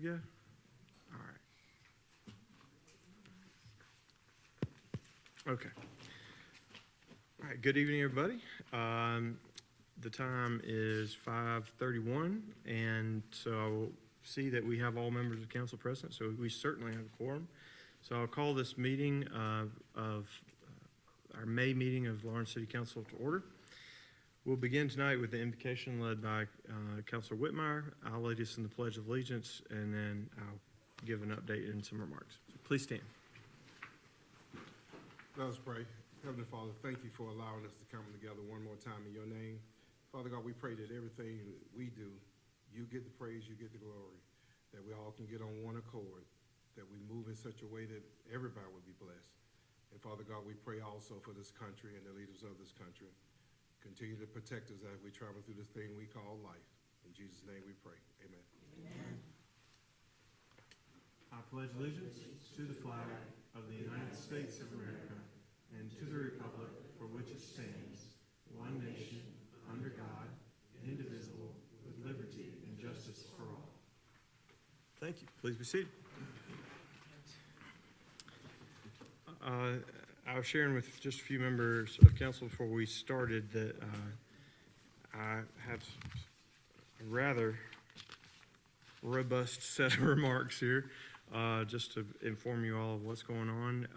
go? All right. Okay. All right, good evening, everybody. The time is 5:31, and so I will see that we have all members of council present, so we certainly have a quorum. So I'll call this meeting of our May meeting of Lawrence City Council to order. We'll begin tonight with the invocation led by Councilor Whitmire. I'll lead us in the Pledge of Allegiance, and then I'll give an update and some remarks. So please stand. Let us pray. Heavenly Father, thank you for allowing us to come together one more time in your name. Father God, we pray that everything we do, you get the praise, you get the glory, that we all can get on one accord, that we move in such a way that everybody will be blessed. And Father God, we pray also for this country and the leaders of this country. Continue to protect us as we travel through this thing we call life. In Jesus' name we pray. Amen. Amen. I pledge allegiance to the flag of the United States of America and to the republic for which it stands, one nation, under God, indivisible, with liberty and justice for all. Thank you. Please be seated. I was sharing with just a few members of council before we started that I have a rather robust set of remarks here just to inform you all of what's going on,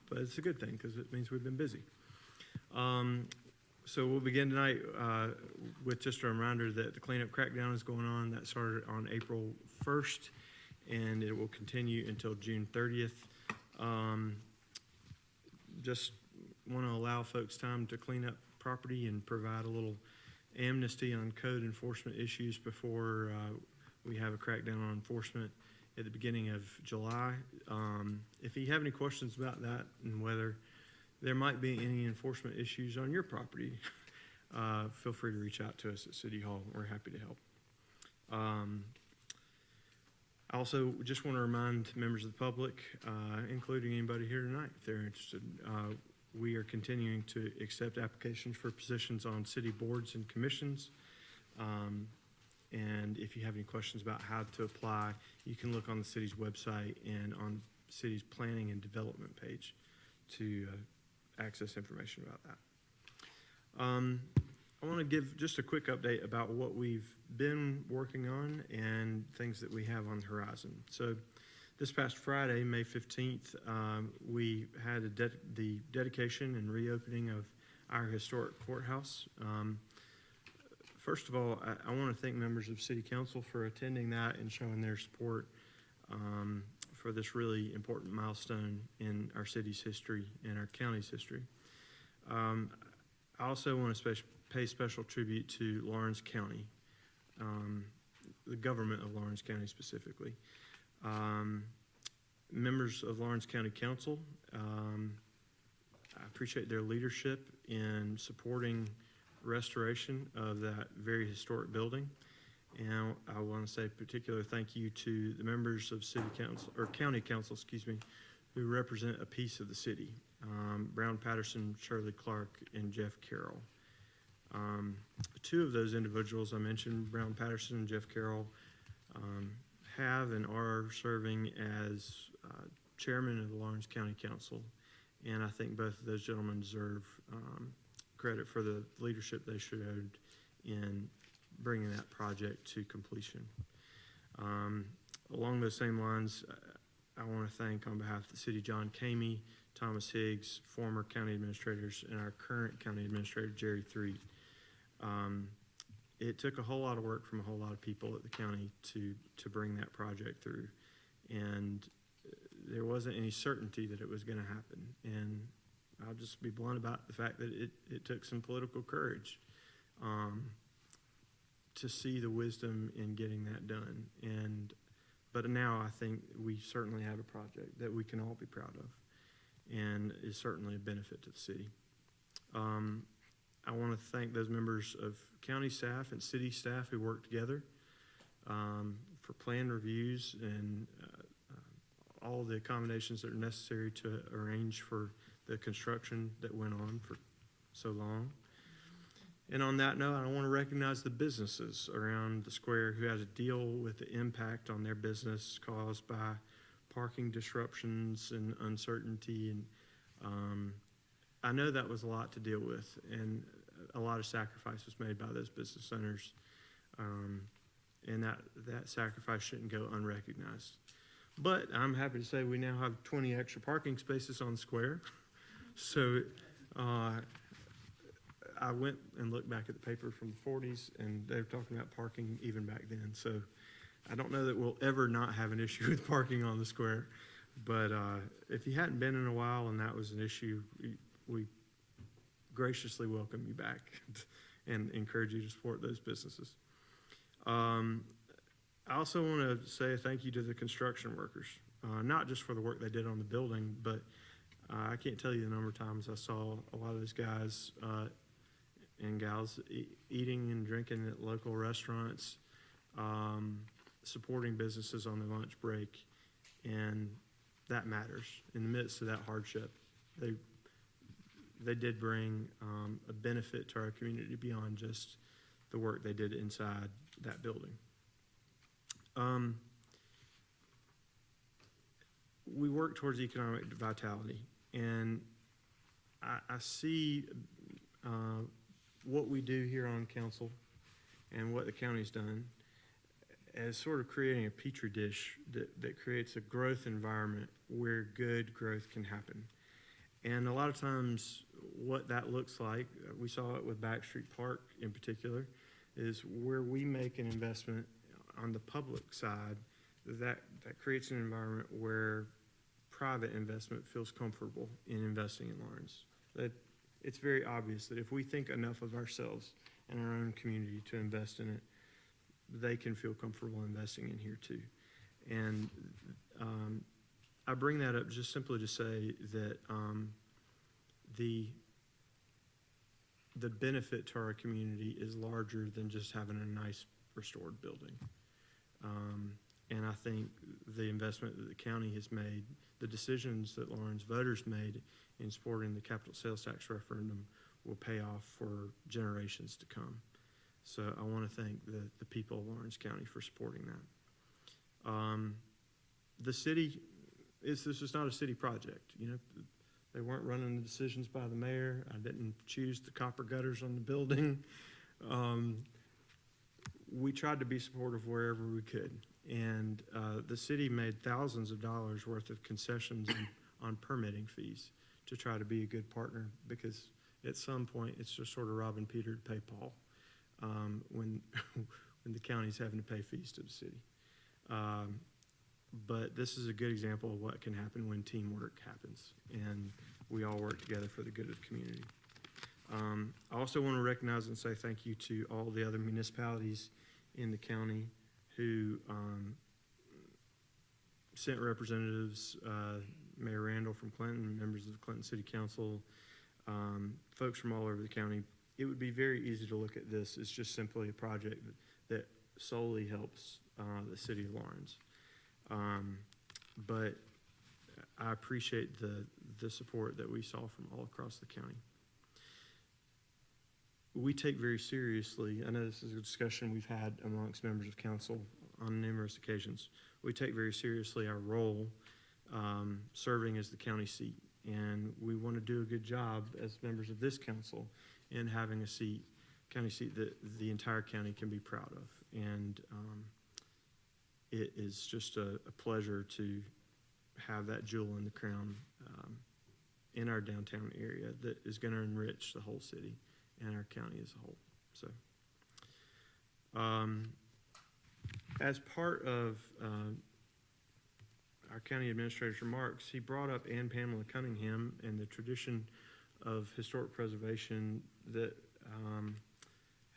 but it's a good thing because it means we've been busy. So we'll begin tonight with just a reminder that the cleanup crackdown is going on. That started on April 1st, and it will continue until June 30th. Just want to allow folks time to clean up property and provide a little amnesty on code enforcement issues before we have a crackdown on enforcement at the beginning of July. If you have any questions about that and whether there might be any enforcement issues on your property, feel free to reach out to us at City Hall. We're happy to help. I also just want to remind members of the public, including anybody here tonight, if they're interested, we are continuing to accept applications for positions on city boards and commissions. And if you have any questions about how to apply, you can look on the city's website and on the city's planning and development page to access information about that. I want to give just a quick update about what we've been working on and things that we have on the horizon. So this past Friday, May 15th, we had the dedication and reopening of our historic courthouse. First of all, I want to thank members of City Council for attending that and showing their support for this really important milestone in our city's history and our county's history. I also want to pay special tribute to Lawrence County, the government of Lawrence County specifically. Members of Lawrence County Council, I appreciate their leadership in supporting restoration of that very historic building. And I want to say a particular thank you to the members of City Council, or County Council, excuse me, who represent a piece of the city. Brown Patterson, Shirley Clark, and Jeff Carroll. Two of those individuals I mentioned, Brown Patterson and Jeff Carroll, have and are serving as chairman of the Lawrence County Council. And I think both of those gentlemen deserve credit for the leadership they showed in bringing that project to completion. Along those same lines, I want to thank on behalf of the city John Kamey, Thomas Higgs, former county administrators, and our current county administrator, Jerry Threed. It took a whole lot of work from a whole lot of people at the county to bring that project through. And there wasn't any certainty that it was going to happen. And I'll just be blunt about the fact that it took some political courage to see the wisdom in getting that done. But now I think we certainly have a project that we can all be proud of and is certainly a benefit to the city. I want to thank those members of county staff and city staff who worked together for plan reviews and all the accommodations that are necessary to arrange for the construction that went on for so long. And on that note, I want to recognize the businesses around the square who had to deal with the impact on their business caused by parking disruptions and uncertainty. And I know that was a lot to deal with, and a lot of sacrifice was made by those business owners. And that sacrifice shouldn't go unrecognized. But I'm happy to say we now have 20 extra parking spaces on the square. So I went and looked back at the paper from the 40s, and they were talking about parking even back then. So I don't know that we'll ever not have an issue with parking on the square. But if you hadn't been in a while and that was an issue, we graciously welcome you back and encourage you to support those businesses. I also want to say a thank you to the construction workers, not just for the work they did on the building, but I can't tell you the number of times I saw a lot of those guys and gals eating and drinking at local restaurants, supporting businesses on their lunch break, and that matters. In the midst of that hardship, they did bring a benefit to our community beyond just the work they did inside that building. We work towards economic vitality, and I see what we do here on council and what the county's done as sort of creating a petri dish that creates a growth environment where good growth can happen. And a lot of times what that looks like, we saw it with Backstreet Park in particular, is where we make an investment on the public side that creates an environment where private investment feels comfortable in investing in Lawrence. That it's very obvious that if we think enough of ourselves and our own community to invest in it, they can feel comfortable investing in here too. And I bring that up just simply to say that the benefit to our community is larger than just having a nice restored building. And I think the investment that the county has made, the decisions that Lawrence voters made in supporting the capital sales tax referendum will pay off for generations to come. So I want to thank the people of Lawrence County for supporting that. The city, this is not a city project. You know, they weren't running the decisions by the mayor. I didn't choose the copper gutters on the building. We tried to be supportive wherever we could. And the city made thousands of dollars worth of concessions on permitting fees to try to be a good partner, because at some point it's just sort of robbing Peter to pay Paul when the county's having to pay fees to the city. But this is a good example of what can happen when teamwork happens and we all work together for the good of the community. I also want to recognize and say thank you to all the other municipalities in the county who sent representatives, Mayor Randall from Clinton, members of the Clinton City Council, folks from all over the county. It would be very easy to look at this as just simply a project that solely helps the city of Lawrence. But I appreciate the support that we saw from all across the county. We take very seriously, I know this is a discussion we've had amongst members of council on numerous occasions. We take very seriously our role serving as the county seat, and we want to do a good job as members of this council in having a county seat that the entire county can be proud of. And it is just a pleasure to have that jewel in the crown in our downtown area that is going to enrich the whole city and our county as a whole. So, as part of our county administrator's remarks, he brought up Ann Pamela Cunningham and the tradition of historic preservation that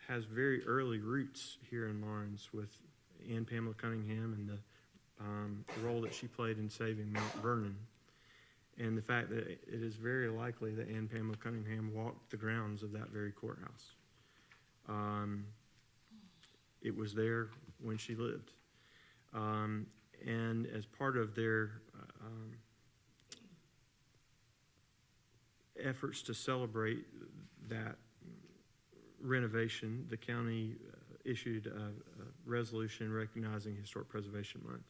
has very early roots here in Lawrence, with Ann Pamela Cunningham and the role that she played in saving Mount Vernon, and the fact that it is very likely that Ann Pamela Cunningham walked the grounds of that very courthouse. It was there when she lived. And as part of their efforts to celebrate that renovation, the county issued a resolution recognizing Historic Preservation Month.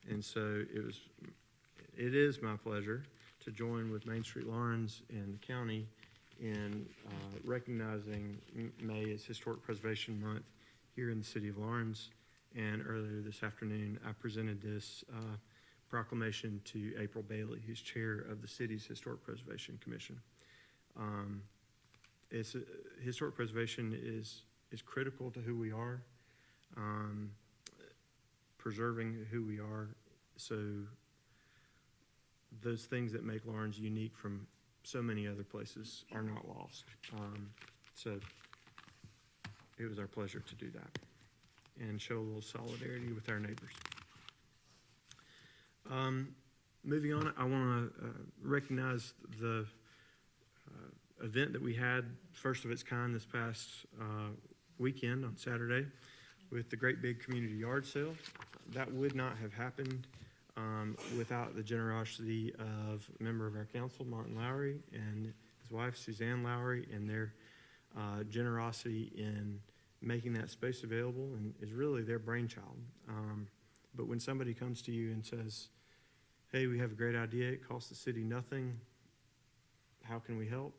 And so it is my pleasure to join with Main Street Lawrence and the county in recognizing May as Historic Preservation Month here in the city of Lawrence. And earlier this afternoon, I presented this proclamation to April Bailey, who's chair of the city's Historic Preservation Commission. Historic preservation is critical to who we are, preserving who we are, so those things that make Lawrence unique from so many other places are not lost. So it was our pleasure to do that and show a little solidarity with our neighbors. Moving on, I want to recognize the event that we had, first of its kind this past weekend on Saturday with the great big community yard sale. That would not have happened without the generosity of a member of our council, Martin Lowry, and his wife, Suzanne Lowry, and their generosity in making that space available and is really their brainchild. But when somebody comes to you and says, hey, we have a great idea, it costs the city nothing, how can we help?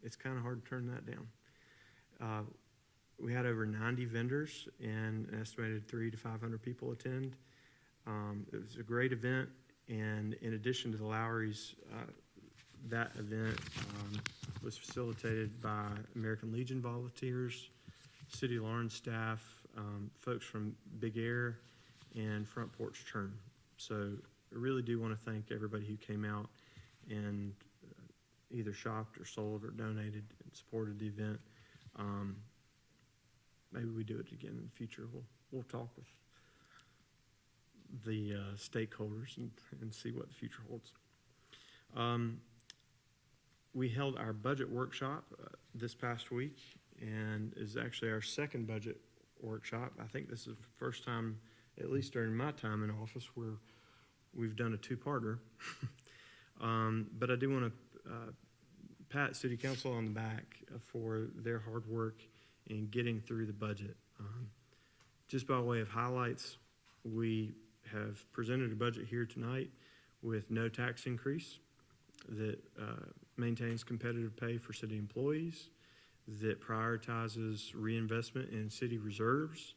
It's kind of hard to turn that down. We had over 90 vendors and an estimated 300 to 500 people attend. It was a great event, and in addition to the Lowrys, that event was facilitated by American Legion volunteers, City of Lawrence staff, folks from Big Air, and Front Porch Churn. So I really do want to thank everybody who came out and either shopped or sold or donated and supported the event. Maybe we do it again in the future. We'll talk with the stakeholders and see what the future holds. We held our budget workshop this past week, and is actually our second budget workshop. I think this is the first time, at least during my time in office, where we've done a two-parter. But I do want to pat City Council on the back for their hard work in getting through the budget. Just by way of highlights, we have presented a budget here tonight with no tax increase that maintains competitive pay for city employees, that prioritizes reinvestment in city reserves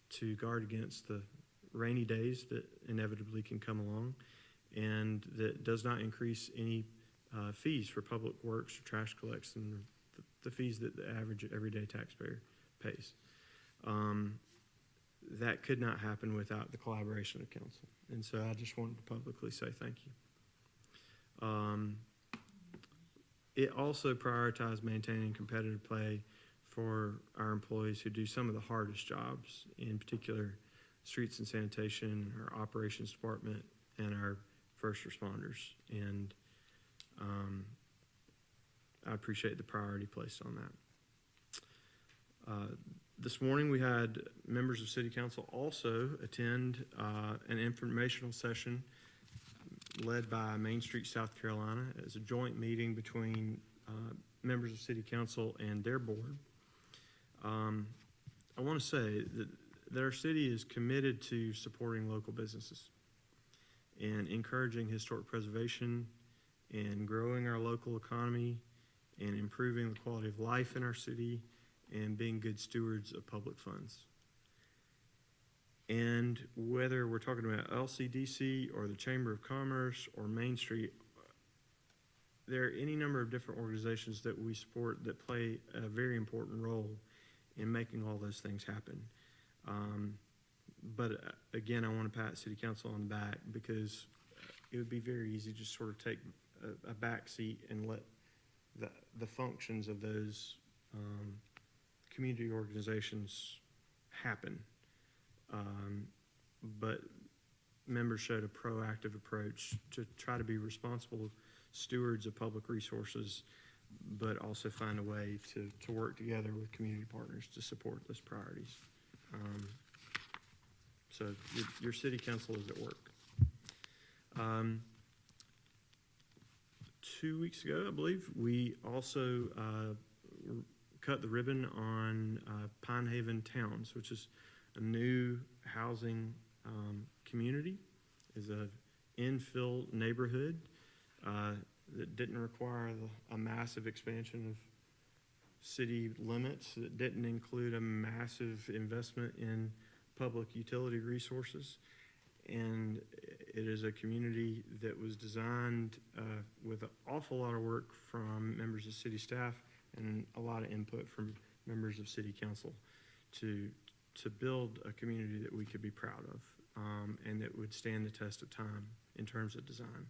to guard against the rainy days that inevitably can come along, and that does not increase any fees for public works or trash collection, the fees that the average everyday taxpayer pays. That could not happen without the collaboration of council. And so I just wanted to publicly say thank you. It also prioritized maintaining competitive pay for our employees who do some of the hardest jobs, in particular streets and sanitation, our operations department, and our first responders. And I appreciate the priority placed on that. This morning we had members of City Council also attend an informational session led by Main Street, South Carolina, as a joint meeting between members of City Council and their board. I want to say that our city is committed to supporting local businesses and encouraging historic preservation and growing our local economy and improving the quality of life in our city and being good stewards of public funds. And whether we're talking about LCDC or the Chamber of Commerce or Main Street, there are any number of different organizations that we support that play a very important role in making all those things happen. But again, I want to pat City Council on the back, because it would be very easy to just sort of take a back seat and let the functions of those community organizations happen. But members showed a proactive approach to try to be responsible stewards of public resources, but also find a way to work together with community partners to support those priorities. So your city council is at work. 2 weeks ago, I believe, we also cut the ribbon on Pine Haven Towns, which is a new housing community, is a infill neighborhood that didn't require a massive expansion of city limits. It didn't include a massive investment in public utility resources. And it is a community that was designed with an awful lot of work from members of city staff and a lot of input from members of city council to build a community that we could be proud of and that would stand the test of time in terms of design.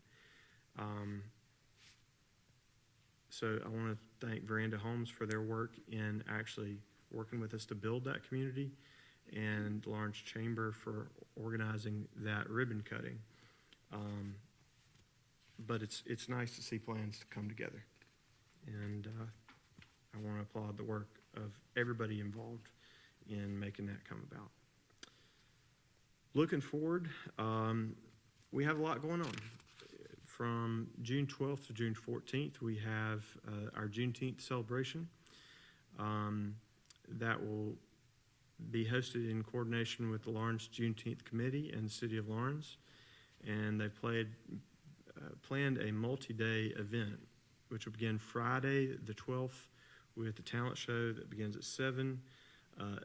So I want to thank Veranda Homes for their work in actually working with us to build that community, and Lawrence Chamber for organizing that ribbon cutting. But it's nice to see plans to come together. And I want to applaud the work of everybody involved in making that come about. Looking forward, we have a lot going on. From June 12th to June 14th, we have our Juneteenth celebration. That will be hosted in coordination with the Lawrence Juneteenth Committee and the City of Lawrence. And they planned a multi-day event, which will begin Friday the 12th with the talent show that begins at 7.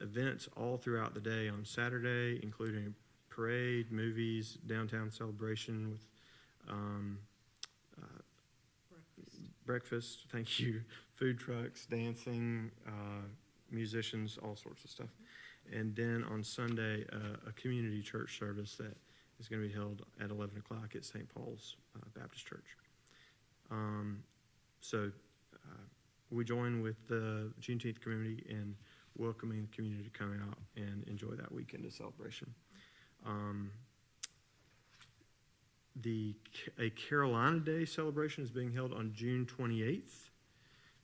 Events all throughout the day on Saturday, including parade, movies, downtown celebration with breakfast, thank you, food trucks, dancing, musicians, all sorts of stuff. And then on Sunday, a community church service that is going to be held at 11 o'clock at St. Paul's Baptist Church. So we join with the Juneteenth community in welcoming the community to come out and enjoy that weekend of celebration. A Carolina Day celebration is being held on June 28th,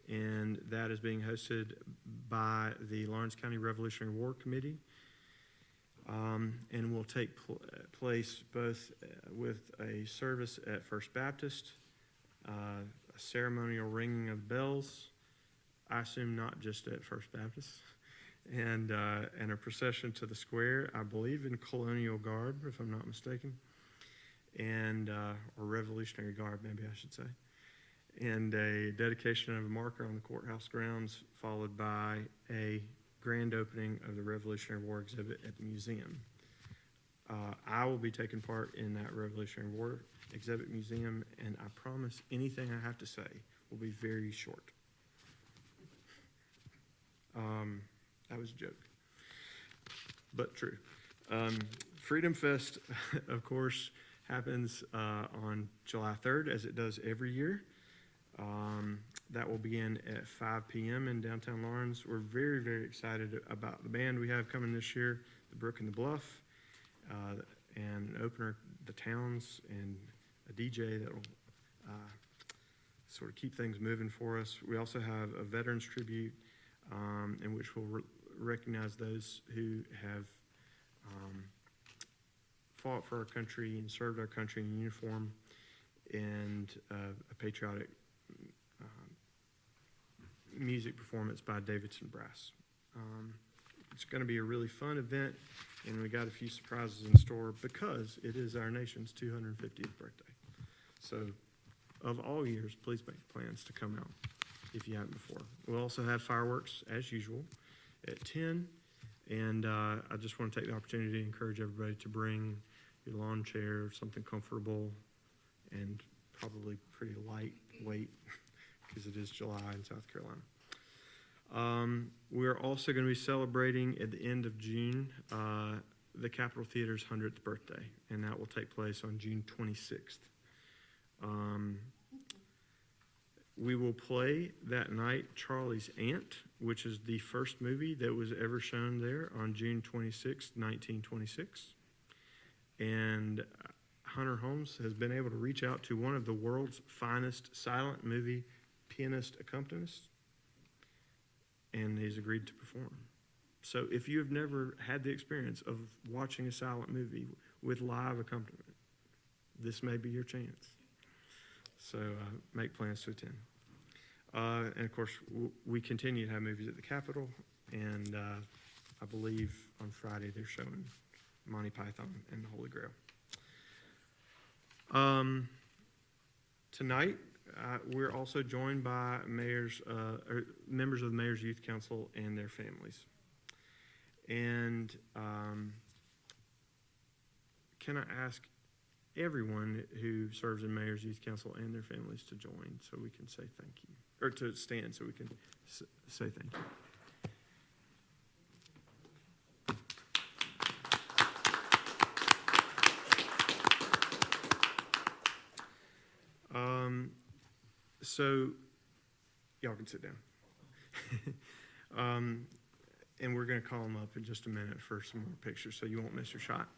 and that is being hosted by the Lawrence County Revolutionary War Committee, and will take place both with a service at First Baptist, a ceremonial ringing of bells, I assume not just at First Baptist, and a procession to the square, I believe in colonial garb, if I'm not mistaken, and or Revolutionary garb, maybe I should say, and a dedication of a marker on the courthouse grounds, followed by a grand opening of the Revolutionary War exhibit at the museum. I will be taking part in that Revolutionary War exhibit museum, and I promise anything I have to say will be very short. That was a joke, but true. Freedom Fest, of course, happens on July 3rd, as it does every year. That will begin at 5 p.m. in downtown Lawrence. We're very, very excited about the band we have coming this year, the Brook and the Bluff, and an opener, the Towns, and a DJ that will sort of keep things moving for us. We also have a Veterans Tribute in which we'll recognize those who have fought for our country and served our country in uniform, and a patriotic music performance by Davidson Brass. It's going to be a really fun event, and we got a few surprises in store because it is our nation's 250th birthday. So of all years, please make plans to come out if you haven't before. We'll also have fireworks as usual at 10, and I just want to take the opportunity to encourage everybody to bring your lawn chair, something comfortable and probably pretty lightweight because it is July in South Carolina. We're also going to be celebrating at the end of June the Capitol Theater's 100th birthday, and that will take place on June 26th. We will play that night Charlie's Aunt, which is the first movie that was ever shown there on June 26, 1926. And Hunter Holmes has been able to reach out to one of the world's finest silent movie pianist accompanists, and he's agreed to perform. So if you have never had the experience of watching a silent movie with live accompaniment, this may be your chance. So make plans to attend. And of course, we continue to have movies at the Capitol, and I believe on Friday they're showing Monty Python and the Holy Grail. Tonight, we're also joined by members of the Mayor's Youth Council and their families. And can I ask everyone who serves in Mayor's Youth Council and their families to join so we can say thank you, or to stand so we can say thank you. So y'all can sit down. And we're going to call them up in just a minute for some more pictures so you won't miss your shot.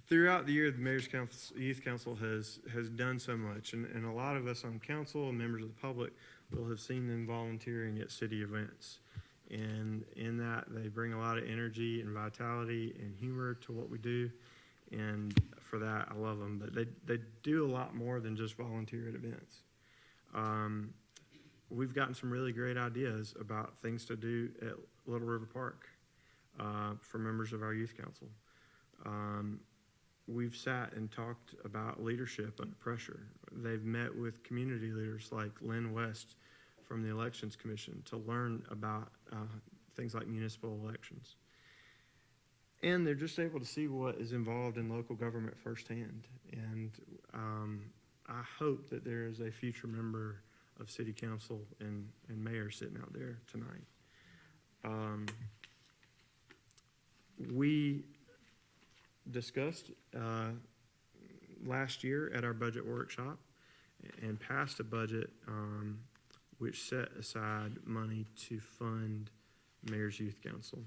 Throughout the year, the Mayor's Youth Council has done so much, and a lot of us on council and members of the public will have seen them volunteering at city events. And in that, they bring a lot of energy and vitality and humor to what we do. And for that, I love them. But they do a lot more than just volunteer at events. We've gotten some really great ideas about things to do at Little River Park for members of our youth council. We've sat and talked about leadership under pressure. They've met with community leaders like Lynn West from the Elections Commission to learn about things like municipal elections. And they're just able to see what is involved in local government firsthand. And I hope that there is a future member of city council and mayor sitting out there tonight. We discussed last year at our budget workshop and passed a budget which set aside money to fund Mayor's Youth Council.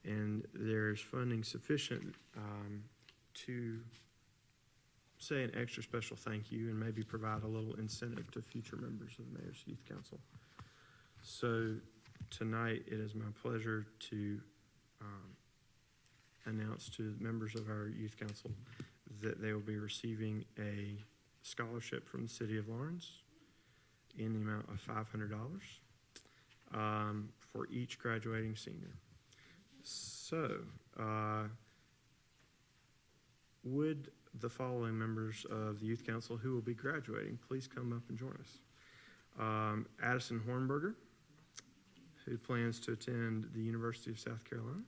And there's funding sufficient to say an extra special thank you and maybe provide a little incentive to future members of the Mayor's Youth Council. So tonight it is my pleasure to announce to members of our Youth Council that they will be receiving a scholarship from the City of Lawrence in the amount of $500 for each graduating senior. So, would the following members of the Youth Council who will be graduating please come up and join us? Addison Hornberger, who plans to attend the University of South Carolina.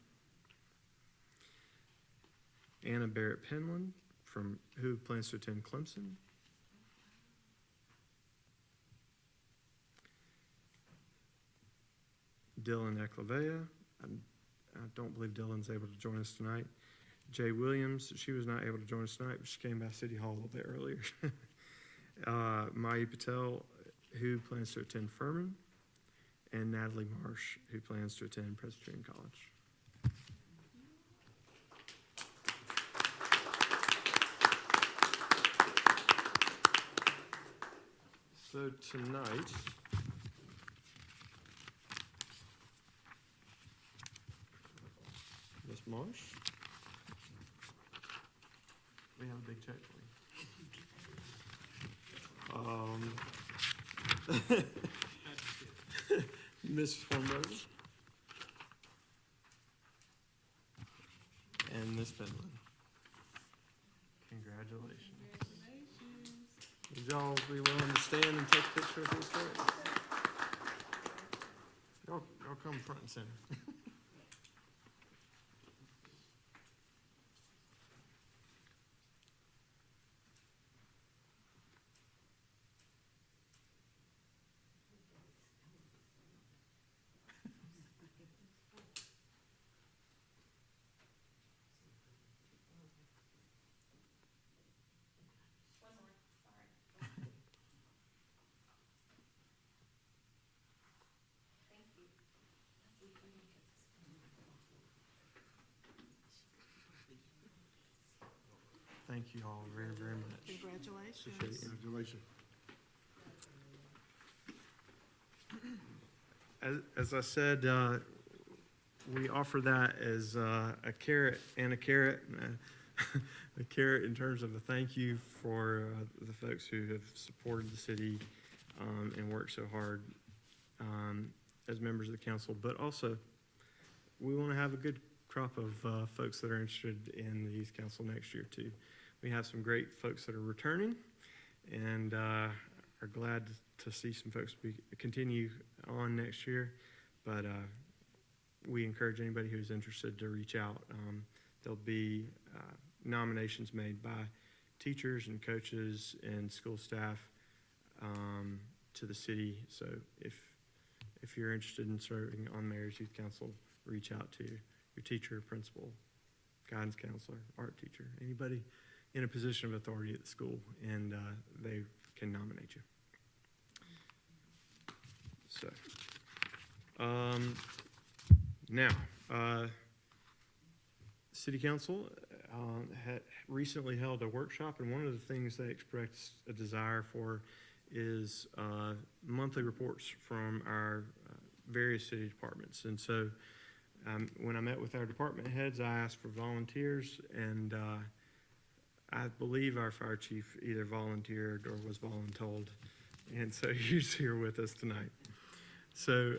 Anna Barrett Penland, who plans to attend Clemson. Dylan Eclavea. I don't believe Dylan's able to join us tonight. Jay Williams, she was not able to join us tonight, but she came by City Hall a little bit earlier. Mai Patel, who plans to attend Furman, and Natalie Marsh, who plans to attend Presbyterian College. So tonight, Ms. Marsh, we have a big check for you. Ms. Hornberger and Ms. Penland. Congratulations. Would y'all be willing to stand and take a picture of these checks? Y'all come front and center. Thank you all very, very much. Congratulations. Appreciate it. Congratulations. As I said, we offer that as a carrot and a carrot. a carrot in terms of a thank you for the folks who have supported the city and worked so hard as members of the council. But also, we want to have a good crop of folks that are interested in the youth council next year too. We have some great folks that are returning, and are glad to see some folks continue on next year. But we encourage anybody who's interested to reach out. There'll be nominations made by teachers and coaches and school staff to the city. So if you're interested in serving on Mayor's Youth Council, reach out to your teacher, principal, guidance counselor, art teacher, anybody in a position of authority at the school, and they can nominate you. So, now, City Council had recently held a workshop, and one of the things they expressed a desire for is monthly reports from our various city departments. And so when I met with our department heads, I asked for volunteers, and I believe our fire chief either volunteered or was voluntold, and so he's here with us tonight. So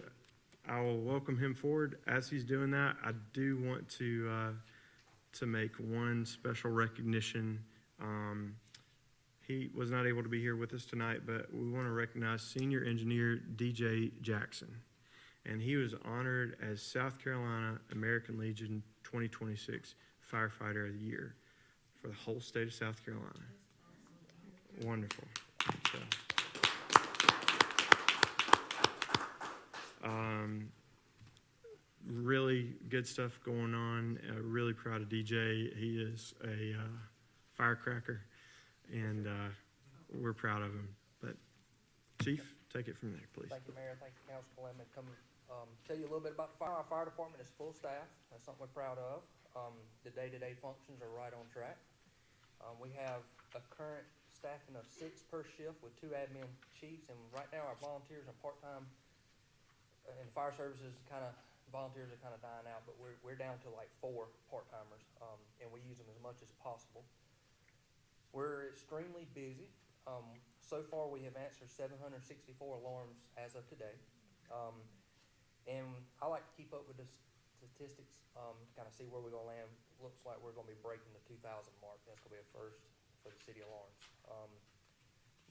I will welcome him forward. As he's doing that, I do want to make one special recognition. He was not able to be here with us tonight, but we want to recognize Senior Engineer DJ Jackson. And he was honored as South Carolina American Legion 2026 Firefighter of the Year for the whole state of South Carolina. Wonderful. So, really good stuff going on. Really proud of DJ. He is a firecracker, and we're proud of him. But Chief, take it from there, please. Thank you, Mayor. Thank you, Council, for letting me come tell you a little bit about the fire. Our fire department is full staff. That's something we're proud of. The day-to-day functions are right on track. We have a current staffing of 6 per shift with 2 admin chiefs, and right now our volunteers are part-time. And fire services volunteers are kind of dying out, but we're down to like 4 part-timers, and we use them as much as possible. We're extremely busy. So far we have answered 764 alarms as of today. And I like to keep up with the statistics, to kind of see where we're gonna land. Looks like we're gonna be breaking the 2,000 mark. That's gonna be a first for the city alarms.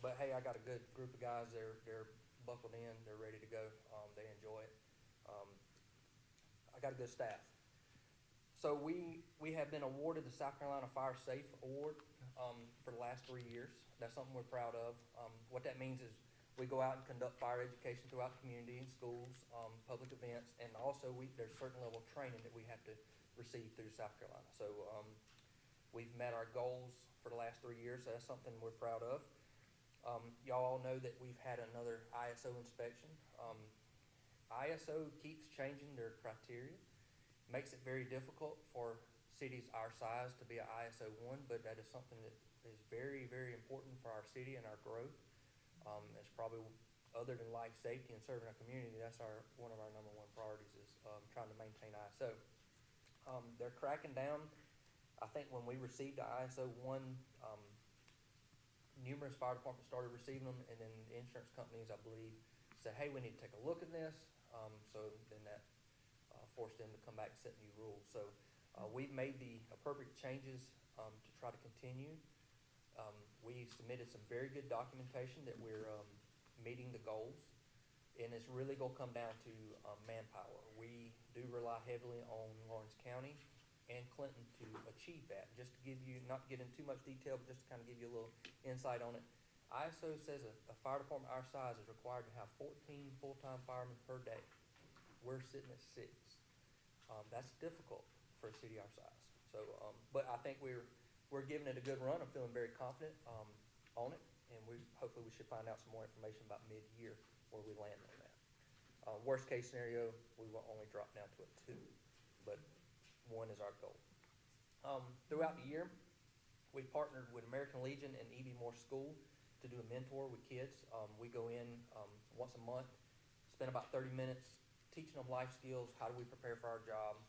But hey, I got a good group of guys. They're buckled in. They're ready to go. They enjoy it. I got a good staff. So we have been awarded the South Carolina Fire Safe Award for the last 3 years. That's something we're proud of. What that means is we go out and conduct fire education throughout the community, in schools, public events, and also there's a certain level of training that we have to receive through South Carolina. So we've met our goals for the last 3 years, so that's something we're proud of. Y'all all know that we've had another ISO inspection. ISO keeps changing their criteria. Makes it very difficult for cities our size to be an ISO 1, but that is something that is very, very important for our city and our growth. It's probably, other than life safety and serving our community, that's one of our number 1 priorities is trying to maintain ISO. They're cracking down. I think when we received the ISO 1, numerous fire departments started receiving them, and then the insurance companies, I believe, said, hey, we need to take a look at this. So then that forced them to come back and set new rules. So we've made the appropriate changes to try to continue. We submitted some very good documentation that we're meeting the goals, and it's really going to come down to manpower. We do rely heavily on Lawrence County and Clinton to achieve that. Just to give you, not to get into too much detail, but just to kind of give you a little insight on it. ISO says a fire department our size is required to have 14 full-time firemen per day. We're sitting at 6. That's difficult for a city our size. So, but I think we're giving it a good run. I'm feeling very confident on it, and hopefully we should find out some more information about mid-year where we land on that. Worst case scenario, we will only drop down to a 2, but 1 is our goal. Throughout the year, we partnered with American Legion and E.B. Moore School to do a mentor with kids. We go in once a month, spend about 30 minutes teaching them life skills. How do we prepare for our job?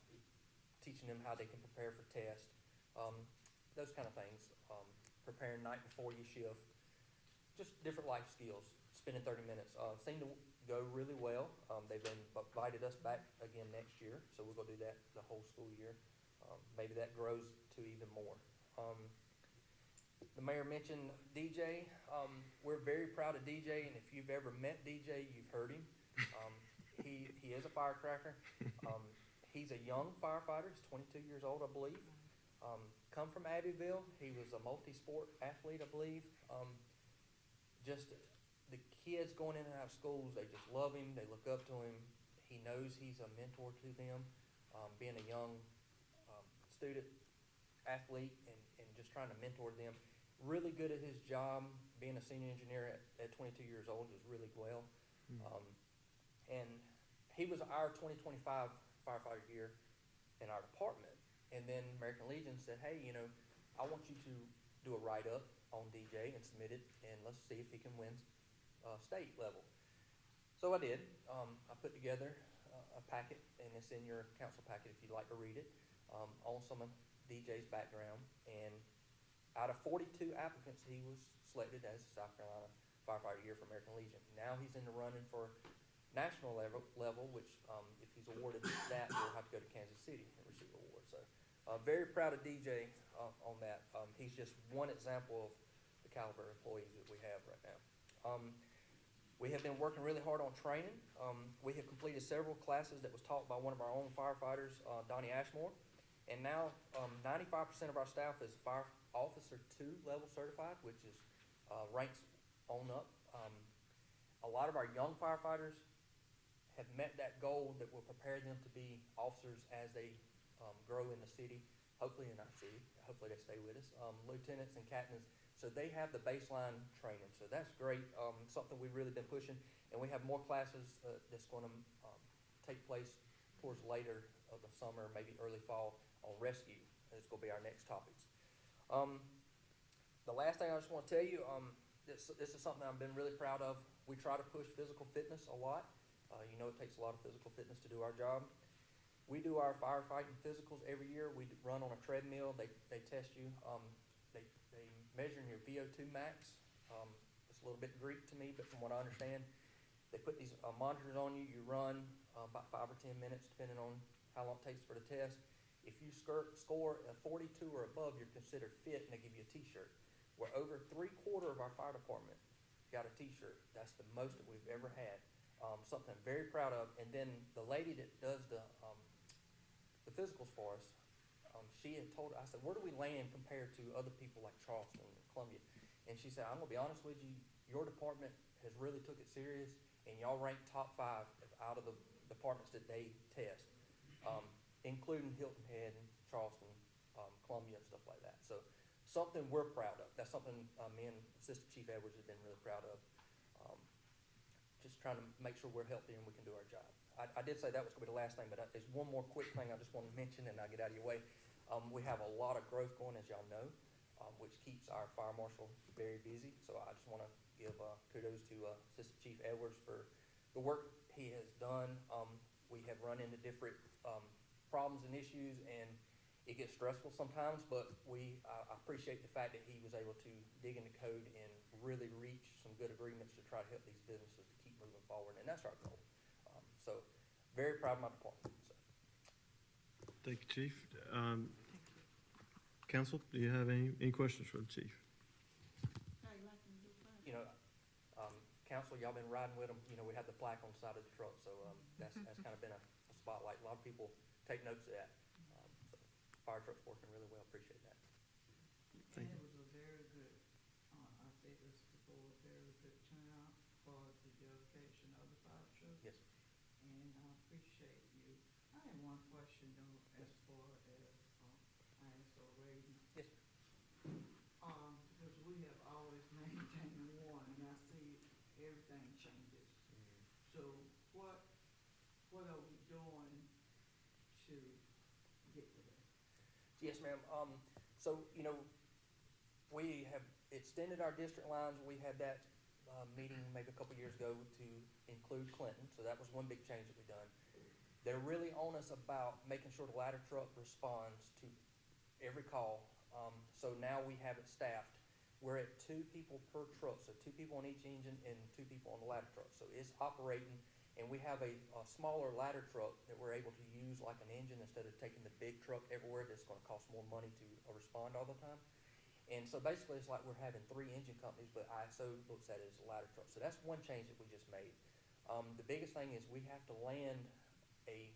Teaching them how they can prepare for tests. those kind of things. Preparing night before you shift, just different life skills, spending 30 minutes. Seemed to go really well. They've invited us back again next year, so we're gonna do that the whole school year. Maybe that grows to even more. The mayor mentioned DJ. We're very proud of DJ, and if you've ever met DJ, you've heard him. He is a firecracker. He's a young firefighter. He's 22 years old, I believe. Come from Abbeville. He was a multi-sport athlete, I believe. Just the kids going in and out of schools, they just love him. They look up to him. He knows he's a mentor to them. Being a young student athlete and just trying to mentor them. Really good at his job. Being a senior engineer at 22 years old is really well. And he was our 2025 firefighter year in our department. And then American Legion said, hey, you know, I want you to do a write-up on DJ and submit it, and let's see if he can win state level. So I did. I put together a packet, and it's in your council packet if you'd like to read it, on some of DJ's background. And out of 42 applicants, he was selected as South Carolina Firefighter Year for American Legion. Now he's in the running for national level, which if he's awarded that, he'll have to go to Kansas City and receive an award. So very proud of DJ on that. He's just one example of the caliber of employees that we have right now. We have been working really hard on training. We have completed several classes that was taught by one of our own firefighters, Donnie Ashmore. And now 95% of our staff is Fire Officer 2 level certified, which is ranks on up. A lot of our young firefighters have met that goal that will prepare them to be officers as they grow in the city, hopefully in our city. Hopefully they stay with us. Lieutenants and captains, so they have the baseline training. So that's great, something we've really been pushing. And we have more classes that's going to take place towards later of the summer, maybe early fall, on rescue. It's going to be our next topics. The last thing I just want to tell you, this is something I've been really proud of. We try to push physical fitness a lot. You know, it takes a lot of physical fitness to do our job. We do our firefighting physicals every year. We run on a treadmill. They test you. They measure your VO2 max. It's a little bit Greek to me, but from what I understand, they put these monitors on you. You run about 5 or 10 minutes, depending on how long it takes for the test. If you score a 42 or above, you're considered fit, and they give you a T-shirt. Where over 3/4 of our fire department got a T-shirt. That's the most that we've ever had. Something I'm very proud of. And then the lady that does the physicals for us, she had told, I said, where do we land compared to other people like Charleston and Columbia? And she said, I'm gonna be honest with you, your department has really took it serious, and y'all rank top 5 out of the departments that they test, including Hilton Head, Charleston, Columbia, and stuff like that. So something we're proud of. That's something me and Assistant Chief Edwards have been really proud of. Just trying to make sure we're healthy and we can do our job. I did say that was going to be the last thing, but there's one more quick thing I just want to mention, and I'll get out of your way. We have a lot of growth going, as y'all know, which keeps our fire marshal very busy. So I just want to give kudos to Assistant Chief Edwards for the work he has done. We have run into different problems and issues, and it gets stressful sometimes, but I appreciate the fact that he was able to dig into code and really reach some good agreements to try to help these businesses to keep moving forward, and that's our goal. So very proud of my department. So. Thank you, Chief. Council, do you have any questions for the chief? You know, council, y'all been riding with them. You know, we have the plaque on the side of the truck, so that's kind of been a spotlight. A lot of people take notes of that. So fire truck's working really well. Appreciate that. And it was a very good, I said this before, very good turnout for the dedication of the fire truck. Yes. And I appreciate you. I have one question though, as far as ISO rating. Yes. Because we have always maintained one, and I see everything changes. So what are we doing to get to that? Yes, ma'am. So, you know, we have extended our district lines. We had that meeting maybe a couple years ago to include Clinton. So that was one big change that we've done. They're really on us about making sure the ladder truck responds to every call So now we have it staffed. We're at 2 people per truck, so 2 people on each engine and 2 people on the ladder truck. So it's operating, and we have a smaller ladder truck that we're able to use like an engine instead of taking the big truck everywhere that's gonna cost more money to respond all the time. And so basically, it's like we're having 3 engine companies, but ISO looks at it as a ladder truck. So that's one change that we just made. The biggest thing is we have to land a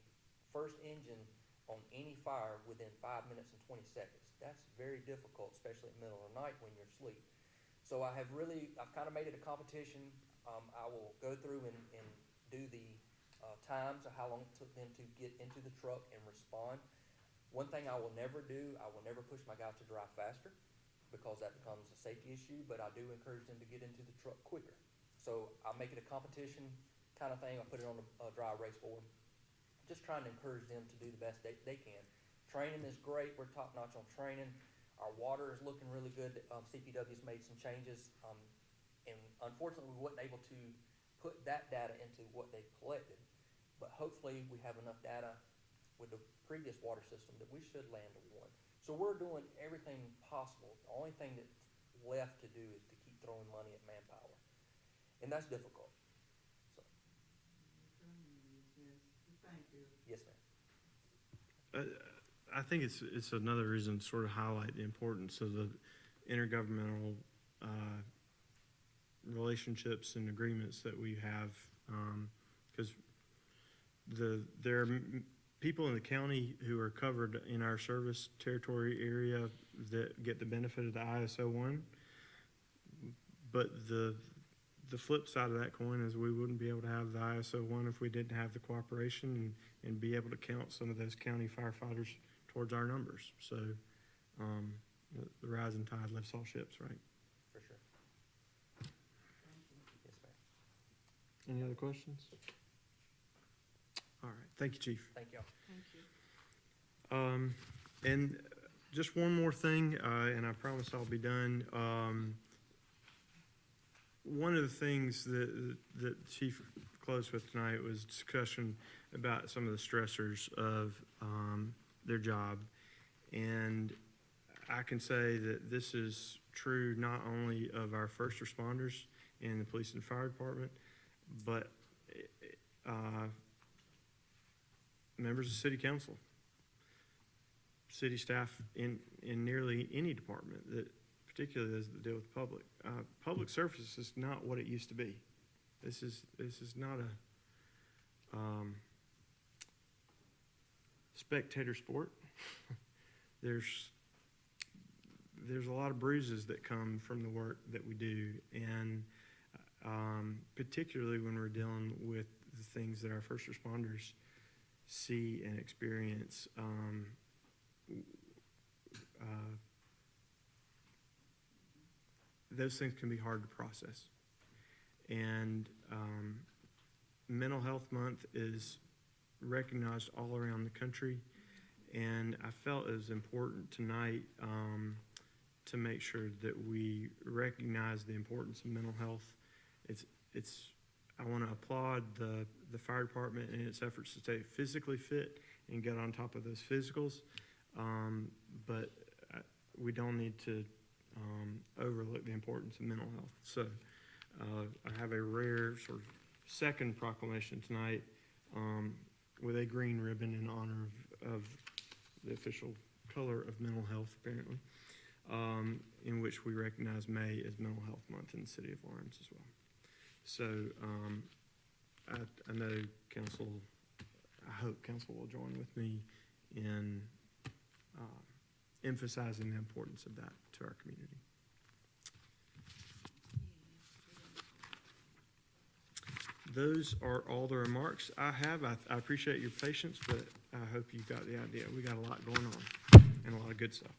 first engine on any fire within 5 minutes and 20 seconds. That's very difficult, especially in the middle of the night when you're asleep. So I've kind of made it a competition. I will go through and do the times of how long it took them to get into the truck and respond. One thing I will never do, I will never push my guys to drive faster, because that becomes a safety issue, but I do encourage them to get into the truck quicker. So I'll make it a competition kind of thing. I'll put it on a dry race board. Just trying to encourage them to do the best they can. Training is great. We're top notch on training. Our water is looking really good. CPW's made some changes. And unfortunately, we wasn't able to put that data into what they collected. But hopefully we have enough data with the previous water system that we should land a 1. So we're doing everything possible. The only thing that's left to do is to keep throwing money at manpower. And that's difficult. So, Thank you. yes, ma'am. I think it's another reason to sort of highlight the importance of the intergovernmental relationships and agreements that we have, because there are people in the county who are covered in our service territory area that get the benefit of the ISO 1, but the flip side of that coin is we wouldn't be able to have the ISO 1 if we didn't have the cooperation and be able to count some of those county firefighters towards our numbers. So the rising tide lifts all ships, right? For sure. Yes, ma'am. Any other questions? All right, thank you, Chief. Thank y'all. Thank you. And just one more thing, and I promise I'll be done. One of the things that the Chief closed with tonight was discussion about some of the stressors of their job. And I can say that this is true not only of our first responders in the police and fire department, but members of city council, city staff in nearly any department, that particularly those that deal with the public. Public service is not what it used to be. This is not a spectator sport. There's a lot of bruises that come from the work that we do, and particularly when we're dealing with the things that our first responders see and experience. Those things can be hard to process. And Mental Health Month is recognized all around the country, and I felt it was important tonight to make sure that we recognize the importance of mental health. I want to applaud the fire department in its efforts to stay physically fit and get on top of those physicals, but we don't need to overlook the importance of mental health. So I have a rare sort of second proclamation tonight with a green ribbon in honor of the official color of mental health, apparently, in which we recognize May as Mental Health Month in the city of Lawrence as well. So I know council, I hope council will join with me in emphasizing the importance of that to our community. Those are all the remarks I have. I appreciate your patience, but I hope you got the idea. We got a lot going on and a lot of good stuff.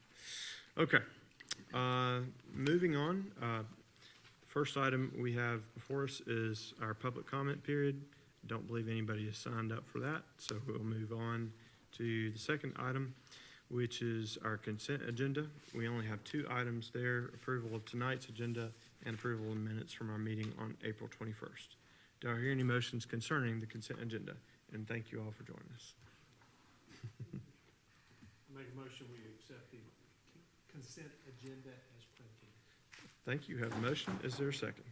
Okay, moving on. First item we have before us is our public comment period. Don't believe anybody has signed up for that, so we'll move on to the second item, which is our consent agenda. We only have 2 items there: approval of tonight's agenda and approval of minutes from our meeting on April 21st. Do I hear any motions concerning the consent agenda? And thank you all for joining us. Make a motion, we accept the consent agenda as printed. Thank you. Have a motion. Is there a second?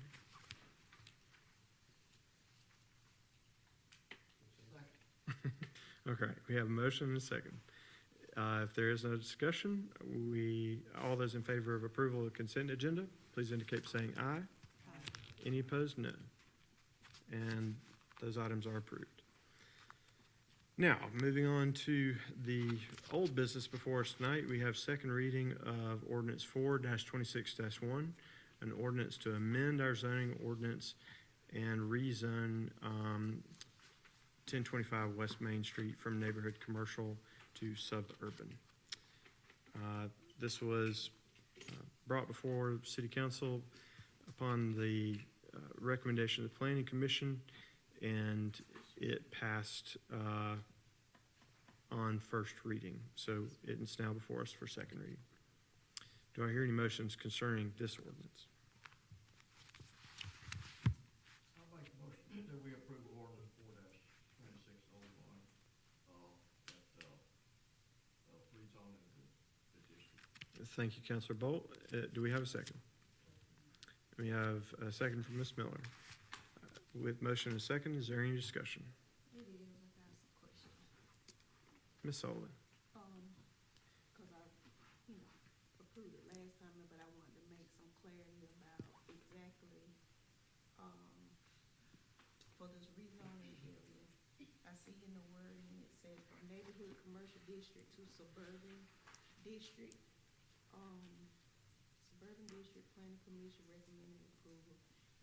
Okay, we have a motion and a second. If there is no discussion, all those in favor of approval of the consent agenda, please indicate by saying aye. Any opposed? No. And those items are approved. Now, moving on to the old business before us tonight, we have second reading of ordinance 4-26-1, an ordinance to amend our zoning ordinance and rezone 1025 West Main Street from neighborhood commercial to suburban. This was brought before City Council upon the recommendation of the Planning Commission, and it passed on first reading. So it is now before us for second reading. Do I hear any motions concerning this ordinance? I'll make a motion that we approve ordinance 4-2601, rezoning the district. Thank you, Councilor Bolt. Do we have a second? We have a second from Ms. Miller. With motion and a second, is there any discussion? It is, I got some questions. Ms. Sullivan? Cause I, approved it last time, but I wanted to make some clarity about exactly, for this rezoning area. I see in the wording, it says from neighborhood commercial district to suburban district. Suburban district planning commission recommended approval.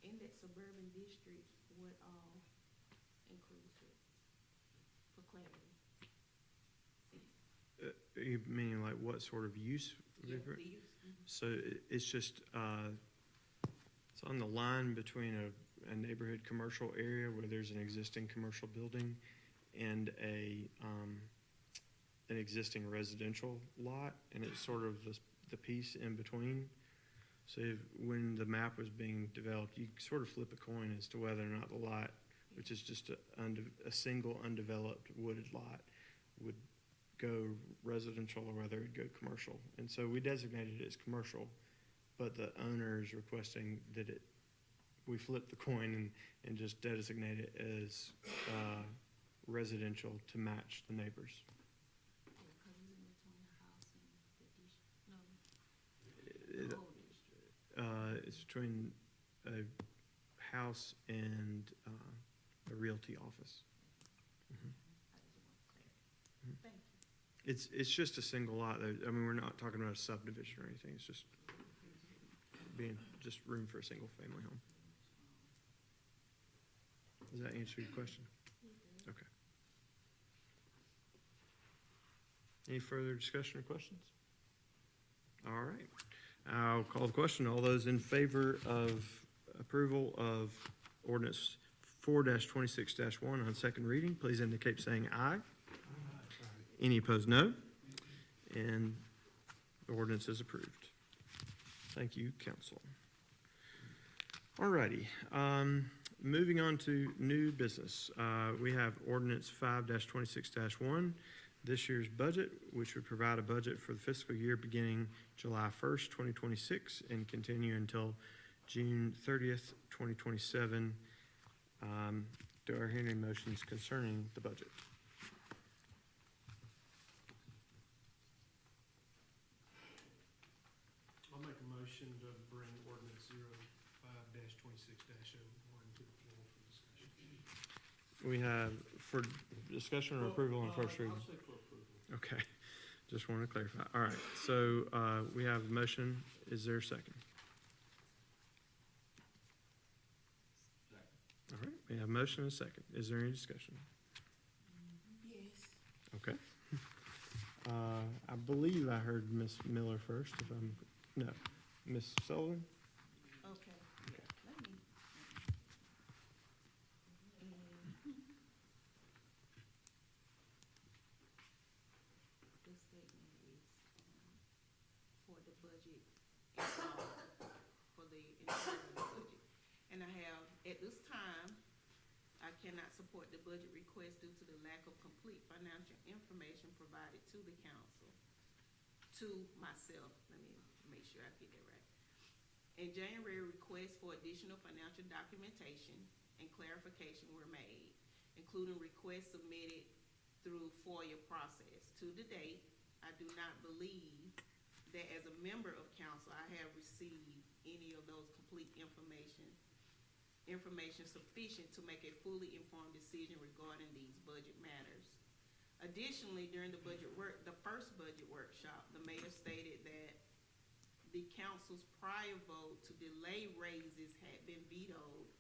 In that suburban district, what all includes it? For clarity. You meaning like what sort of use? Yeah, the use. So it's just, it's on the line between a neighborhood commercial area where there's an existing commercial building and an existing residential lot, and it's sort of the piece in between. So when the map was being developed, you sort of flip a coin as to whether or not the lot, which is just a single undeveloped wooded lot, would go residential or whether it would go commercial. And so we designated it as commercial, but the owner is requesting that we flip the coin and just designate it as residential to match the neighbors. Yeah, cause it's in between the house and the district, no, It- the whole district. It's between a house and a realty office. Mhm. I just want clarity. Mhm. Thank you. It's just a single lot, though. I mean, we're not talking about a subdivision or anything. It's just just room for a single family home. Does that answer your question? Okay. Any further discussion or questions? All right. I'll call the question. All those in favor of approval of ordinance 4-26-1 on second reading, please indicate by saying aye. Any opposed, no. And the ordinance is approved. Thank you, council. All righty. Moving on to new business. We have ordinance 5-26-1, this year's budget, which would provide a budget for the fiscal year beginning July 1st, 2026, and continue until June 30th, 2027. Do I hear any motions concerning the budget? I'll make a motion to bring ordinance 05-26-01 to the floor for discussion. We have for discussion or approval on first reading? I'll say for approval. Okay, just wanted to clarify. All right, so we have a motion. Is there a second? All right, we have a motion and a second. Is there any discussion? Yes. Okay. I believe I heard Ms. Miller first, no, Ms. Sullivan? Okay, yeah, let me. This statement is, for the budget, for the entire budget. And I have, at this time, I cannot support the budget request due to the lack of complete financial information provided to the council. to myself, let me make sure I get that right. In January, requests for additional financial documentation and clarification were made, including requests submitted through FOIA process. To the date, I do not believe that as a member of council, I have received any of those complete information sufficient to make a fully informed decision regarding these budget matters. Additionally, during the first budget workshop, the mayor stated that the council's prior vote to delay raises had been vetoed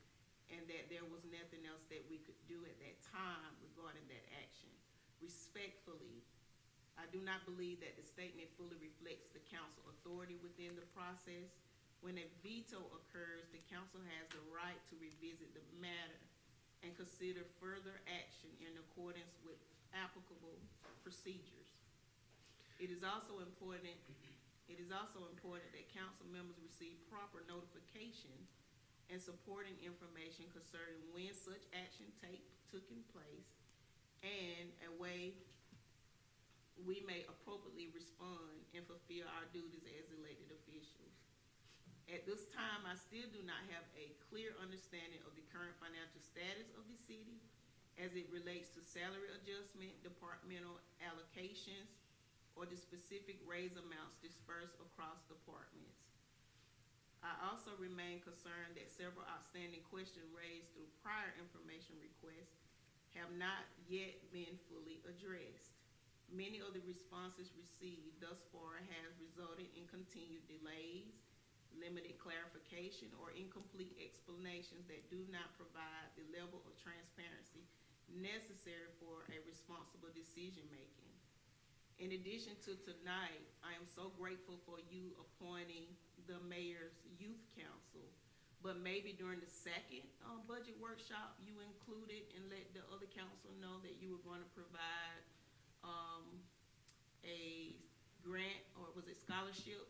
and that there was nothing else that we could do at that time regarding that action. Respectfully, I do not believe that the statement fully reflects the council authority within the process. When a veto occurs, the council has the right to revisit the matter and consider further action in accordance with applicable procedures. It is also important that council members receive proper notification and supporting information concerning when such action took in place and a way we may appropriately respond and fulfill our duties as elected officials. At this time, I still do not have a clear understanding of the current financial status of the city as it relates to salary adjustment, departmental allocations, or the specific raise amounts dispersed across departments. I also remain concerned that several outstanding questions raised through prior information requests have not yet been fully addressed. Many of the responses received thus far has resulted in continued delays, limited clarification, or incomplete explanations that do not provide the level of transparency necessary for a responsible decision-making. In addition to tonight, I am so grateful for you appointing the mayor's youth council, but maybe during the second budget workshop, you included and let the other council know that you were going to provide a grant, or was it scholarship?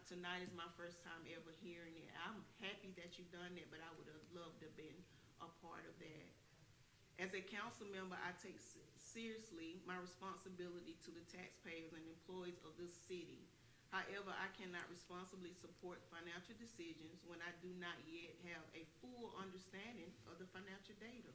Tonight is my first time ever hearing it. I'm happy that you've done that, but I would have loved to have been a part of that. As a council member, I take seriously my responsibility to the taxpayers and employees of this city. However, I cannot responsibly support financial decisions when I do not yet have a full understanding of the financial data,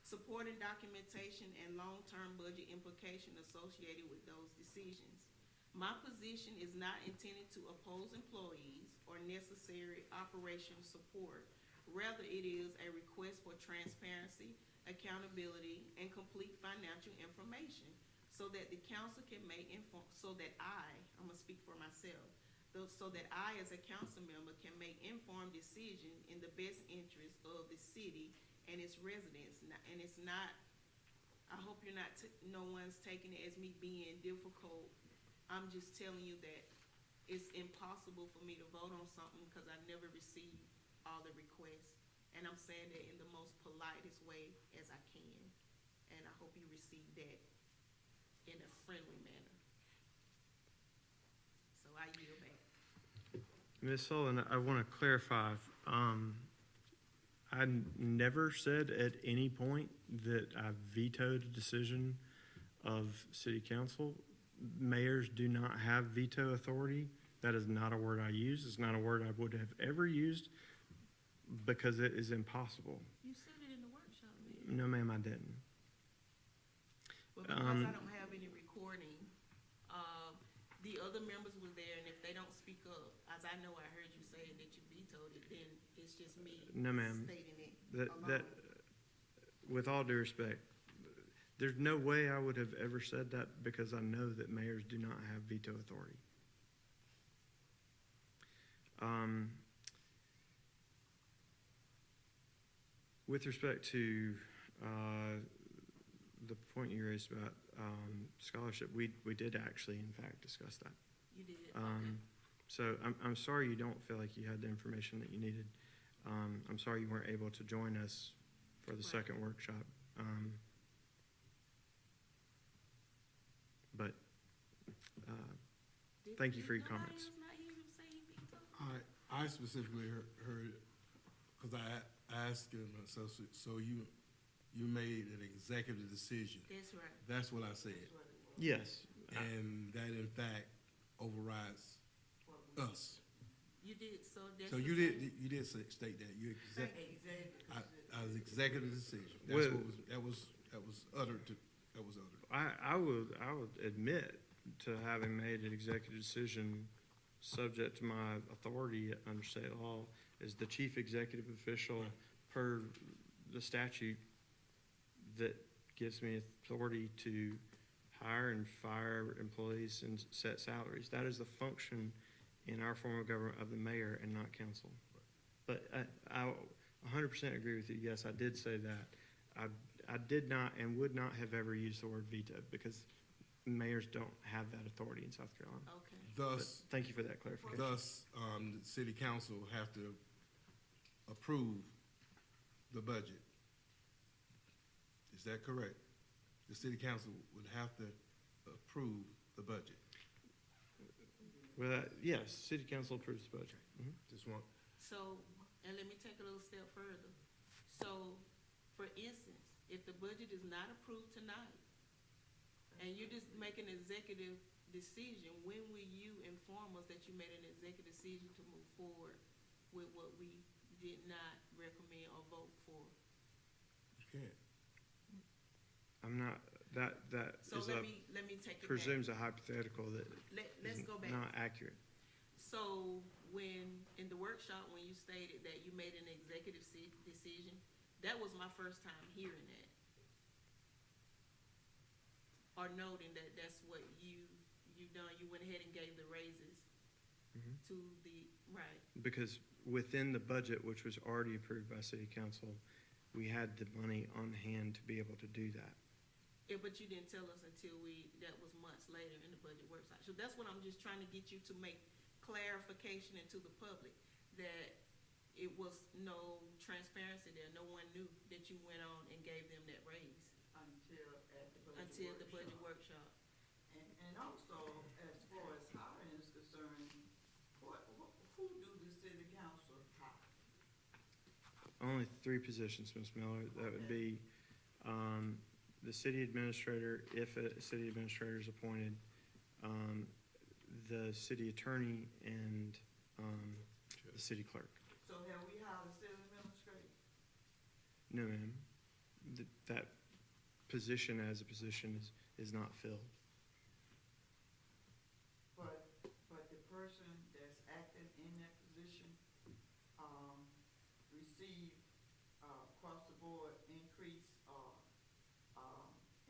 supporting documentation, and long-term budget implications associated with those decisions. My position is not intended to oppose employees or necessary operational support. Rather, it is a request for transparency, accountability, and complete financial information so that the council can make so that I'm gonna speak for myself, so that I as a council member can make informed decisions in the best interest of the city and its residents. And it's not, I hope no one's taking it as me being difficult. I'm just telling you that it's impossible for me to vote on something because I never received all the requests. And I'm saying that in the most politest way as I can. And I hope you receive that in a friendly manner. So I yield back. Ms. Sullivan, I want to clarify. I never said at any point that I vetoed a decision of city council. Mayors do not have veto authority. That is not a word I use. It's not a word I would have ever used because it is impossible. You said it in the workshop, No, ma'am, I didn't. Well, because I don't have any recording, the other members were there, and if they don't speak up, as I know I heard you say that you vetoed it, then it's just me No, ma'am. stating it That, with all due respect, there's no way I would have ever said that because I know that mayors do not have veto authority. With respect to the point you raised about scholarship, we did actually, in fact, discuss that. You did, okay. So I'm sorry you don't feel like you had the information that you needed. I'm sorry you weren't able to join us for the second workshop. But thank you for your comments. I specifically heard, because I asked an associate, so you made an executive decision. That's right. That's what I said. Yes, and that in fact overrides what we- us. You did, so that's. So the you same- did state that, you Exactly. as executive decision, that's Well- what that was uttered. I would admit to having made an executive decision subject to my authority under state law as the chief executive official per the statute that gives me authority to hire and fire employees and set salaries. That is the function in our form of government of the mayor and not council. But I 100% agree with you. Yes, I did say that. I did not and would not have ever used the word veto because mayors don't have that authority in South Carolina. Okay, But Thus, thank you for that clarification. the city council have to approve the budget. Is that correct? The city council would have to approve the budget. Well, yes, city council approves the budget. Mhm. Just want, so, and let me take a little step further. So, for instance, if the budget is not approved tonight, and you're just making an executive decision, when will you inform us that you made an executive decision to move forward with what we did not recommend or vote for? you can't. I'm not, that So is let me take it back. presumes a hypothetical that Let's is go back. not accurate. So when, in the workshop, when you stated that you made an executive decision, that was my first time hearing that. Or noting that that's what you done, you went ahead and gave the raises Mhm. to the, right, Because within the budget, which was already approved by city council, we had the money on hand to be able to do that. yeah, but you didn't tell us until that was months later in the budget workshop. So that's what I'm just trying to get you to make clarification into the public, that it was no transparency there, no one knew that you went on and gave them that raise Until at the budget until the budget workshop. workshop. And also, as far as hiring is concerned, who do the city council hire? Only 3 positions, Ms. Miller. That would be the city administrator, if a city administrator is appointed, the city attorney, and the city clerk. So have we hired a city administrator? No, ma'am. That position as a position is not filled. But the person that's active in that position, receive, across the board increase,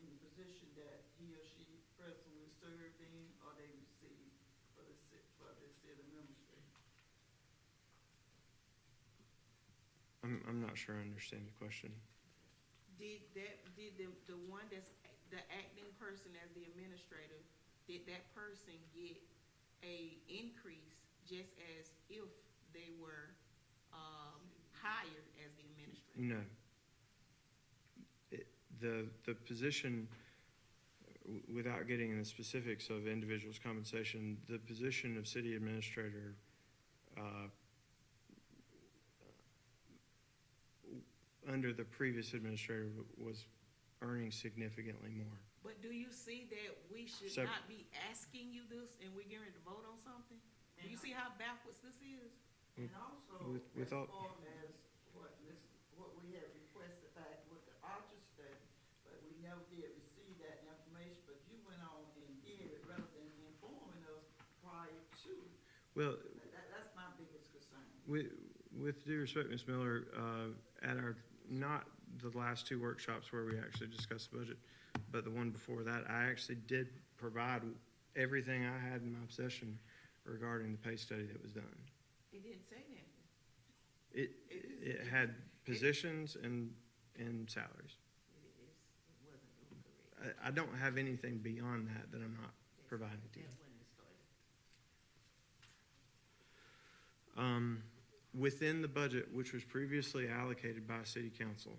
in the position that he or she presently served in, or they receive for the city administrator? I'm not sure I understand the question. Did the one that's the acting person as the administrator, did that person get a increase just as if they were, hired as the administrator? No. The position, without getting in the specifics of individuals' compensation, the position of city administrator, under the previous administrator was earning significantly more. But do you see that we should So- not be asking you this and we're getting ready to vote on something? Do you see how backwards this is? And also, With as all- far as what we had requested back with the Archer study, but we never did receive that information, but you went on and did it rather than informing us prior to. Well, That's my biggest concern. with due respect, Ms. Miller, at our, not the last 2 workshops where we actually discussed the budget, but the one before that, I actually did provide everything I had in my possession regarding the pay study that was done. It didn't say that. It had positions and salaries. It wasn't correct. I don't have anything beyond that I'm not providing to you. That's when it started. Within the budget, which was previously allocated by city council,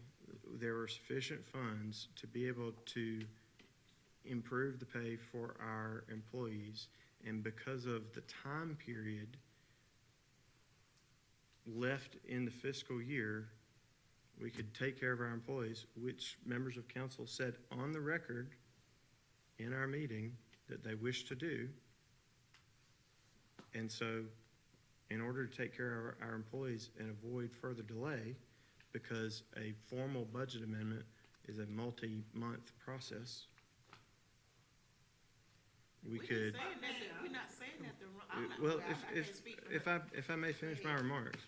there were sufficient funds to be able to improve the pay for our employees. And because of the time period left in the fiscal year, we could take care of our employees, which members of council said on the record in our meeting that they wish to do. And so, in order to take care of our employees and avoid further delay, because a formal budget amendment is a multi-month process, we could, We're not saying that the, I'm not, well, I can't speak for if her. if I may finish my remarks,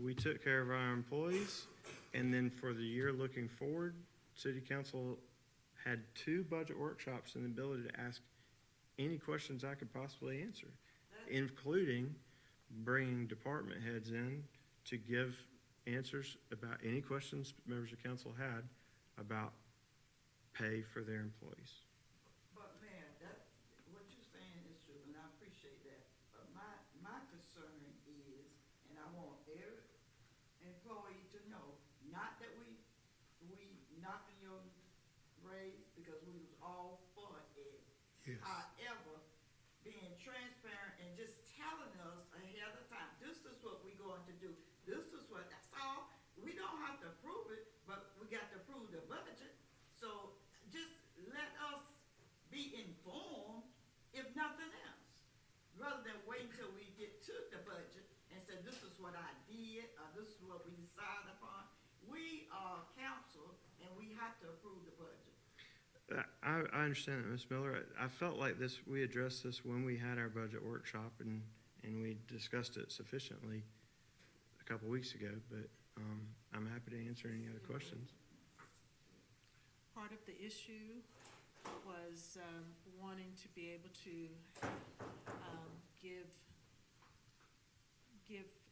we took care of our employees, and then for the year looking forward, city council had 2 budget workshops and the ability to ask any questions I could possibly answer, including bringing department heads in to give answers about any questions members of council had about pay for their employees. But Mayor, what you're saying is true, and I appreciate that. But my concern is, and I want every employee to know, not that we knocking your raise, because we was all for it. Yes. However, being transparent and just telling us ahead of time, this is what we're going to do. This is what, that's all. We don't have to approve it, but we got to approve the budget. So just let us be informed, if nothing else, rather than wait until we get to the budget and say, this is what I did, or this is what we decided upon. We are council, and we have to approve the budget. I understand that, Ms. Miller. I felt like we addressed this when we had our budget workshop, and we discussed it sufficiently a couple weeks ago, but I'm happy to answer any other questions. Part of the issue was wanting to be able to give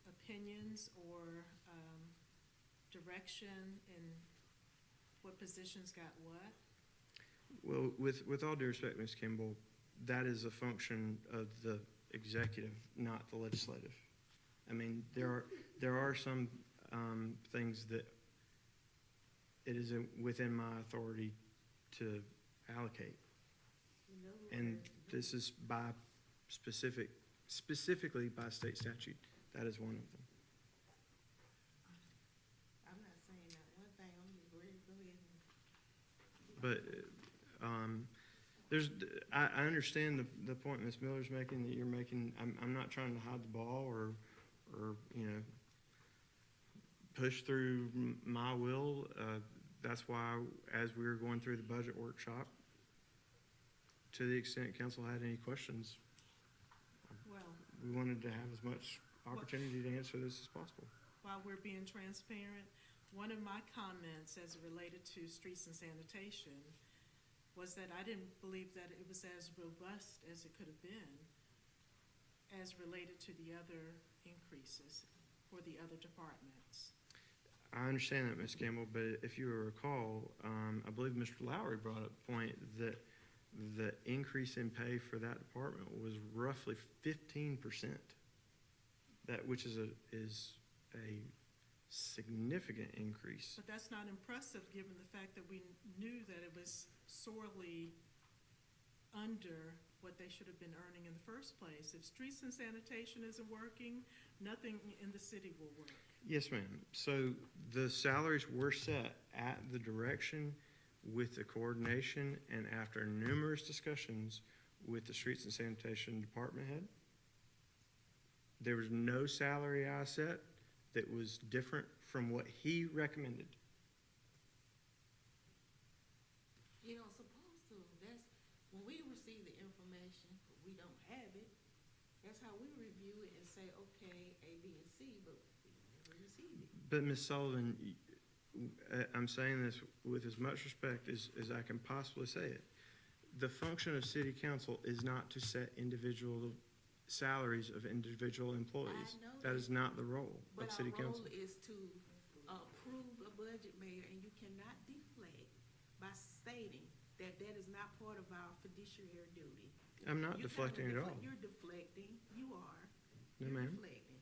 opinions or direction in what positions got what. Well, with all due respect, Ms. Kimball, that is a function of the executive, not the legislative. I mean, there are some things that it is within my authority to allocate. And this is by specifically by state statute. That is one of them. I'm not saying that one thing, I'm gonna go ahead. But I understand the point Ms. Miller's making, that you're making. I'm not trying to hide the ball or push through my will. That's why, as we were going through the budget workshop, to the extent council had any questions, Well, we wanted to have as much opportunity to answer this as possible. while we're being transparent, one of my comments as it related to streets and sanitation was that I didn't believe that it was as robust as it could have been as related to the other increases for the other departments. I understand that, Ms. Campbell, but if you recall, I believe Mr. Lowry brought up a point that the increase in pay for that department was roughly 15%. Which is a significant increase. But that's not impressive, given the fact that we knew that it was sorely under what they should have been earning in the first place. If streets and sanitation isn't working, nothing in the city will work. Yes, ma'am. So the salaries were set at the direction with the coordination and after numerous discussions with the streets and sanitation department head. There was no salary I set that was different from what he recommended. You know, supposed to, that's, when we receive the information, but we don't have it, that's how we review it and say, okay, A, B, and C, but we never receive it. But Ms. Sullivan, I'm saying this with as much respect as I can possibly say it. The function of city council is not to set individual salaries of individual employees. I know That is not the role of But city our council. role is to approve a budget, Mayor, and you cannot deflect by stating that that is not part of our fiduciary duty. I'm not You're deflecting at all. You're deflecting, you are. No, You're ma'am. deflecting.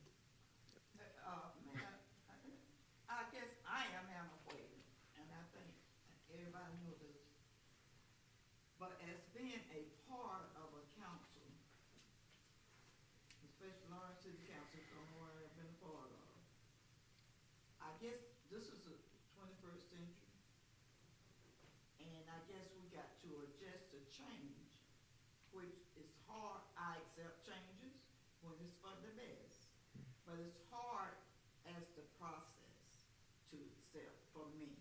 Mayor, I guess I am antiquated, and I think everybody knows this. But as being a part of a council, especially Lawrence City Council, don't know what I've been a part of. I guess this is the 21st century. And I guess we got to adjust to change, which is hard. I accept changes when it's for the best, but it's hard as the process to accept for me,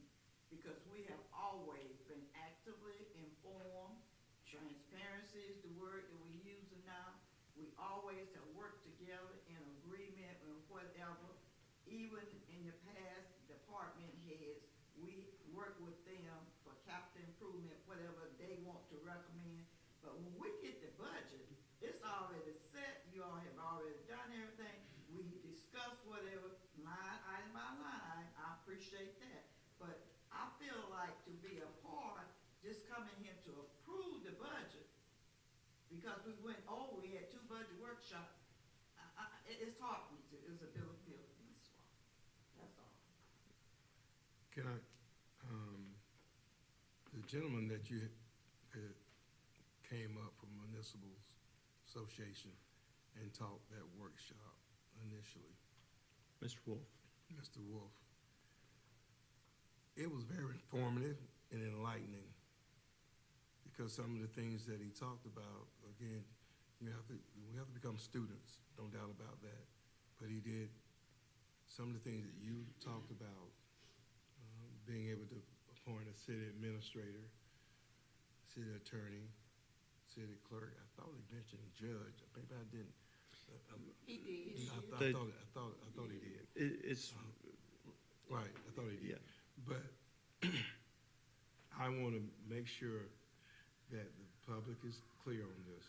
because we have always been actively informed. Transparency is the word that we're using now. We always have worked together in agreement and whatever. Even in the past, department heads, we work with them for capital improvement, whatever they want to recommend. But when we get the budget, it's already set. You all have already done everything. We discuss whatever line item by line. I appreciate that. But I feel like to be a part, just coming here to approve the budget, because we went over, we had 2 budget workshops. It's hard for me to, it's a bill of bill in this one. That's all. Can I, the gentleman that you, came up from Municipal Association and taught that workshop initially, Mr. Wolf. Mr. Wolf, it was very informative and enlightening, because some of the things that he talked about, again, we have to become students, no doubt about that. But he did some of the things that you talked about, being able to appoint a city administrator, city attorney, city clerk. I thought he mentioned judge. Maybe I didn't. He did. I thought he did. It's, Right, I thought he did. yeah. But I want to make sure that the public is clear on this.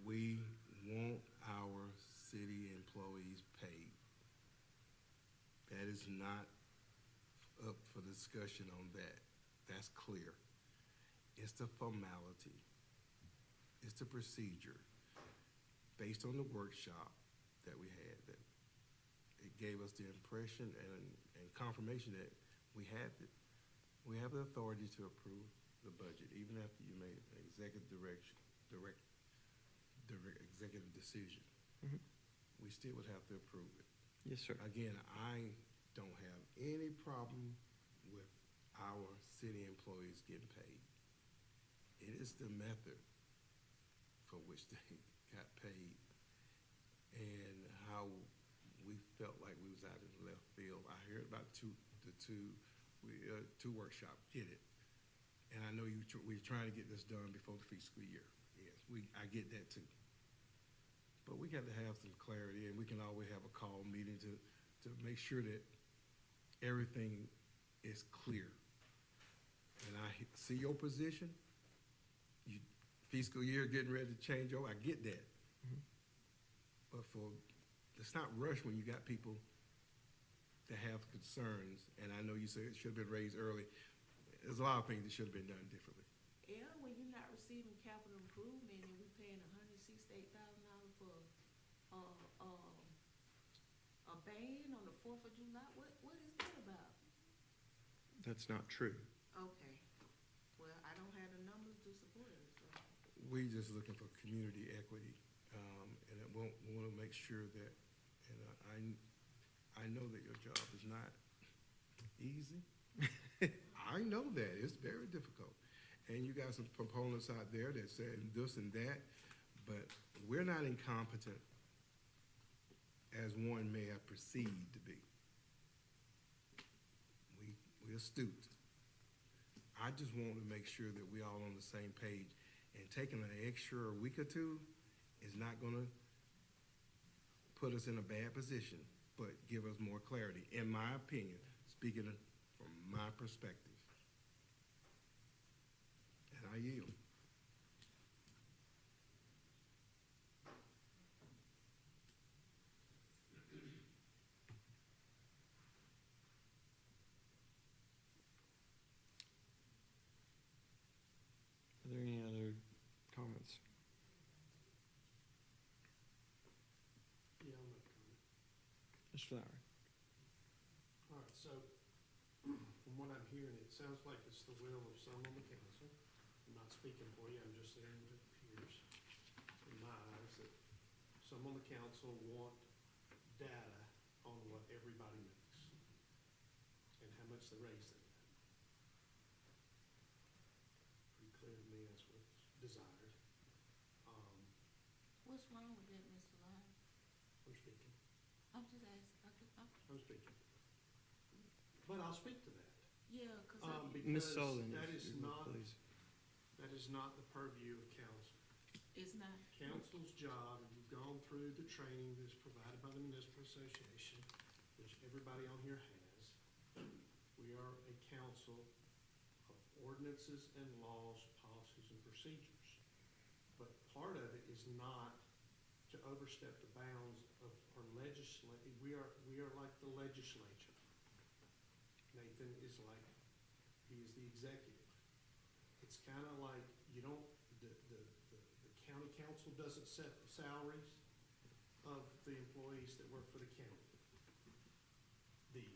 We want our city employees paid. That is not up for discussion on that. That's clear. It's the formality. It's the procedure. Based on the workshop that we had, that it gave us the impression and confirmation that we have the authority to approve the budget, even after you made an executive executive decision. Mhm. We still would have to approve it. Yes, sir. Again, I don't have any problem with our city employees getting paid. It is the method for which they got paid and how we felt like we was out in left field. I heard about two workshops, get it. And I know we're trying to get this done before the fiscal year. Yes, I get that too. But we got to have some clarity, and we can always have a call meeting to make sure that everything is clear. And I see your position. Fiscal year getting ready to change over, I get that. Mhm. But let's not rush when you got people that have concerns. And I know you said it should have been raised early. There's a lot of things that should have been done differently. Yeah, when you're not receiving capital improvement and we paying $168,000 for, a ban on the 4th of July, what is that about? That's not true. Okay, well, I don't have the numbers to support it, so. We just looking for community equity, and we want to make sure that, and I know that your job is not easy. I know that, it's very difficult. And you got some proponents out there that say this and that, but we're not incompetent as one may have perceived to be. We're astute. I just want to make sure that we all on the same page, and taking an extra week or two is not gonna put us in a bad position, but give us more clarity, in my opinion, speaking from my perspective. And I yield. Are there any other comments? Yeah, I'll make a comment. Mr. Lowry? All right, so from what I'm hearing, it sounds like it's the will of some on the council. I'm not speaking for you, I'm just saying what it appears in my eyes, that some on the council want data on what everybody makes and how much they raise that. Pretty clear to me that's what's desired. What's wrong with that, Mr. Lyons? I'm speaking, I'm just asking, I'm speaking. But I'll speak to that. yeah, cause Ms. Because Sullivan, that if is you would, not, please. that is not the purview of council. it's not, Council's job, and you've gone through the training that's provided by the municipal association, which everybody on here has. We are a council of ordinances and laws, policies, and procedures. But part of it is not to overstep the bounds of our we are like the legislature. Nathan is like, he is the executive. It's kind of like, you don't, the county council doesn't set the salaries of the employees that work for the county. The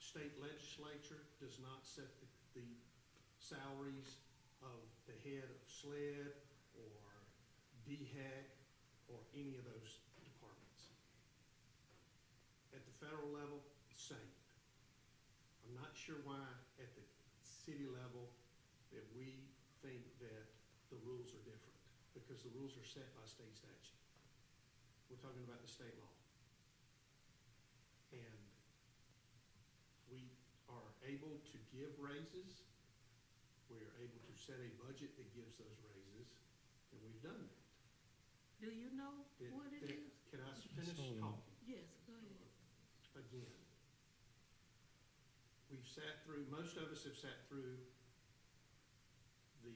state legislature does not set the salaries of the head of SLED or DHEC or any of those departments. At the federal level, same. I'm not sure why at the city level that we think that the rules are different, because the rules are set by state statute. We're talking about the state law. And we are able to give raises. We are able to set a budget that gives those raises, and we've done that. do you know what it is? Can I finish Sullivan. talking? Yes, go ahead. Again, we've sat through, most of us have sat through the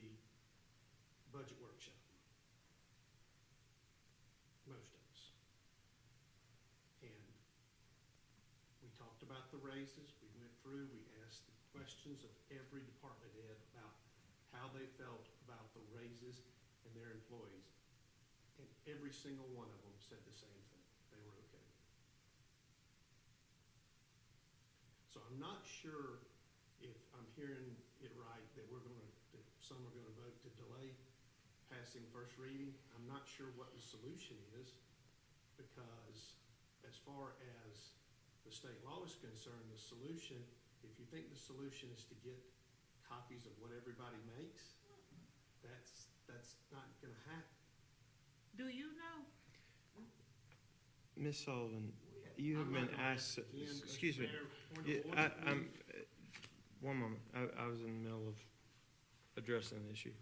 budget workshop. Most of us. And we talked about the raises, we went through, we asked the questions of every department head about how they felt about the raises and their employees. And every single one of them said the same thing. They were okay. So I'm not sure if I'm hearing it right that that some are gonna vote to delay passing first reading. I'm not sure what the solution is, because as far as the state law is concerned, the solution, if you think the solution is to get copies of what everybody makes, that's not gonna happen. Do you know? Ms. Sullivan, you have I'm been not gonna asked, again, Mr. excuse me. Mayor, point of Yeah, order, I'm, please. one moment, I was in the middle of addressing the issue.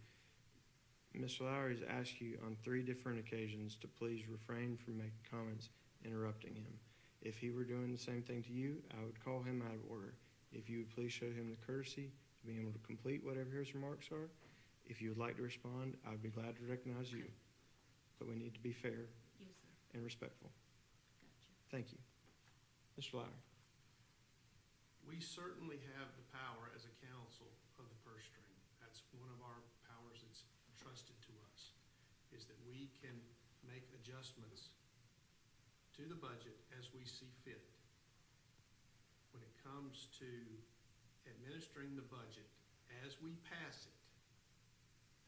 Mr. Lowry's asked you on 3 different occasions to please refrain from making comments interrupting him. If he were doing the same thing to you, I would call him out of order. If you would please show him the courtesy to be able to complete whatever his remarks are. If you would like to respond, I would be glad to recognize you. But we need to be fair Yes, sir, and respectful. gotcha. Thank you. Mr. Lowry. We certainly have the power as a council of the purse string. That's one of our powers that's entrusted to us, is that we can make adjustments to the budget as we see fit. When it comes to administering the budget as we pass it,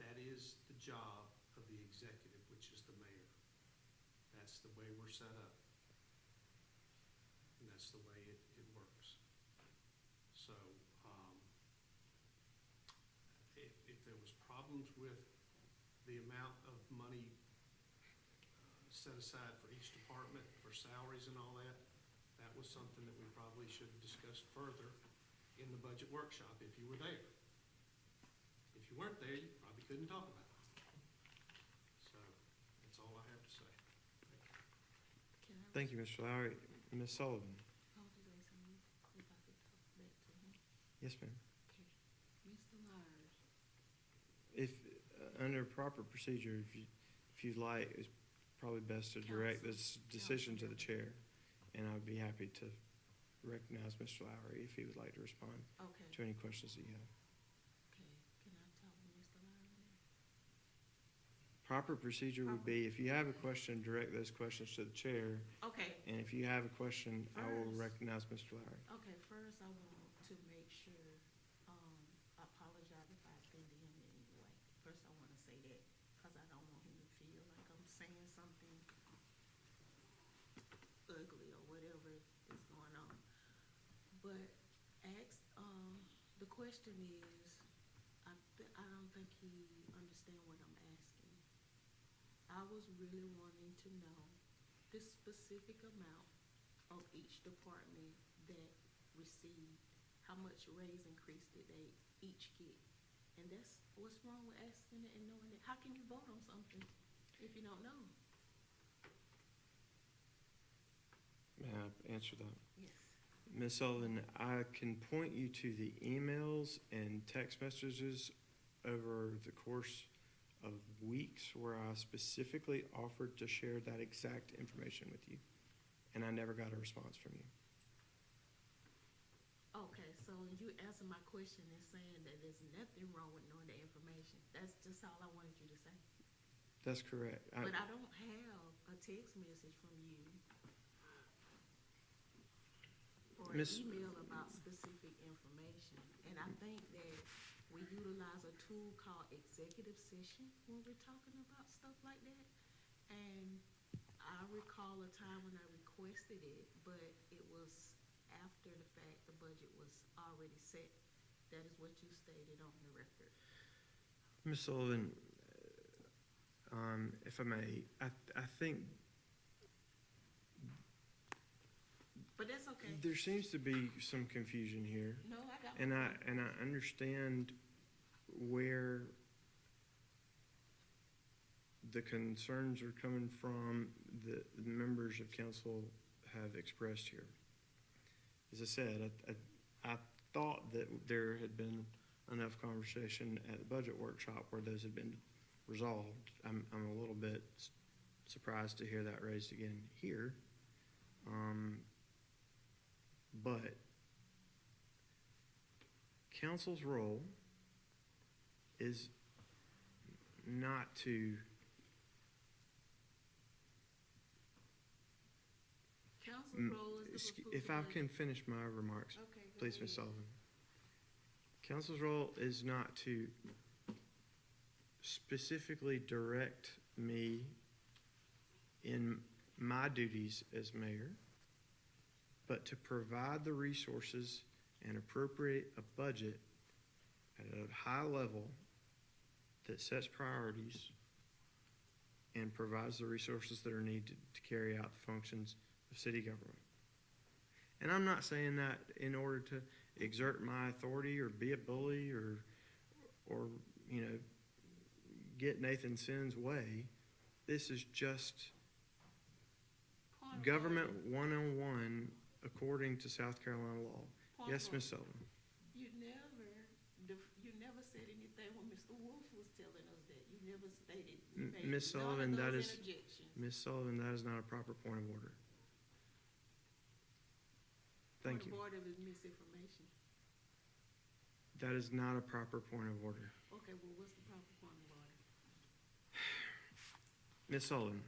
that is the job of the executive, which is the mayor. That's the way we're set up. And that's the way it works. So, if there was problems with the amount of money set aside for each department, for salaries and all that, that was something that we probably should have discussed further in the budget workshop if you were there. If you weren't there, you probably couldn't talk about it. So, that's all I have to say. Can I? Thank you, Mr. Lowry. Ms. Sullivan. I was just asking you if I could talk back to him. Yes, ma'am. Okay. Mr. Lyers, If, under proper procedure, if you'd like, it's probably best to direct this decision to the chair. And I'd be happy to recognize Mr. Lowry if he would like to respond okay, to any questions that you have. okay. Can I talk to Mr. Lyers then? Proper procedure would be, if you have a question, direct those questions to the chair. Okay, And if you have a question, I will First. recognize Mr. Lowry. okay, first I want to make sure, I apologize if I offended him in any way. First, I wanna say that, cause I don't want him to feel like I'm saying something ugly or whatever is going on. But the question is, I don't don't think he understand what I'm asking. I was really wanting to know the specific amount of each department that received, how much raise increase did they each get? And that's, what's wrong with asking it and knowing it? How can you vote on something if you don't know? May I answer that? Yes. Ms. Sullivan, I can point you to the emails and text messages over the course of weeks where I specifically offered to share that exact information with you, and I never got a response from you. Okay, so you answer my question in saying that there's nothing wrong with knowing the information. That's just all I wanted you to say. That's correct. But I don't have a text message from you or an Miss- email about specific information. And I think that we utilize a tool called executive session when we're talking about stuff like that. And I recall a time when I requested it, but it was after the fact the budget was already set. That is what you stated on the record. Ms. Sullivan, if I may, I think But that's okay. there seems to be some confusion here. No, I got And my I understand where the concerns are coming from that the members of council have expressed here. As I said, I thought that there had been enough conversation at the budget workshop where those had been resolved. I'm a little bit surprised to hear that raised again here. But council's role is not to council role is to approve if the I budget. can finish my remarks, Okay, go please, Ms. ahead. Sullivan. Council's role is not to specifically direct me in my duties as mayor, but to provide the resources and appropriate a budget at a high level that sets priorities and provides the resources that are needed to carry out the functions of city government. And I'm not saying that in order to exert my authority or be a bully or you know, get Nathan Sinn's way. This is just Point of government order. 101 according to South Carolina law. Point Yes, of Ms. order. Sullivan. You never said anything when Mr. Wolf was telling us that. You never stated. M- made Ms. none of Sullivan, that those is- interjections. Ms. Sullivan, that is not a proper point of order. Thank you. Point of order is misinformation. That is not a proper point of order. Okay, well, what's the proper point of order? Ms. Sullivan,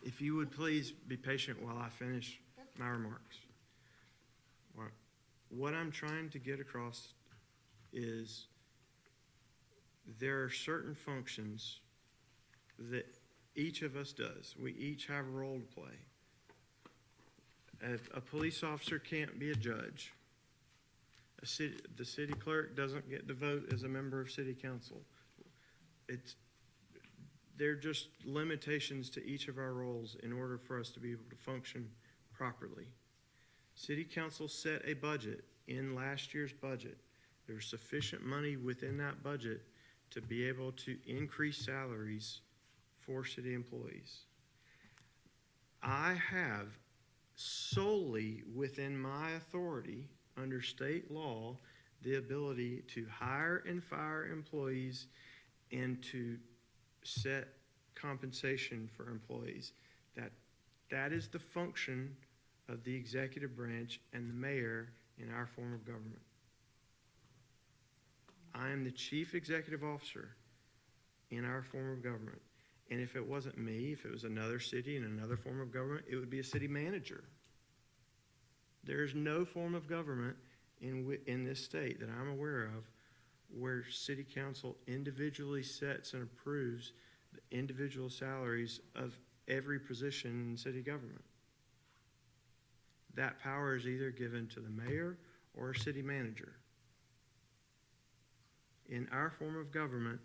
if you would please be patient while I finish my remarks. What I'm trying to get across is there are certain functions that each of us does. We each have a role to play. A police officer can't be a judge. The city clerk doesn't get to vote as a member of city council. They're just limitations to each of our roles in order for us to be able to function properly. City council set a budget in last year's budget. There's sufficient money within that budget to be able to increase salaries for city employees. I have solely within my authority under state law the ability to hire and fire employees and to set compensation for employees. That is the function of the executive branch and the mayor in our form of government. I am the chief executive officer in our form of government. And if it wasn't me, if it was another city in another form of government, it would be a city manager. There's no form of government in this state that I'm aware of where city council individually sets and approves the individual salaries of every position in city government. That power is either given to the mayor or a city manager. In our form of government,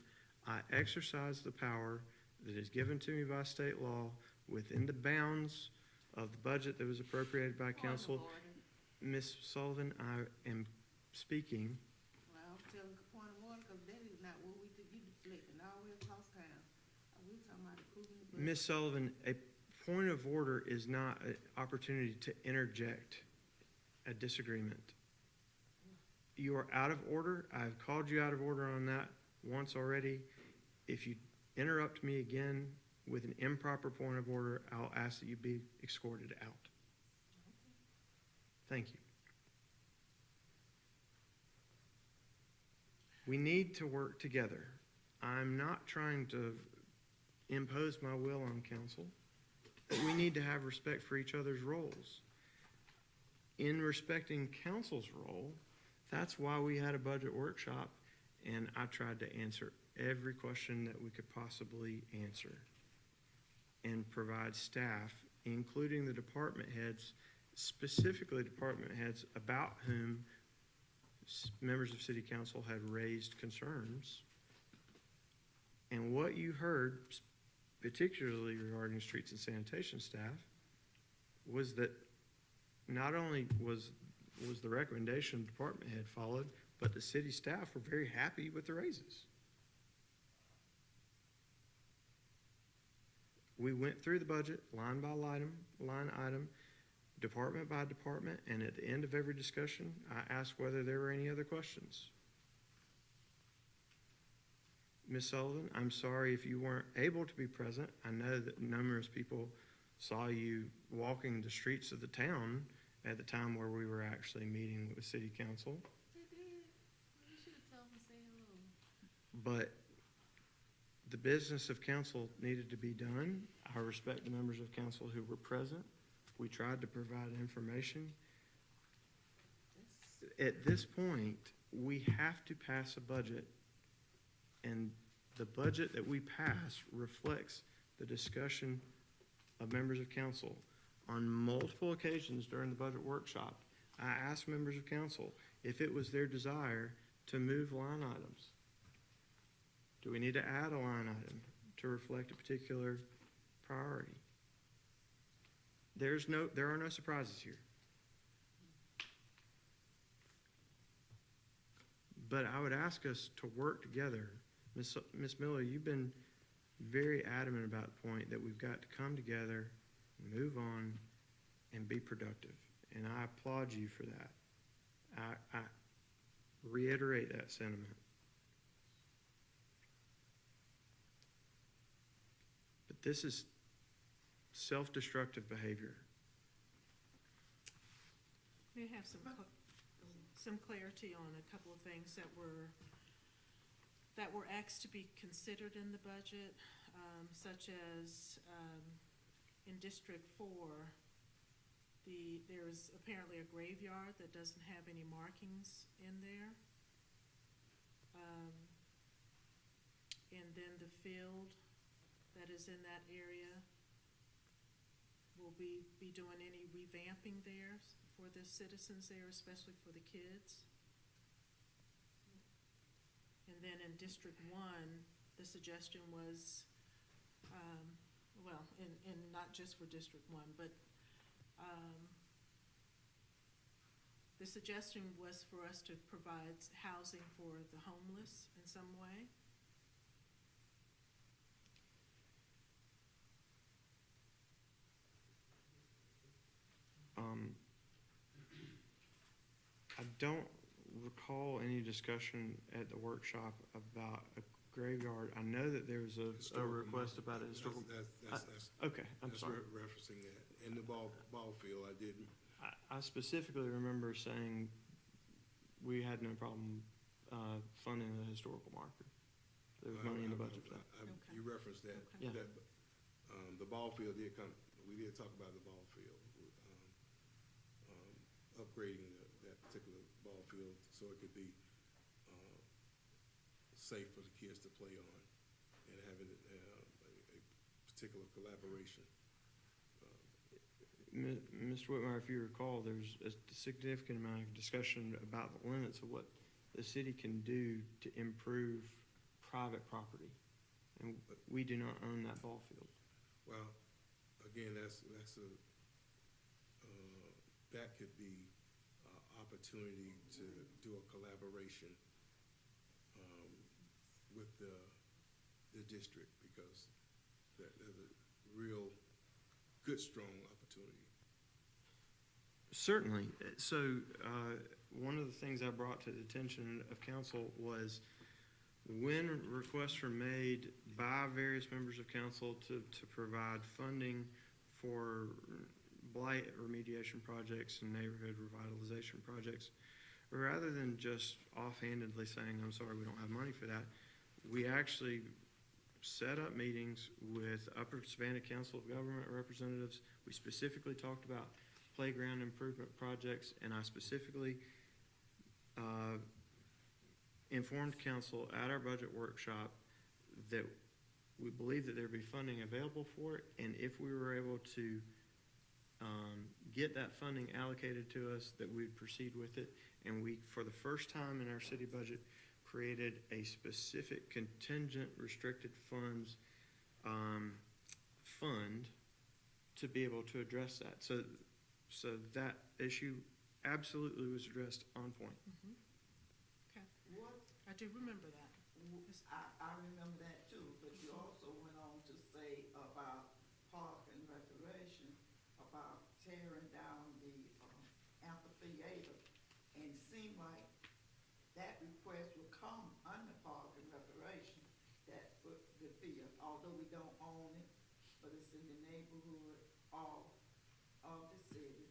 I exercise the power that is given to me by state law within the bounds of the budget that was appropriated by Point of council. order. Ms. Sullivan, I am speaking. Well, I'm telling the point of order, because that is not what we did, you deflecting all the way across town. We talking about approving the budget. Ms. Sullivan, a point of order is not an opportunity to interject a disagreement. You are out of order. I've called you out of order on that once already. If you interrupt me again with an improper point of order, I'll ask that you be escorted out. Thank you. We need to work together. I'm not trying to impose my will on council. We need to have respect for each other's roles. In respecting council's role, that's why we had a budget workshop, and I tried to answer every question that we could possibly answer and provide staff, including the department heads, specifically department heads about whom members of city council had raised concerns. And what you heard, particularly regarding streets and sanitation staff, was that not only was the recommendation of the department head followed, but the city staff were very happy with the raises. We went through the budget line by line item, department by department, and at the end of every discussion, I asked whether there were any other questions. Ms. Sullivan, I'm sorry if you weren't able to be present. I know that numerous people saw you walking the streets of the town at the time where we were actually meeting with city council. They did. You should have told them to say hello. But the business of council needed to be done. I respect the members of council who were present. We tried to provide information. At this point, we have to pass a budget, and the budget that we pass reflects the discussion of members of council. On multiple occasions during the budget workshop, I asked members of council if it was their desire to move line items. Do we need to add a line item to reflect a particular priority? There are no surprises here. But I would ask us to work together. Ms. Miller, you've been very adamant about the point that we've got to come together, move on, and be productive. And I applaud you for that. I reiterate that sentiment. But this is self-destructive behavior. May I have some clarity on a couple of things that were asked to be considered in the budget, such as in District 4, there's apparently a graveyard that doesn't have any markings in there. And then the field that is in that area, will be doing any revamping there for the citizens there, especially for the kids. And then in District 1, the suggestion was, and not just for District 1, but the suggestion was for us to provide housing for the homeless in some way. I don't recall any discussion at the workshop about a graveyard. I know that there was a request about a historical. Okay, I'm sorry. Referencing that. In the ball field, I didn't. I specifically remember saying we had no problem funding the historical marker. There was money in the budget for that. You referenced that. Yeah. The ball field did come, we did talk about the ball field, upgrading that particular ball field so it could be safe for the kids to play on, and having a particular collaboration. Mr. Whitmire, if you recall, there's a significant amount of discussion about the limits of what the city can do to improve private property, and we do not own that ball field. Well, again, that's that could be an opportunity to do a collaboration with the district, because there's a real good, strong opportunity. Certainly. So, one of the things I brought to the attention of council was when requests were made by various members of council to provide funding for blight remediation projects and neighborhood revitalization projects, rather than just offhandedly saying, I'm sorry, we don't have money for that, we actually set up meetings with Upper Savannah Council of Government representatives. We specifically talked about playground improvement projects, and I specifically informed council at our budget workshop that we believe that there'd be funding available for it, and if we were able to get that funding allocated to us, that we'd proceed with it. And we, for the first time in our city budget, created a specific contingent restricted funds fund to be able to address that. So that issue absolutely was addressed on point. Okay, What, I do remember that. I remember that too, but you also went on to say about park and recreation, about tearing down the amphitheater, and it seemed like that request would come under park and recreation, that would the field, although we don't own it, but it's in the neighborhood of the city,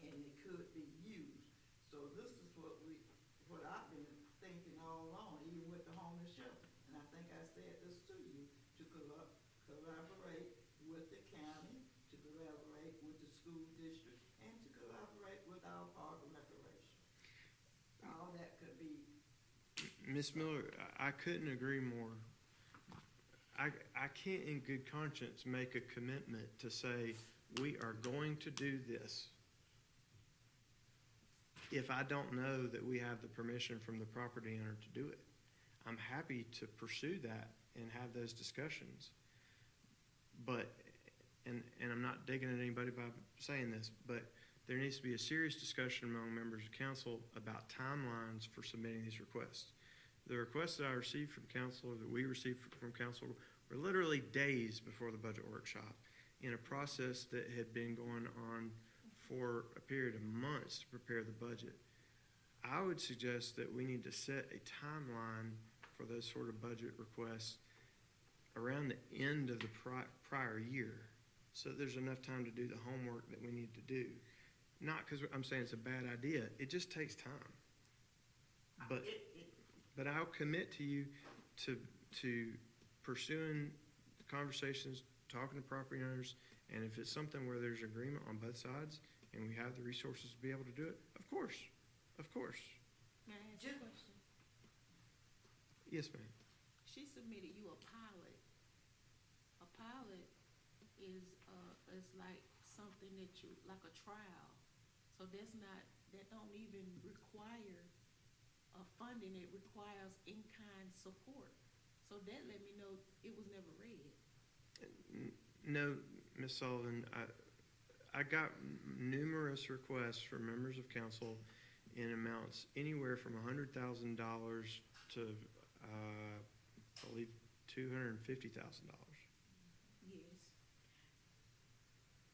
and it could be used. So this is what I've been thinking all along, even with the homeless shelter. And I think I said this to you, to collaborate with the county, to collaborate with the school district, and to collaborate with our park and recreation. All that could be. Ms. Miller, I couldn't agree more. I can't in good conscience make a commitment to say we are going to do this if I don't know that we have the permission from the property owner to do it. I'm happy to pursue that and have those discussions. But, and I'm not digging at anybody by saying this, but there needs to be a serious discussion among members of council about timelines for submitting these requests. The requests that I received from council, or that we received from council, were literally days before the budget workshop, in a process that had been going on for a period of months to prepare the budget. I would suggest that we need to set a timeline for those sort of budget requests around the end of the prior year, so that there's enough time to do the homework that we need to do. Not because I'm saying it's a bad idea, it just takes time. But I'll commit to you to pursuing conversations, talking to property owners, and if it's something where there's agreement on both sides and we have the resources to be able to do it, of course. May I ask a question? Yes, ma'am. She submitted you a pilot. A pilot is like something that you, like a trial. So that don't even require funding, it requires in-kind support. So that let me know it was never read. No, Ms. Sullivan, I got numerous requests from members of council in amounts anywhere from $100,000 to, I believe, $250,000.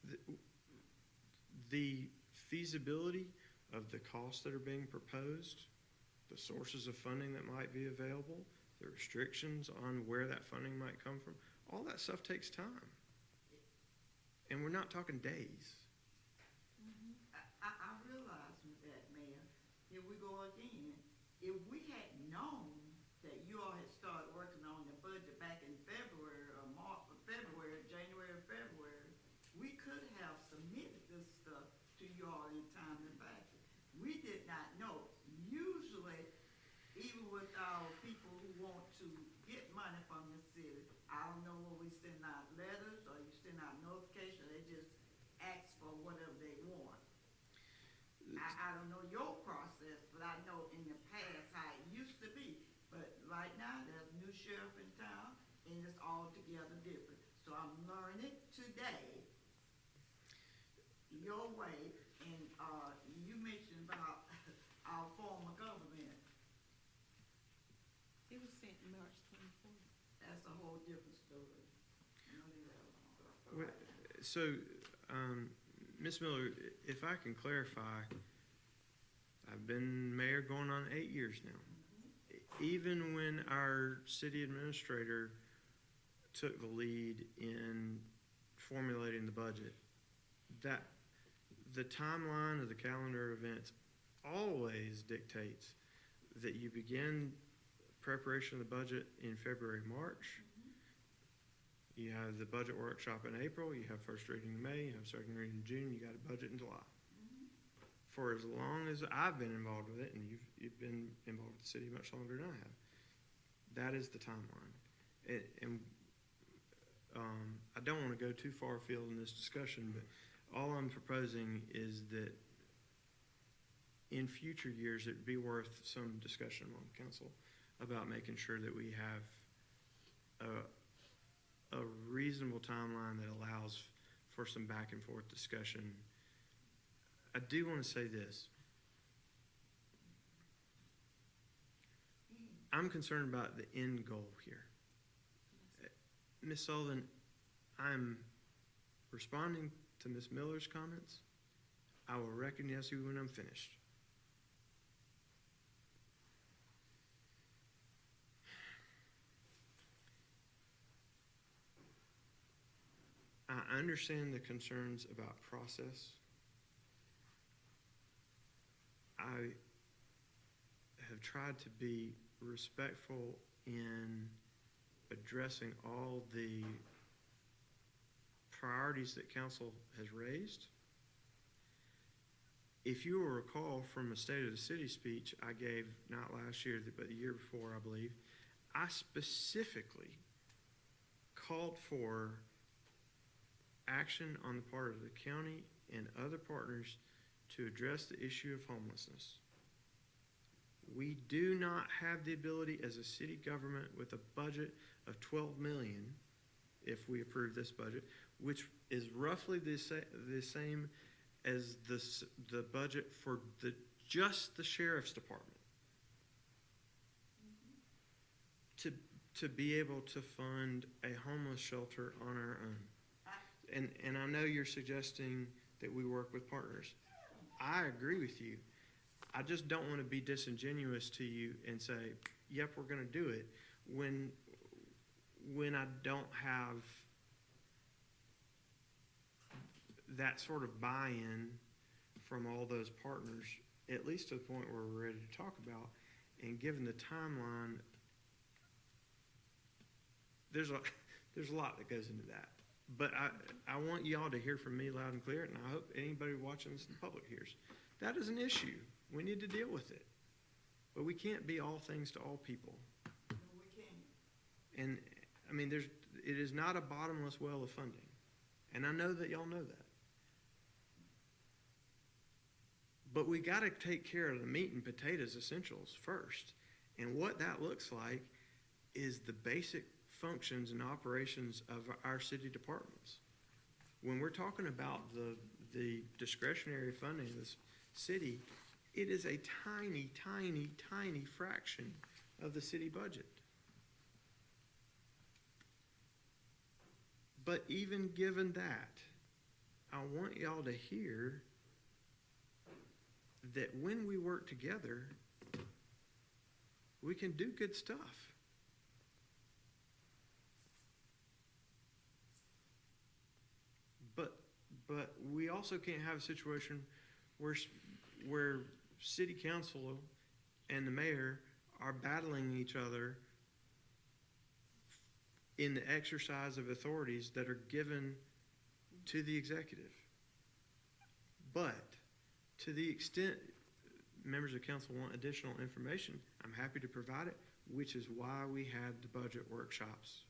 Yes. The feasibility of the costs that are being proposed, the sources of funding that might be available, the restrictions on where that funding might come from, all that stuff takes time. And we're not talking days. I realize that, Mayor. Here we go again. If we had known that you all had started working on the budget back in February or January, February, we could have submitted this stuff to you all in time and fashion. We did not know. Usually, even with our people who want to get money from the city, I don't know when we send out letters or you send out notifications, they just ask for whatever they want. I don't know your process, but I know in the past how it used to be. But right now, there's new sheriff in town, and it's altogether different. So I'm learning today your way, and, you mentioned about our former government. It was sent March 24th. That's a whole different story. You don't need that long. Well, So, Ms. Miller, if I can clarify, I've been mayor going on 8 years now. Even when our city administrator took the lead in formulating the budget, that the timeline of the calendar of events always dictates that you begin preparation of the budget in February, March. You have the budget workshop in April, you have first reading in May, you have second reading in June, you got a budget in July. For as long as I've been involved with it, and you've been involved with the city much longer than I have, that is the timeline. And I don't want to go too far afield in this discussion, but all I'm proposing is that in future years, it'd be worth some discussion among council about making sure that we have a reasonable timeline that allows for some back and forth discussion. I do want to say this. I'm concerned about the end goal here. Ms. Sullivan, I'm responding to Ms. Miller's comments. I will recognize you when I'm finished. I understand the concerns about process. I have tried to be respectful in addressing all the priorities that council has raised. If you will recall from a State of the City speech I gave not last year, but the year before, I believe, I specifically called for action on the part of the county and other partners to address the issue of homelessness. We do not have the ability as a city government with a budget of $12 million, if we approve this budget, which is roughly the same as the budget for just the sheriff's department, to be able to fund a homeless shelter on our own. And I know you're suggesting that we work with partners. I agree with you. I just don't want to be disingenuous to you and say, yep, we're going to do it, when I don't have that sort of buy-in from all those partners, at least to the point where we're ready to talk about. And given the timeline, there's a lot that goes into that. But I want y'all to hear from me loud and clear, and I hope anybody watching this in the public hears. That is an issue. We need to deal with it. But we can't be all things to all people. No, we can't. And, I mean, it is not a bottomless well of funding. And I know that y'all know that. But we got to take care of the meat and potatoes essentials first. And what that looks like is the basic functions and operations of our city departments. When we're talking about the discretionary funding of this city, it is a tiny, tiny, tiny fraction of the city budget. But even given that, I want y'all to hear that when we work together, we can do good stuff. But we also can't have a situation where city council and the mayor are battling each other in the exercise of authorities that are given to the executive. But to the extent members of council want additional information, I'm happy to provide it, which is why we had the budget workshops.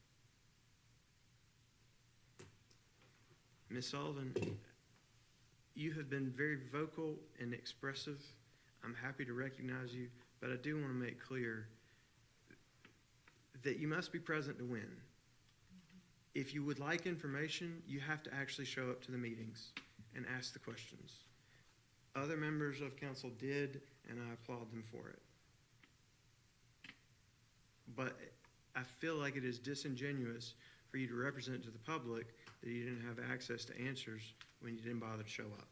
Ms. Sullivan, you have been very vocal and expressive. I'm happy to recognize you, but I do want to make clear that you must be present to win. If you would like information, you have to actually show up to the meetings and ask the questions. Other members of council did, and I applaud them for it. But I feel like it is disingenuous for you to represent to the public that you didn't have access to answers when you didn't bother to show up.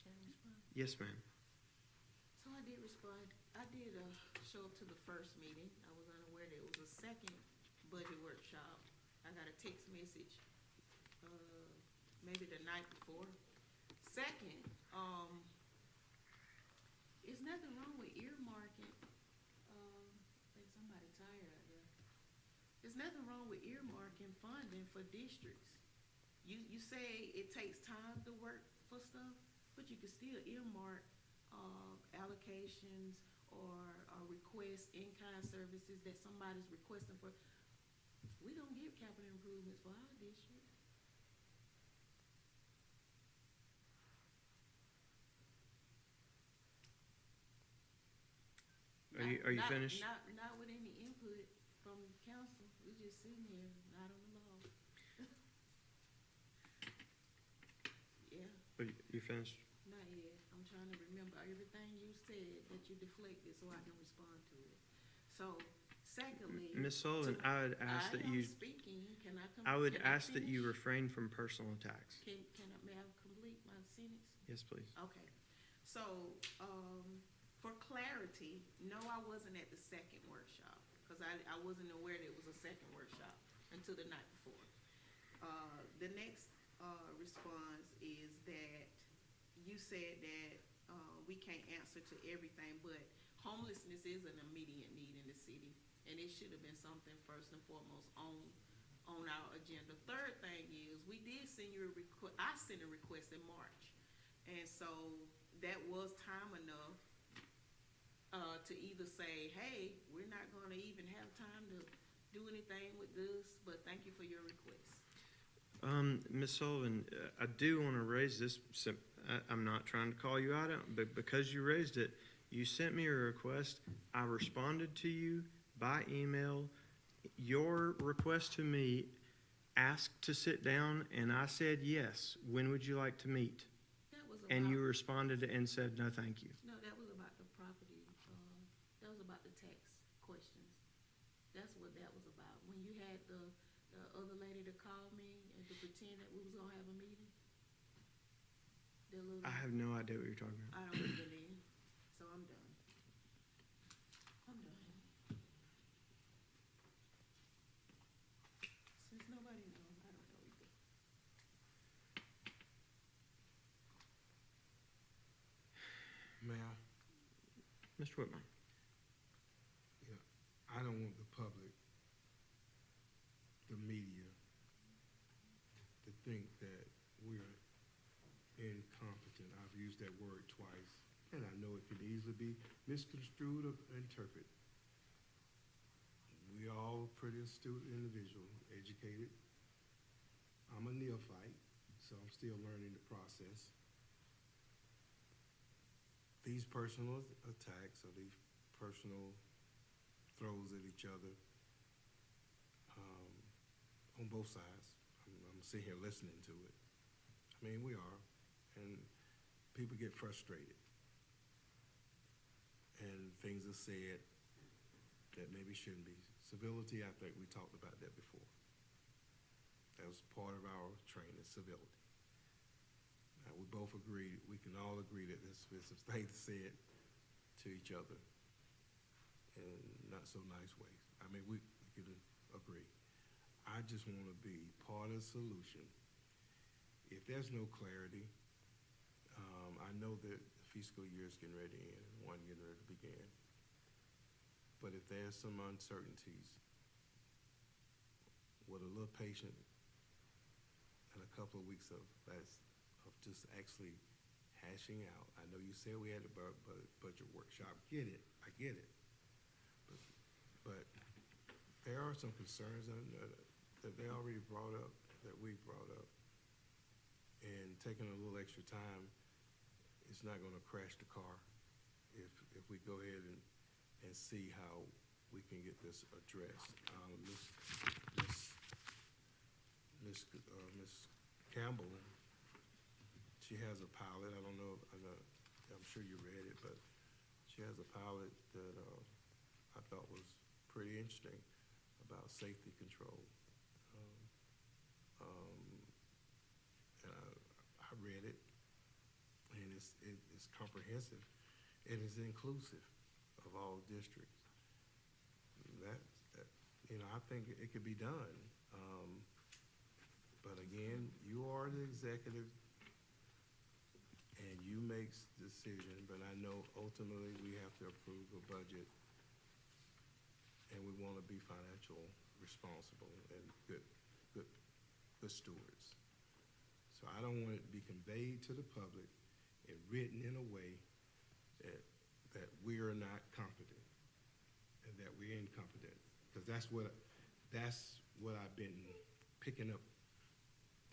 Can I respond? Yes, ma'am. So I did respond. I did show up to the first meeting. I was unaware that it was a second budget workshop. I got a text message, maybe the night before. Second, there's nothing wrong with earmarking. I think somebody tired out there. There's nothing wrong with earmarking funding for districts. You say it takes time to work for stuff, but you can still earmark allocations or request in-kind services that somebody's requesting for. We don't give capital improvements for our district. Are you finished? Not with any input from council. We just sitting here, not on the law. Yeah. Are you finished? Not yet. I'm trying to remember everything you said that you deflected so I can respond to it. So, secondly. Ms. Sullivan, I would ask that you, Speaking. Can I I would can I ask that you finish? refrain from personal attacks. May I complete my sentence? Yes, please. Okay. So, for clarity, no, I wasn't at the second workshop, because I wasn't aware that it was a second workshop until the night before. The next response is that you said that we can't answer to everything, but homelessness is an immediate need in the city, and it should have been something first and foremost on our agenda. Third thing is, we did send you a request. I sent a request in March, and so that was time enough to either say, hey, we're not gonna even have time to do anything with this, but thank you for your request. Ms. Sullivan, I do want to raise this. I'm not trying to call you out, but because you raised it, you sent me a request. I responded to you by email. Your request to me asked to sit down, and I said yes. When would you like to meet? That was about, And you responded and said no, thank you. no, that was about the property, that was about the tax questions. That's what that was about. When you had the other lady to call me and to pretend that we was gonna have a meeting. I have no idea what you're talking about. I don't even in, so I'm done. I'm done. Since nobody knows, I don't know either. Mayor, Mr. Whitman. I don't want the public, the media, to think that we're incompetent. I've used that word twice, and I know it can easily be misconstrued or interpreted. We all pretty astute individual, educated. I'm a neophyte, so I'm still learning the process. These personal attacks or these personal throws at each other on both sides. I'm sitting here listening to it. I mean, we are, and people get frustrated, and things are said that maybe shouldn't be. Civility, I think we talked about that before. That was part of our training, civility. We both agree, we can all agree that there's some things said to each other in not so nice ways. I mean, we can agree. I just want to be part of the solution. If there's no clarity, I know that the fiscal year is getting ready to end, one getting ready to begin. But if there's some uncertainties, with a little patience and a couple of weeks of just actually hashing out. I know you said we had a budget workshop. Get it. I get it. But there are some concerns that they already brought up, that we brought up. And taking a little extra time is not going to crash the car. if we go ahead and see how we can get this addressed. Miss Campbell, she has a pilot, I don't know, I'm sure you read it, but she has a pilot that I thought was pretty interesting about safety control. And I read it, and it's comprehensive, and it's inclusive of all districts. That I think it could be done. But again, you are the executive, and you make the decision, but I know ultimately we have to approve a budget, and we want to be financial responsible and good stewards. So I don't want it to be conveyed to the public and written in a way that we are not competent and that we're incompetent. Because that's what I've been picking up,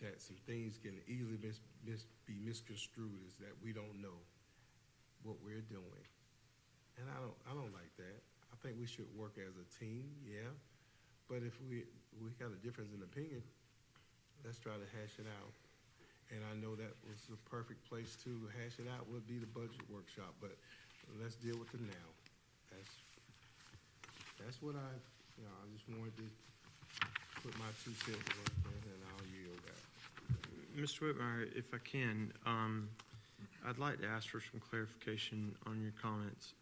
that some things can easily be misconstrued as that we don't know what we're doing. And I don't like that. I think we should work as a team, yeah. But if we got a difference in opinion, let's try to hash it out. And I know that was the perfect place to hash it out would be the budget workshop, but let's deal with it now. That's what I just wanted to put my 2 cents worth in, and I'll yield that. Mr. Whitmire, if I can, I'd like to ask for some clarification on your comments.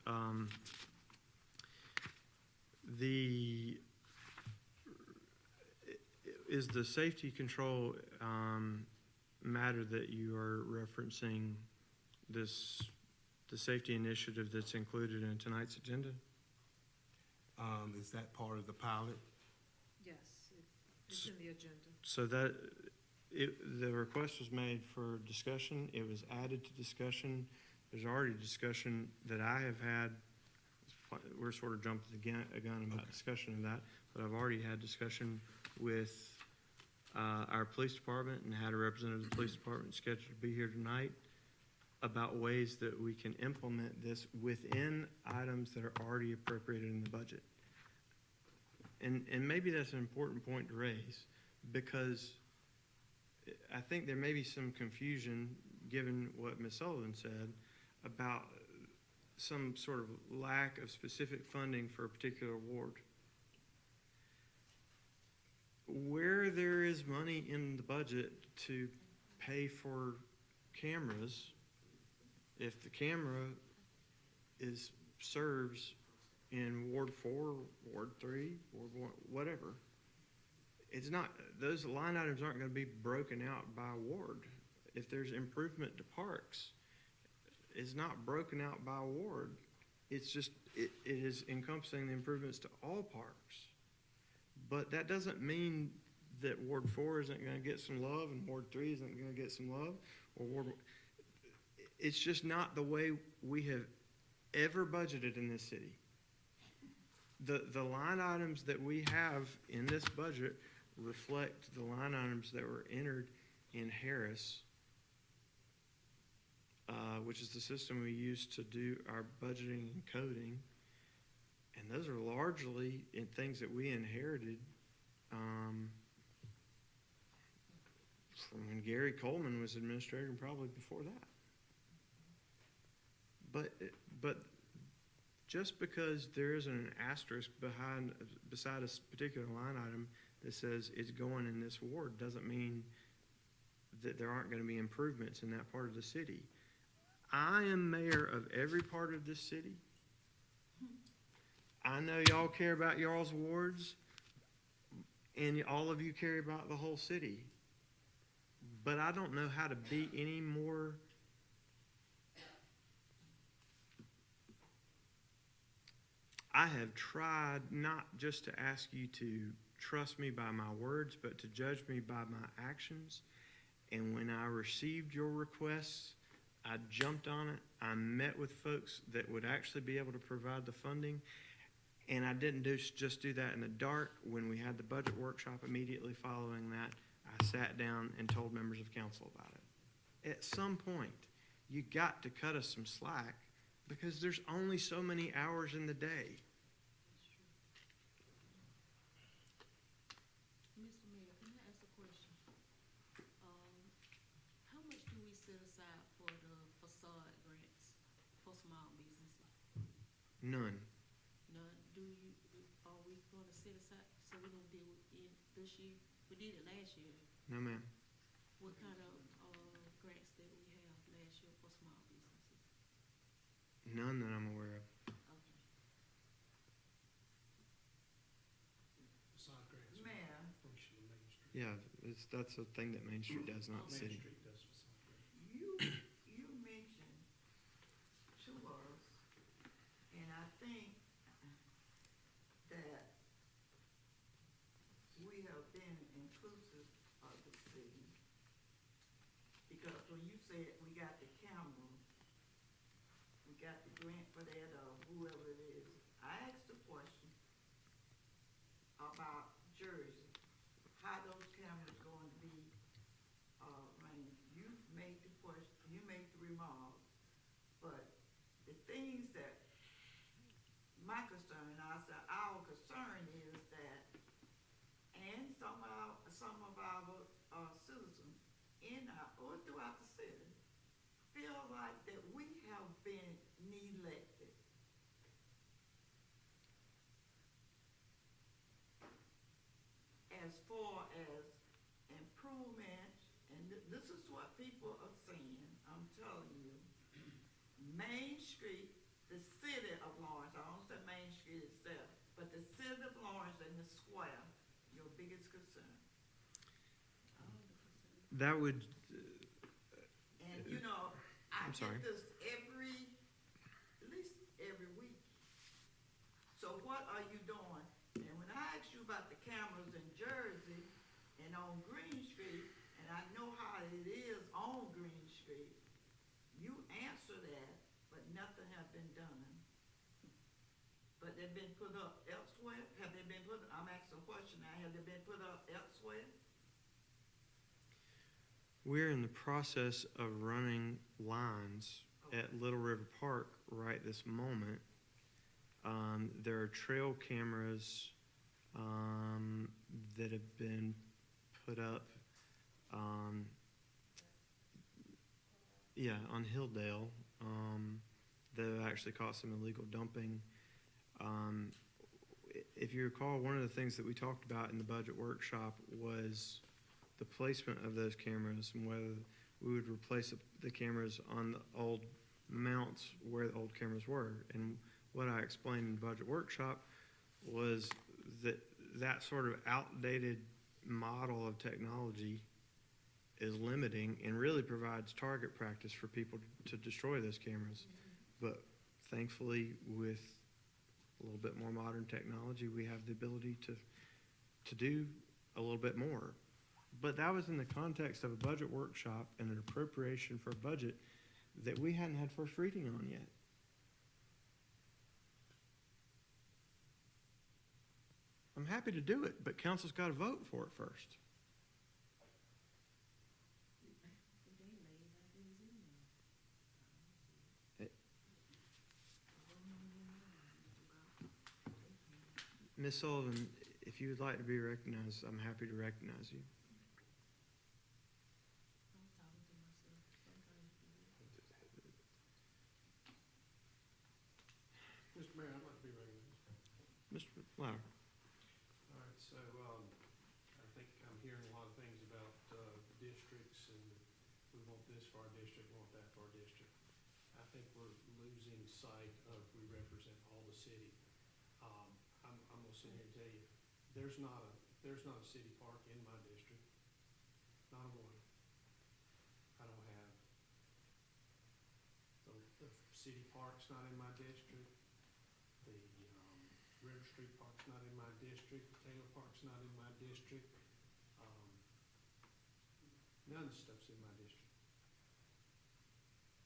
Is the safety control matter that you are referencing the safety initiative that's included in tonight's agenda? Is that part of the pilot? Yes, it's in the agenda. So the request was made for discussion. It was added to discussion. There's already discussion that I have had. We're sort of jumping the gun about discussion of that, but I've already had discussion with our police department and had a representative of the police department scheduled to be here tonight about ways that we can implement this within items that are already appropriated in the budget. And maybe that's an important point to raise, because I think there may be some confusion, given what Ms. Sullivan said, about some sort of lack of specific funding for a particular ward. Where there is money in the budget to pay for cameras, if the camera serves in Ward 4, Ward 3, Ward 1, whatever, it's not, those line items aren't going to be broken out by ward. If there's improvement to parks, it's not broken out by ward. It's just, it is encompassing the improvements to all parks. But that doesn't mean that Ward 4 isn't going to get some love and Ward 3 isn't going to get some love, or it's just not the way we have ever budgeted in this city. The line items that we have in this budget reflect the line items that were entered in Harris, which is the system we use to do our budgeting and coding. And those are largely in things that we inherited from when Gary Coleman was administrator and probably before that. But just because there isn't an asterisk beside a particular line item that says it's going in this ward doesn't mean that there aren't going to be improvements in that part of the city. I am mayor of every part of this city. I know y'all care about y'all's wards, and all of you care about the whole city. But I don't know how to be any more I have tried not just to ask you to trust me by my words, but to judge me by my actions. And when I received your requests, I jumped on it. I met with folks that would actually be able to provide the funding. And I didn't just do that in the dark. When we had the budget workshop immediately following that, I sat down and told members of council about it. At some point, you got to cut us some slack Because there's only so many hours in the day. Mr. Mayor, can I ask a question? How much do we set aside for the facade grants for small businesses? None. None, are we gonna set aside, so we're gonna deal with it this year? We did it last year. No, ma'am. What kind of, grants did we have last year for small businesses? None that I'm aware of. Okay. Facade grants Mayor. function in Main Street. Yeah, that's a thing that Main Street does, not Main city. Street does facade grants. You mentioned to us, and I think that we have been inclusive of the city. Because when you said we got the camera, we got the grant for that, or whoever it is, I asked a question about Jersey, how those cameras going to be, running. You made the question, you made the remark, but the things that my concern, I said, our concern is that, and some of our citizens in or throughout the city feel like that we have been neglected. As far as improvement, and this is what people are saying, I'm telling you, Main Street, the city of Lawrence, I don't say Main Street itself, but the city of Lawrence and the square, your biggest concern. That would, And you know, I I'm sorry. get this at least every week. So what are you doing? And when I asked you about the cameras in Jersey and on Green Street, and I know how it is on Green Street, you answer that, but nothing have been done. But they've been put up elsewhere? Have they been put, I'm asking a question now, have they been put up elsewhere? we're in the process of running lines at Little River Park right this moment. There are trail cameras that have been put up, on Hilldale, that have actually caught some illegal dumping. If you recall, one of the things that we talked about in the budget workshop was the placement of those cameras and whether we would replace the cameras on the old mounts where the old cameras were. And what I explained in the budget workshop was that that sort of outdated model of technology is limiting and really provides target practice for people to destroy those cameras. But thankfully, with a little bit more modern technology, we have the ability to do a little bit more. But that was in the context of a budget workshop and an appropriation for a budget that we hadn't had first reading on yet. I'm happy to do it, but council's got to vote for it first. Ms. Sullivan, if you would like to be recognized, I'm happy to recognize you. Mr. Mayor, I'd like to be recognized. Mr. Lauer. All right, so, I think I'm hearing a lot of things about, districts and we want this for our district, we want that for our district. I think we're losing sight of we represent all the city. I'm gonna sit here and tell you, there's not a city park in my district, not a one. I don't have, the city park's not in my district. The River Street Park's not in my district, Taylor Park's not in my district. None of the stuff's in my district.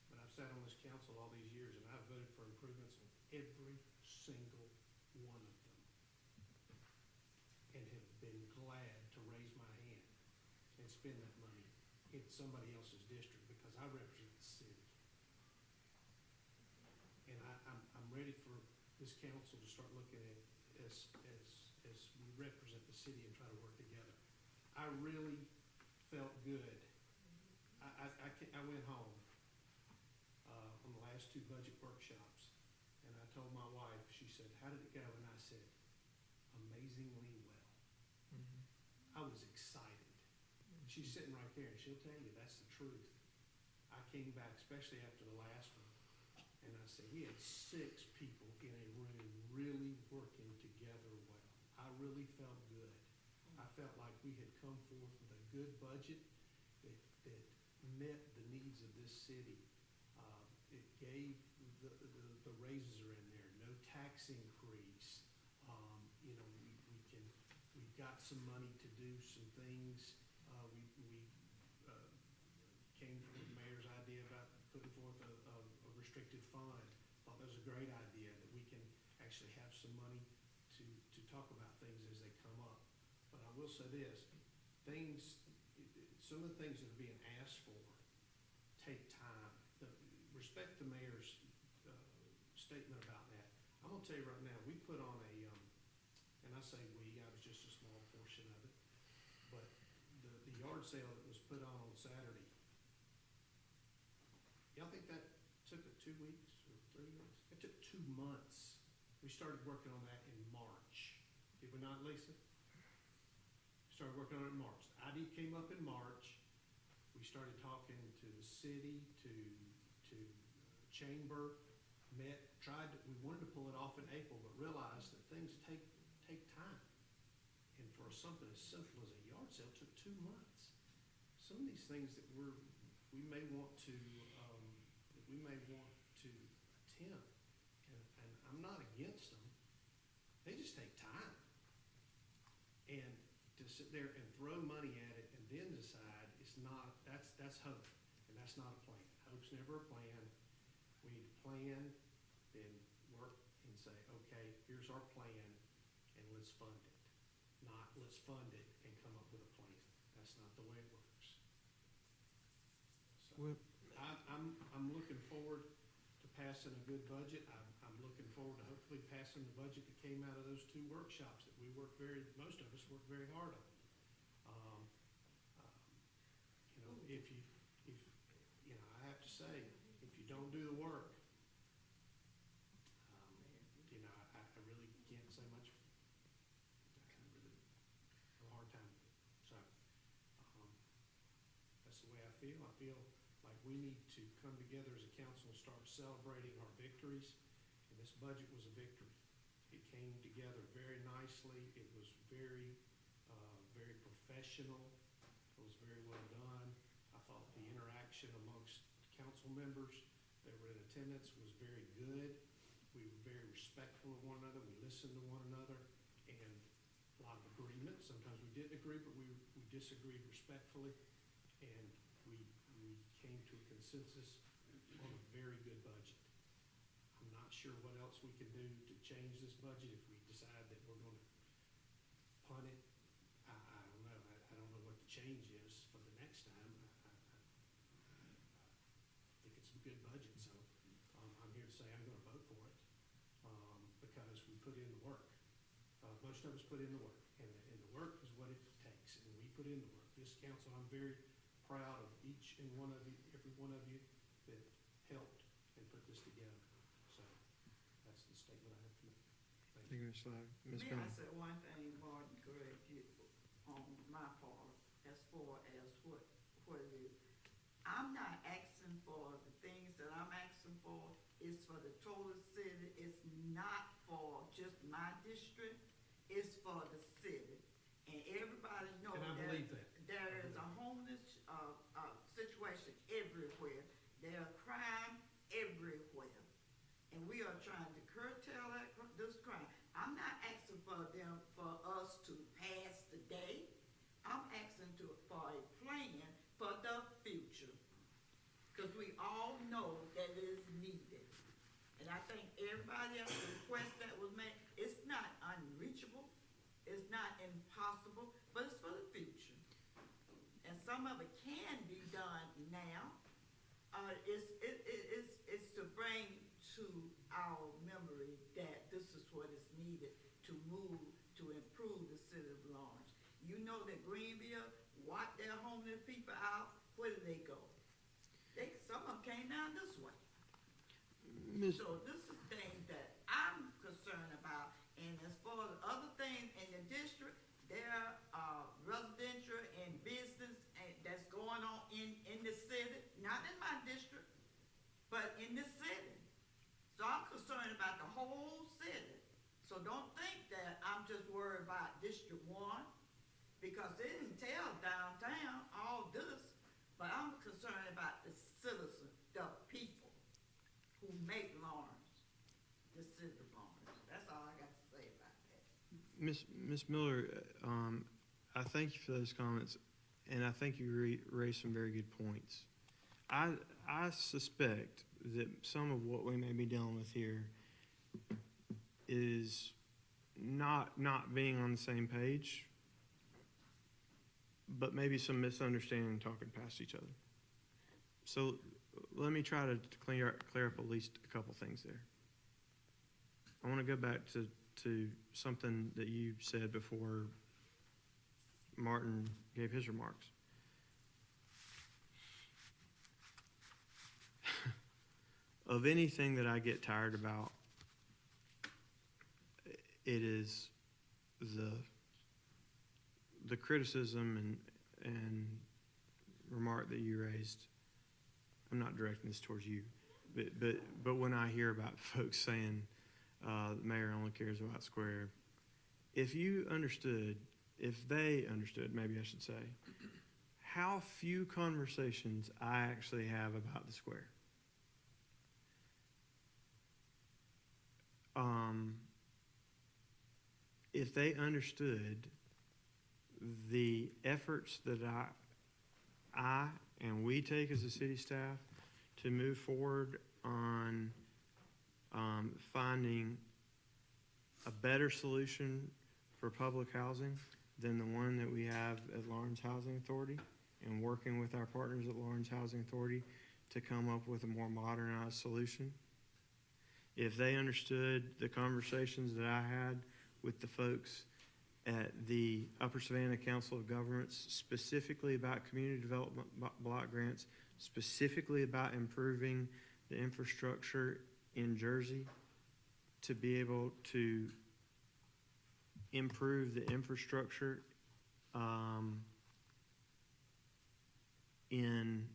But I've sat on this council all these years and I've voted for improvements on every single one of them. And have been glad to raise my hand and spend that money in somebody else's district because I represent the city. And ready for this council to start looking at as we represent the city and try to work together. I really felt good. I went home, on the last 2 budget workshops, and I told my wife, she said, "How did it go?" And I said, "Amazingly well." I was excited. She's sitting right there, and she'll tell you that's the truth. I came back, especially after the last one, and I said, we had 6 people in a room really working together well. I really felt good. I felt like we had come forth with a good budget that met the needs of this city. It gave, the raises are in there, no tax increase. We've got some money to do some things. We came from the mayor's idea about putting forth a restricted fund. Thought that was a great idea, that we can actually have some money to talk about things as they come up. But I will say this, some of the things that are being asked for take time. Respect the mayor's statement about that. I'm gonna tell you right now, we put on and I say we, I was just a small portion of it, but the yard sale that was put on Saturday, y'all think that took 2 weeks or 3 weeks? It took 2 months. We started working on that in March. Did we not, Lisa? Started working on it in March. The idea came up in March. We started talking to the city, to chamber, we wanted to pull it off in April, but realized that things take time. And for something as simple as a yard sale, it took 2 months. Some of these things that we may want to attempt, and I'm not against them, they just take time. And to sit there and throw money at it and then decide, that's hope, and that's not a plan. Hope's never a plan. We need to plan, then work and say, okay, here's our plan, and let's fund it. Not let's fund it and come up with a plan. That's not the way it works. So Well- I'm looking forward to passing a good budget. I'm looking forward to hopefully passing the budget that came out of those 2 workshops that most of us worked very hard on. I have to say, if you don't do the work, I really can't say much. I really have a hard time with it. So, that's the way I feel. I feel like we need to come together as a council and start celebrating our victories, and this budget was a victory. It came together very nicely. It was very professional. It was very well done. I thought the interaction amongst council members that were in attendance was very good. We were very respectful of one another. We listened to one another, and a lot of agreement. Sometimes we didn't agree, but we disagreed respectfully, and we came to a consensus on a very good budget. I'm not sure what else we can do to change this budget if we decide that we're going to punt it. I don't know. I don't know what the change is for the next time. I think it's a good budget, so I'm here to say I'm going to vote for it because we put in the work. Most of us put in the work, and the work is what it takes, and we put in the work. This council, I'm very proud of each and one of you, every one of you that helped and put this together. So that's the statement I have to make. Thank Thank you. you, Ms. Slaughter. Ms. May I Bennett? say one thing, Martin, correct you on my part, as far as what it is. I'm not asking for the things that I'm asking for, is for the total city, it's not for just my district, it's for the city. And everybody knows And I believe that. there is a homeless, situation everywhere, there are crime everywhere. And we are trying to curtail this crime. I'm not asking for us to pass the day. I'm asking for a plan for the future. Because we all know that it is needed. And I think everybody else, the request that was made, it's not unreachable, it's not impossible, but it's for the future. And some of it can be done now. It's to bring to our members move to improve the city of Lawrence. You know that Greenville wiped their homeless people out, where did they go? Some of them came down this way. Ms. So this is things that I'm concerned about, and as far as other things in the district, there are residential and business that's going on in the city, not in my district, but in the city. So I'm concerned about the whole city. So don't think that I'm just worried about District 1, because they didn't tell downtown all this, but I'm concerned about the citizens, the people who make Lawrence, the city of Lawrence. That's all I got to say about that. Ms. Miller, I thank you for those comments, and I think you raised some very good points. I suspect that some of what we may be dealing with here is not being on the same page, but maybe some misunderstanding and talking past each other. So let me try to clear up at least a couple things there. I want to go back to something that you said before Martin gave his remarks. Of anything that I get tired about, it is the criticism and remark that you raised. I'm not directing this towards you, but when I hear about folks saying the mayor only cares about Square, if they understood, maybe I should say, how few conversations I actually have about the Square. If they understood the efforts that I and we take as a city staff to move forward on finding a better solution for public housing than the one that we have at Lawrence Housing Authority, and working with our partners at Lawrence Housing Authority to come up with a more modernized solution. If they understood the conversations that I had with the folks at the Upper Savannah Council of Governments, specifically about community development block grants, specifically about improving the infrastructure in Jersey, to be able to improve the infrastructure in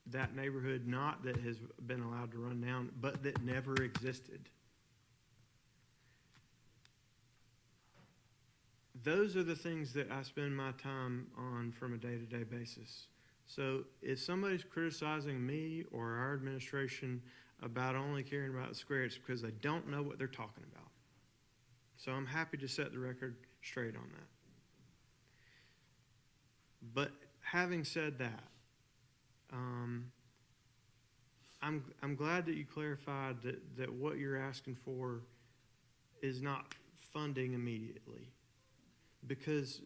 that neighborhood, not that has been allowed to run down, but that never existed. Those are the things that I spend my time on from a day-to-day basis. So if somebody's criticizing me or our administration about only caring about the Square, it's because they don't know what they're talking about. So I'm happy to set the record straight on that. But having said that, I'm glad that you clarified that what you're asking for is not funding immediately. Because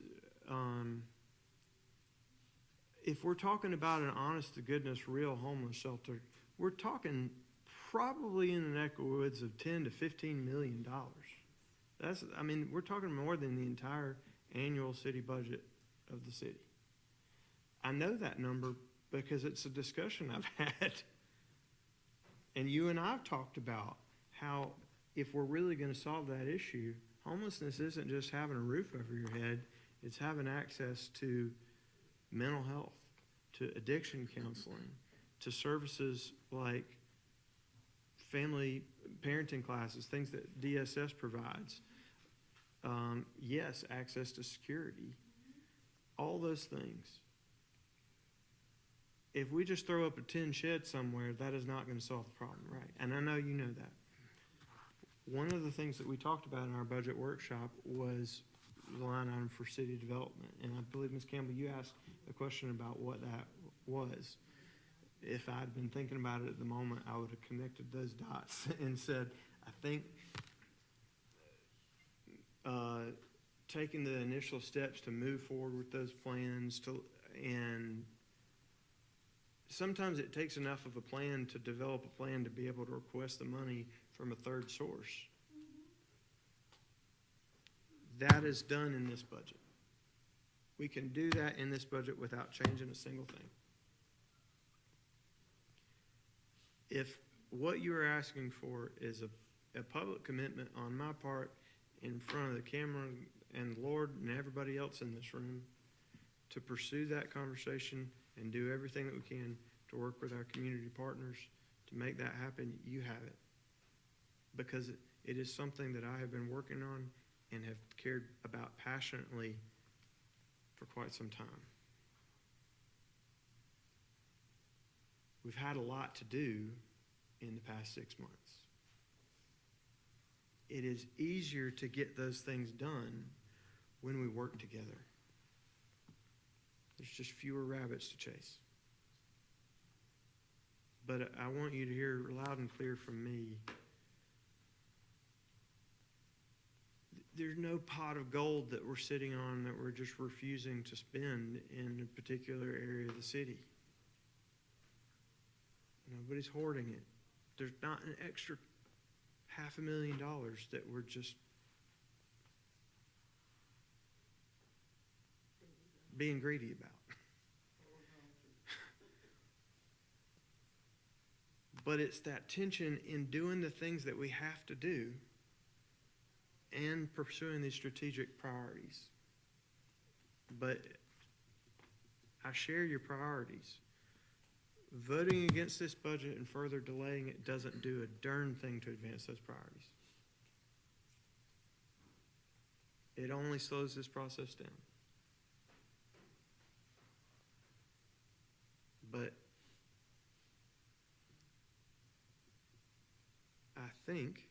if we're talking about an honest-to-goodness, real homeless shelter, we're talking probably in the neck of the woods of $10 to $15 million. We're talking more than the entire annual city budget of the city. I know that number because it's a discussion I've had. And you and I have talked about how if we're really going to solve that issue, homelessness isn't just having a roof over your head, it's having access to mental health, to addiction counseling, to services like family parenting classes, things that DSS provides. Yes, access to security, all those things. If we just throw up a tin shed somewhere, that is not going to solve the problem, right? And I know you know that. One of the things that we talked about in our budget workshop was the line item for city development. And I believe, Ms. Campbell, you asked a question about what that was. If I'd been thinking about it at the moment, I would have connected those dots and said, I think taking the initial steps to move forward with those plans, and sometimes it takes enough of a plan to develop a plan to be able to request the money from a third source. That is done in this budget. We can do that in this budget without changing a single thing. If what you are asking for is a public commitment on my part in front of the camera and the Lord and everybody else in this room to pursue that conversation and do everything that we can to work with our community partners to make that happen, you have it. Because it is something that I have been working on and have cared about passionately for quite some time. We've had a lot to do in the past 6 months. It is easier to get those things done when we work together. There's just fewer rabbits to chase. But I want you to hear loud and clear from me. There's no pot of gold that we're sitting on that we're just refusing to spend in a particular area of the city. Nobody's hoarding it. There's not an extra $500,000 that we're just being greedy about. But it's that tension in doing the things that we have to do and pursuing these strategic priorities. But I share your priorities. Voting against this budget and further delaying it doesn't do a darn thing to advance those priorities. It only slows this process down. But I think,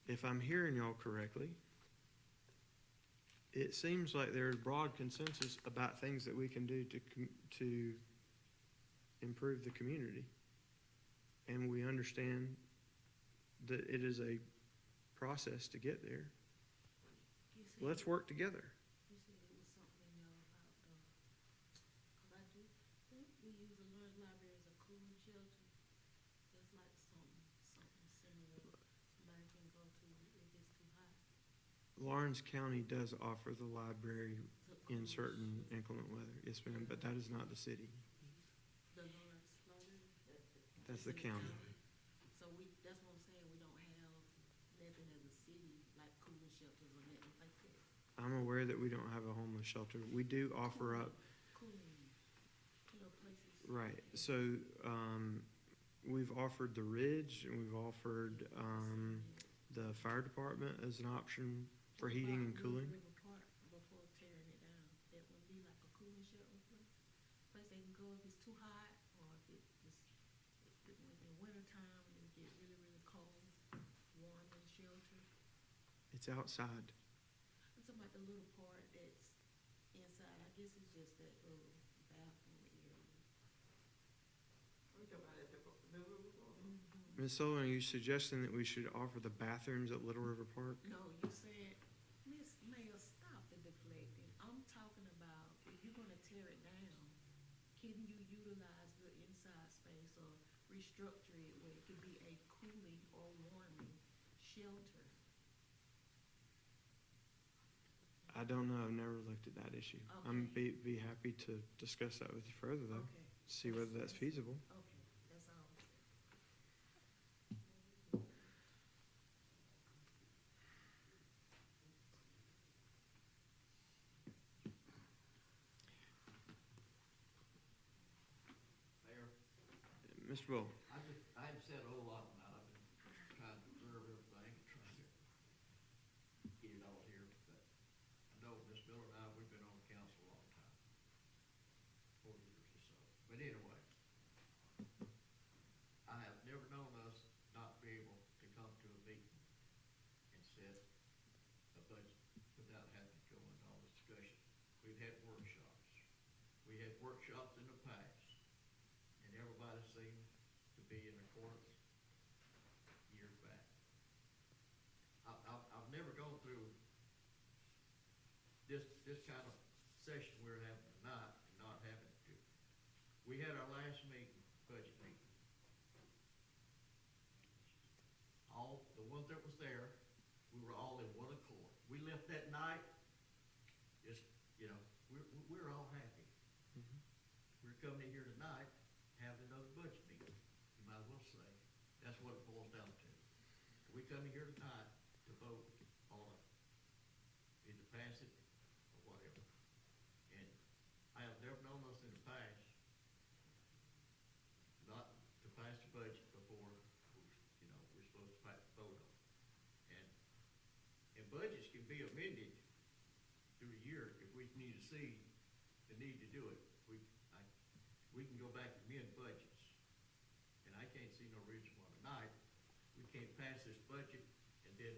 if I'm hearing y'all correctly, it seems like there's broad consensus about things that we can do to improve the community. And we understand that it is a process to get there. Let's work together. You said it was something about, cause I do think we use a large library as a cooling shelter. That's like something similar somebody can go to if it's too hot. Lawrence County does offer the library in certain inclement weather. Yes, ma'am, but that is not the city. The Lawrence Library? That's the county. So that's what I'm saying, we don't have nothing as a city, like cooling shelters or nothing like that. I'm aware that we don't have a homeless shelter. We do offer up, Cooling, places. right, so we've offered the Ridge and we've offered the fire department as an option for heating and cooling. River Park before tearing it down, that would be like a cooling shelter place they can go if it's too hot, or if it's in wintertime and it get really, really cold, warm and sheltered. It's outside. I'm talking about the little part that's inside, I guess it's just that little bathroom area. We talking about at the river park? Ms. Sullivan, are you suggesting that we should offer the bathrooms at Little River Park? No, you said, Miss Mayor, stop the deflecting. I'm talking about, if you're gonna tear it down, can you utilize the inside space or restructure it where it could be a cooling or warming shelter? I don't know. I've never looked at that issue. I'm be happy to discuss that with you further, though. Okay. See whether that's feasible. Okay, that's all. Mayor, Mr. Bull. I haven't said a whole lot tonight. I've been trying to observe everything and trying to get it all here, but I know Ms. Miller and I, we've been on the council a long time, 4 years or so. But anyway, I have never known us not be able to come to a meeting and set a budget without having to go into all this discussion. We've had workshops. We had workshops in the past, and everybody seemed to be in accordance years back. I've never gone through this kind of session we're having tonight and not having to. We had our last meeting, budget meeting. All, the ones that was there, we were all in one accord, we left that night, just, you know, we're all happy. Mhm. We're coming in here tonight, having another budget meeting, you might as well say. That's what it boils down to. We come in here tonight to vote on it, either pass it or whatever. And I have never known us in the past not to pass the budget before, you know, we're supposed to vote on it. And budgets can be amended through the year if we need to see the need to do it. We can go back and amend budgets. And I can't see no reason why tonight we can't pass this budget and then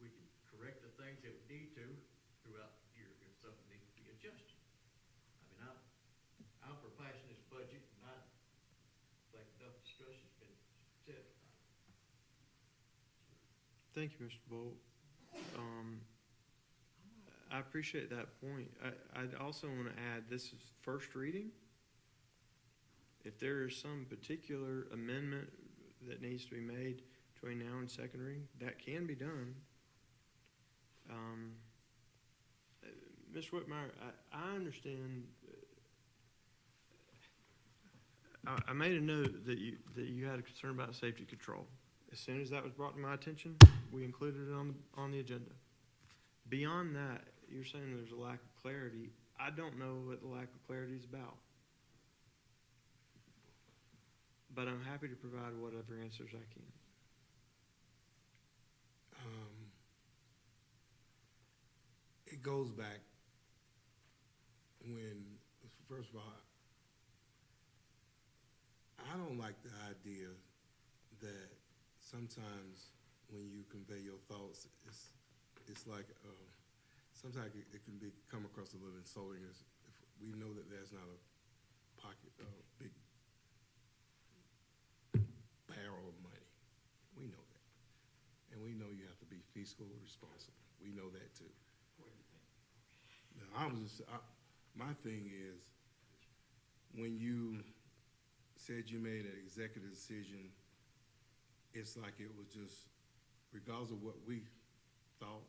we can correct the things that we need to throughout the year if something needs to be adjusted. I mean, I'm for passing this budget and I think enough discussion's been said tonight. Thank you, Mr. Bolt. I appreciate that point. I'd also want to add, this is first reading. If there is some particular amendment that needs to be made between now and second reading, that can be done. Ms. Whitmire, I understand. I made a note that you had a concern about safety control. As soon as that was brought to my attention, we included it on the agenda. Beyond that, you're saying there's a lack of clarity. I don't know what the lack of clarity is about. But I'm happy to provide whatever answers I can. It goes back when, first of all, I don't like the idea that sometimes when you convey your thoughts, it's like, sometimes it can come across a little insulting if we know that there's not a pocket, big barrel of money. We know that. And we know you have to be fiscally responsible. We know that too. Now, my thing is, when you said you made an executive decision, it's like it was just, regardless of what we thought,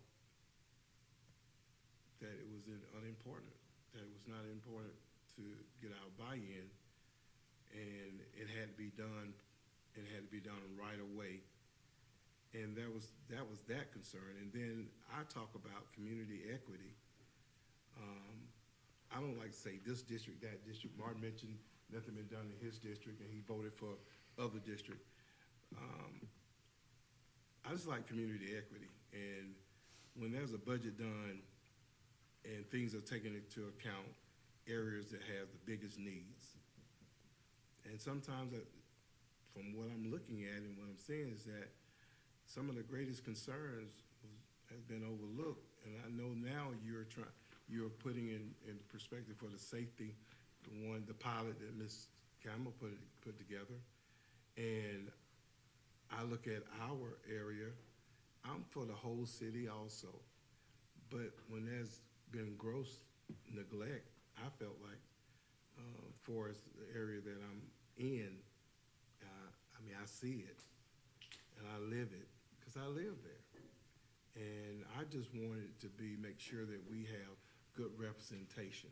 that it was unimportant, that it was not important to get our buy-in, and it had to be done right away. And that was that concern. And then I talk about community equity. I don't like to say this district, that district. Martin mentioned nothing been done in his district, and he voted for other district. I just like community equity. And when there's a budget done and things are taken into account, areas that have the biggest needs. And sometimes, from what I'm looking at and what I'm saying, is that some of the greatest concerns has been overlooked. And I know now you're putting in perspective for the safety, the pilot that Ms. Campbell put together. And I look at our area, I'm for the whole city also. But when there's been gross neglect, I felt like, for the area that I'm in, I see it and I live it because I live there. And I just wanted to make sure that we have good representation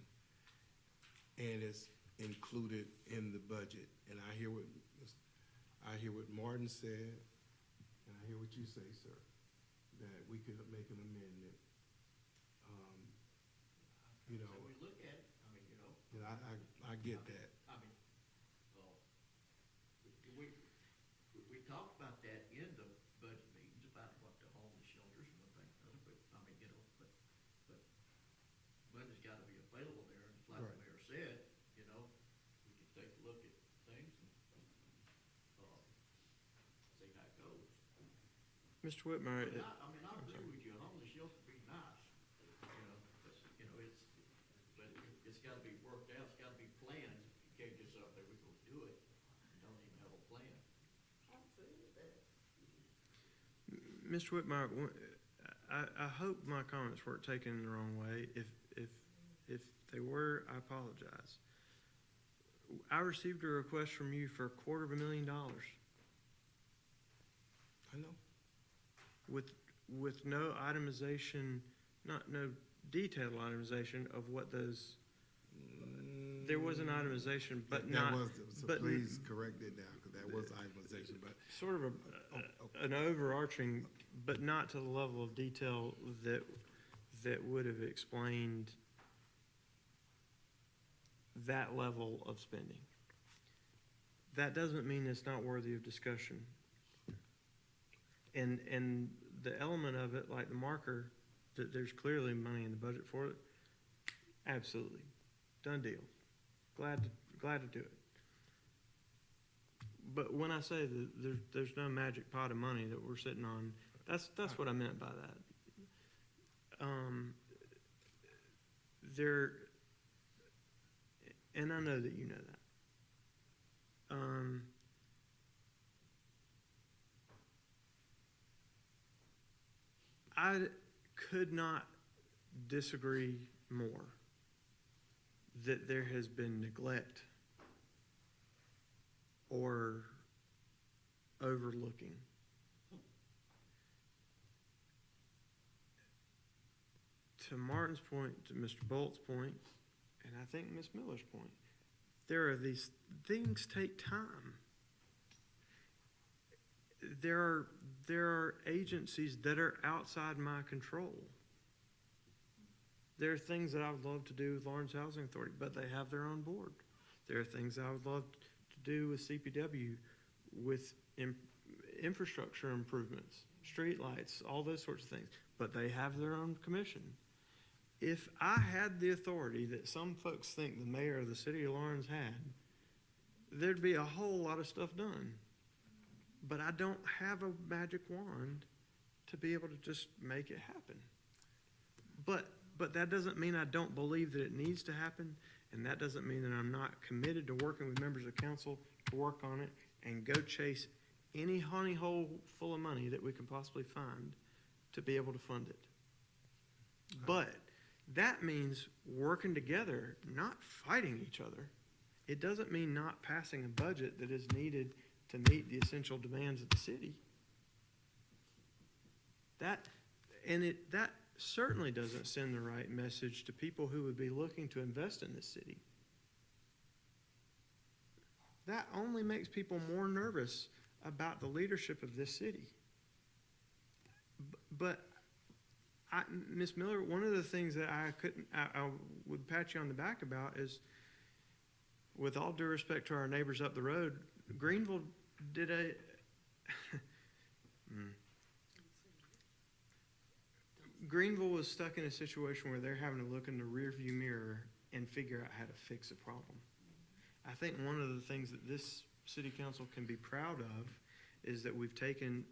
and it's included in the budget. And I hear what Martin said, and I hear what you say, sir, that we could make an amendment. You know, So we look at it, I mean, you know. and I get that. I mean, we talked about that in the budget meetings about what the homeless shelters and the thing, but, I mean, you know, but money's gotta be available there, and like the Right. mayor said, you know, we can take a look at things and, see how it goes. Mr. Whitmire, I mean, I agree with you, a homeless shelter would be nice, you know, but, you know, it's gotta be worked out, it's gotta be planned. You can't just say, okay, we're gonna do it, you don't even have a plan. Mr. Whitmire, I hope my comments weren't taken in the wrong way. If they were, I apologize. I received a request from you for $250,000 I know. with with no itemization, no detailed itemization of what those, there was an itemization, but That not, was, so but- please correct it now, because that was itemization, but sort of an overarching, but not to the level of detail that would have explained that level of spending. That doesn't mean it's not worthy of discussion. And the element of it, like the marker, that there's clearly money in the budget for it, absolutely. Done deal. Glad to do it. But when I say that there's no magic pot of money that we're sitting on, that's what I meant by that. And I know that you know that. I could not disagree more that there has been neglect or overlooking. To Martin's point, to Mr. Bolt's point, and I think Ms. Miller's point, there are these things take time. There are agencies that are outside my control. There are things that I would love to do with Lawrence Housing Authority, but they have their own board. There are things I would love to do with CPW, with infrastructure improvements, streetlights, all those sorts of things, but they have their own commission. If I had the authority that some folks think the mayor of the city of Lawrence had, there'd be a whole lot of stuff done. But I don't have a magic wand to be able to just make it happen. But that doesn't mean I don't believe that it needs to happen, and that doesn't mean that I'm not committed to working with members of council to work on it and go chase any honey hole full of money that we can possibly find to be able to fund it. But that means working together, not fighting each other. It doesn't mean not passing a budget that is needed to meet the essential demands of the city. That certainly doesn't send the right message to people who would be looking to invest in this city. That only makes people more nervous about the leadership of this city. But Ms. Miller, one of the things that I would pat you on the back about is, with all due respect to our neighbors up the road, Greenville did Greenville was stuck in a situation where they're having to look in the rearview mirror and figure out how to fix a problem. I think one of the things that this city council can be proud of is that we've taken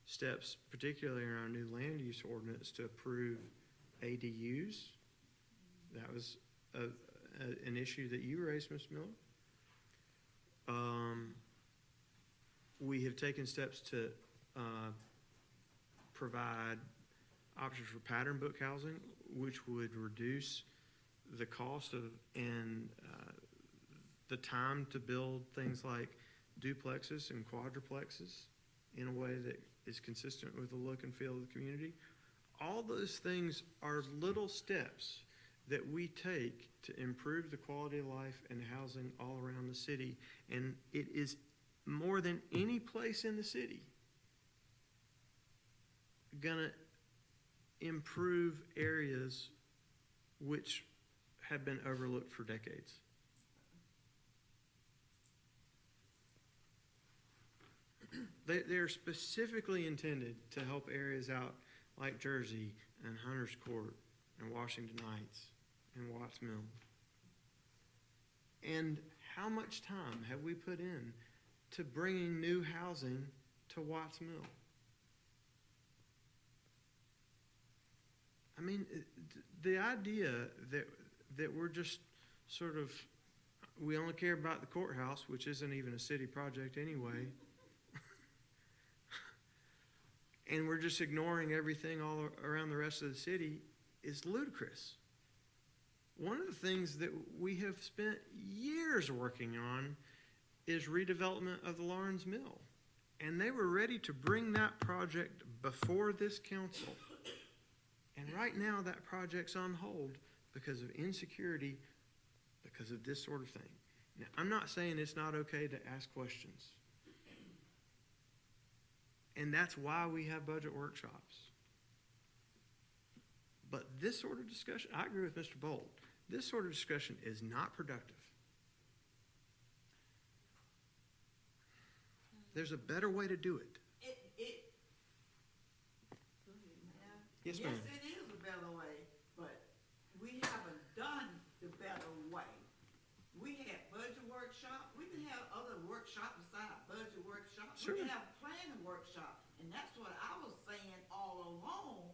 steps, particularly in our new land use ordinance, to approve ADUs. That was an issue that you raised, Ms. Miller. We have taken steps to provide options for pattern book housing, which would reduce the cost of and the time to build things like duplexes and quadruplexes in a way that is consistent with the look and feel of the community. All those things are little steps that we take to improve the quality of life and housing all around the city. And it is more than any place in the city gonna improve areas which have been overlooked for decades. They're specifically intended to help areas out like Jersey and Hunters Court and Washington Heights and Watts Mill. And how much time have we put in to bringing new housing to Watts Mill? I mean, the idea that we're just sort of, we only care about the courthouse, which isn't even a city project anyway, and we're just ignoring everything all around the rest of the city is ludicrous. One of the things that we have spent years working on is redevelopment of the Laurens Mill. And they were ready to bring that project before this council. And right now, that project's on hold because of insecurity, because of this sort of thing. Now, I'm not saying it's not okay to ask questions. And that's why we have budget workshops. But this sort of discussion, I agree with Mr. Bolt, this sort of discussion is not productive. There's a better way to do it. Yes, ma'am. Yes, it is a better way, but we haven't done the better way. We had budget workshop, we can have other workshops besides budget workshop. Sure. We can have planning workshop, and that's what I was saying all along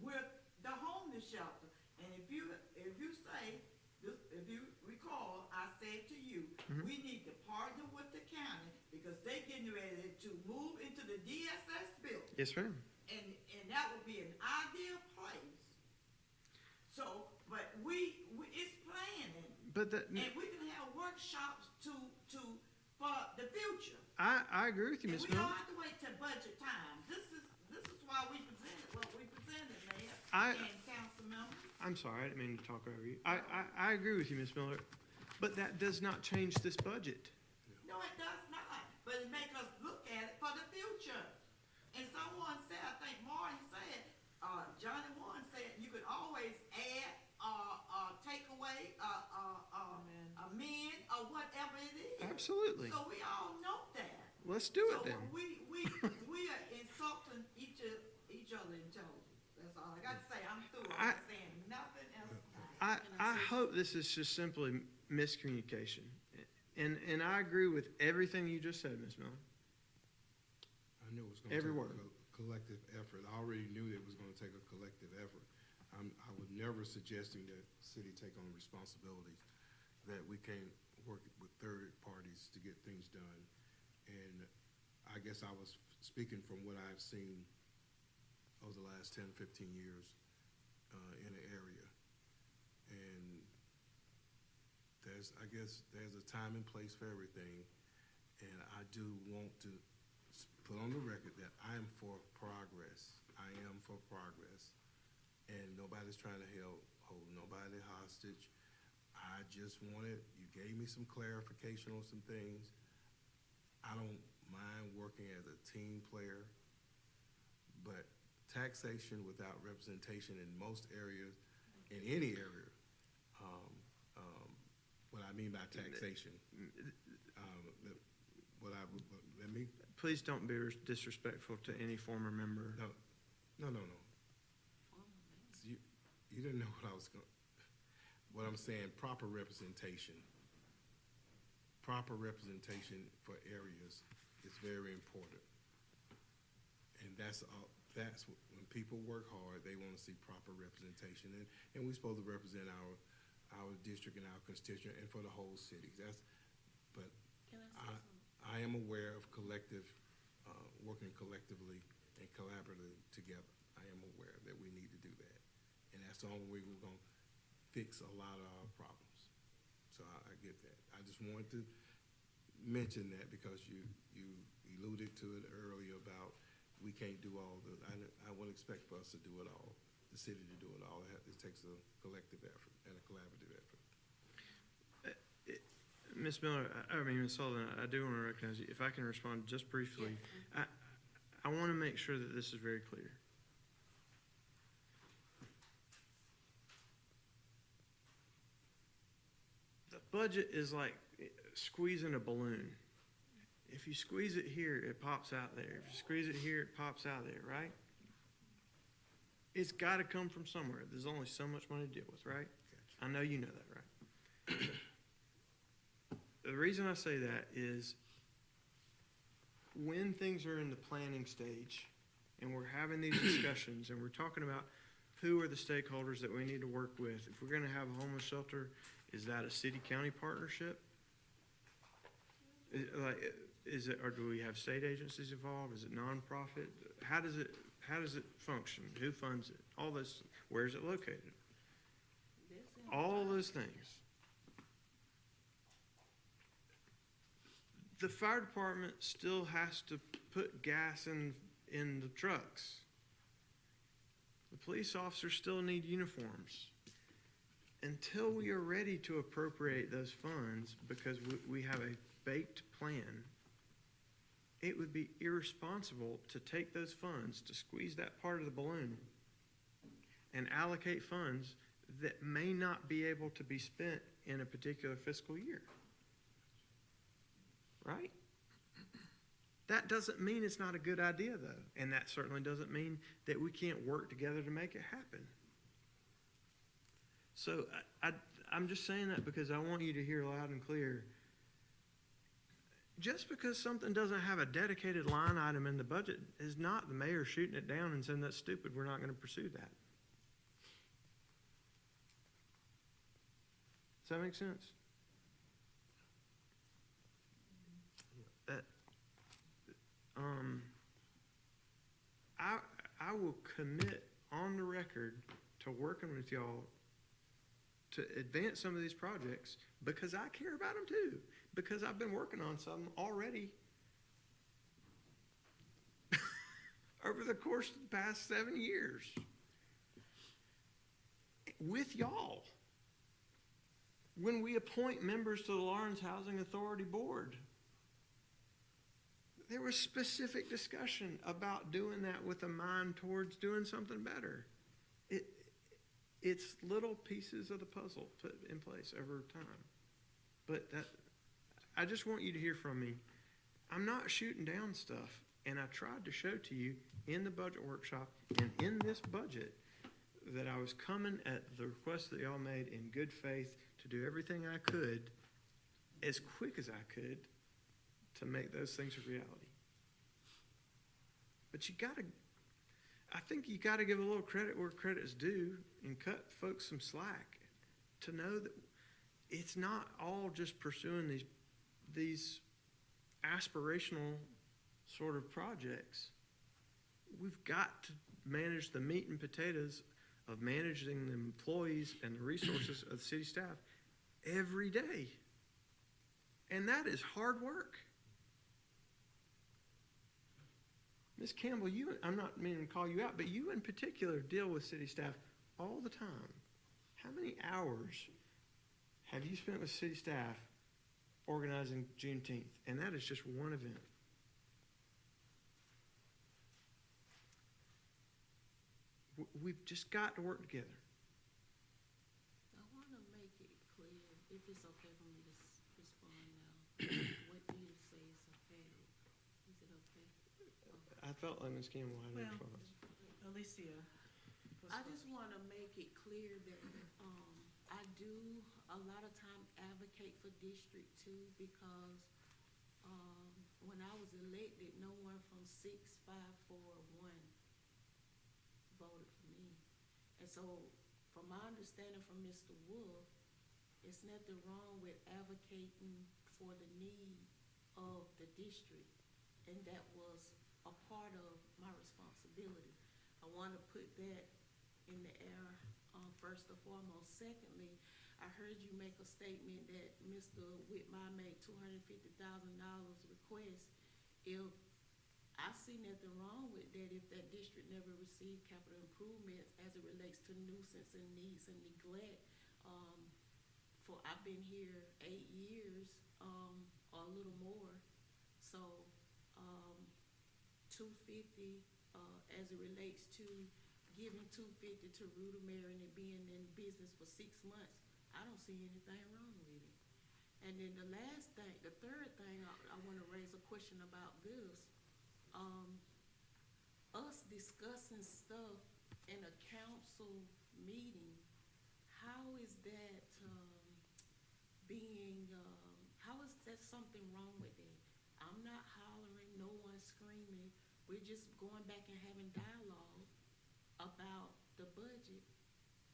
with the homeless shelter. And if you say, this, if you recall, I said to you, we need to partner with the county because they getting ready to move into the DSS building. Yes, ma'am. And that would be an ideal place. So, but it's planning, But that, and we can have workshops for the future. I agree with you, And Ms. we don't Miller. have to wait till budget time. This is why we presented what we presented, Mayor I- and council members. I'm sorry, I didn't mean to talk over you. I agree with you, Ms. Miller, but that does not change this budget. No, it does not, but it make us look at it for the future. And someone said, I think Martin said, Johnny Warren said, you could always add, take away, amend, or whatever it is. Absolutely. So we all know that. Let's do it So then. we are insulting each other intelligence. That's all I got to say. I'm through. I'm not saying nothing else. I hope this is just simply miscommunication. And I agree with everything you just said, Ms. Miller. I knew it was gonna Every take word. a collective effort. I already knew it was gonna take a collective effort. I was never suggesting that city take on responsibilities, that we can't work with third parties to get things done. And I guess I was speaking from what I've seen over the last 10, 15 years in the area. And I guess there's a time and place for everything. And I do want to put on the record that I am for progress. I am for progress. And nobody's trying to hold nobody hostage. I just wanted, you gave me some clarification on some things. I don't mind working as a team player, but taxation without representation in most areas, in any area, what I mean by taxation, let me, Please don't be disrespectful to any former member. no. You didn't know what I was going, what I'm saying, proper representation. Proper representation for areas is very important. And that's when people work hard, they want to see proper representation. And we're supposed to represent our district and our constituent and for the whole city. But Can I say something? I am aware of collective, working collectively and collaboratively together. I am aware that we need to do that. And that's the only way we're gonna fix a lot of our problems. So I get that. I just wanted to mention that because you alluded to it earlier about we can't do all I wouldn't expect for us to do it all, the city to do it all. It takes a collective effort and a collaborative effort. Ms. Miller, Ms. Sullivan, I do want to recognize you. If I can respond just briefly, I want to make sure that this is very clear. The budget is like squeezing a balloon. If you squeeze it here, it pops out there. If you squeeze it here, it pops out there, right? It's got to come from somewhere. There's only so much money to deal with, right? I know you know that, right? The reason I say that is when things are in the planning stage and we're having these discussions and we're talking about who are the stakeholders that we need to work with. If we're going to have a homeless shelter, is that a city-county partnership? Is it, or do we have state agencies involved? Is it nonprofit? How does it function? Who funds it? All this, where is it located? All those things. The fire department still has to put gas in the trucks. The police officers still need uniforms. Until we are ready to appropriate those funds, because we have a baked plan, it would be irresponsible to take those funds, to squeeze that part of the balloon, and allocate funds that may not be able to be spent in a particular fiscal year. Right? That doesn't mean it's not a good idea, though, and that certainly doesn't mean that we can't work together to make it happen. So I'm just saying that because I want you to hear loud and clear. Just because something doesn't have a dedicated line item in the budget is not the mayor shooting it down and saying that's stupid, we're not going to pursue that. Does that make sense? I will commit on the record to working with y'all to advance some of these projects because I care about them too. Because I've been working on some already over the course of the past 7 years with y'all. When we appoint members to the Lawrence Housing Authority Board, there was specific discussion about doing that with a mind towards doing something better. It's little pieces of the puzzle put in place over time. But I just want you to hear from me. I'm not shooting down stuff, and I tried to show to you in the budget workshop and in this budget that I was coming at the request that y'all made in good faith to do everything I could as quick as I could to make those things a reality. But I think you gotta give a little credit where credit is due and cut folks some slack to know that it's not all just pursuing these aspirational sort of projects. We've got to manage the meat and potatoes of managing the employees and the resources of the city staff every day. And that is hard work. Ms. Campbell, I'm not meaning to call you out, but you in particular deal with city staff all the time. How many hours have you spent with city staff organizing Juneteenth? And that is just one event. We've just got to work together. I want to make it clear, if it's okay for me to respond now. What do you say is okay? Is it okay? I felt like Ms. Campbell had a Well, response. Alicia. I just want to make it clear that I do a lot of time advocate for District 2 because when I was elected, no one from 6541 voted for me. And so from my understanding from Mr. Wolf, it's nothing wrong with advocating for the need of the district. And that was a part of my responsibility. I want to put that in the air first and foremost. Secondly, I heard you make a statement that Mr. Whitmire made $250,000 request. If I see nothing wrong with that, if that district never received capital improvements as it relates to nuisance and needs and neglect, I've been here 8 years, or a little more. So 250 as it relates to giving 250 to Rudimere and it being in business for 6 months, I don't see anything wrong with it. And then the third thing I want to raise a question about this. Us discussing stuff in a council meeting, how is that how is that something wrong with it? I'm not hollering, no one's screaming. We're just going back and having dialogue about the budget.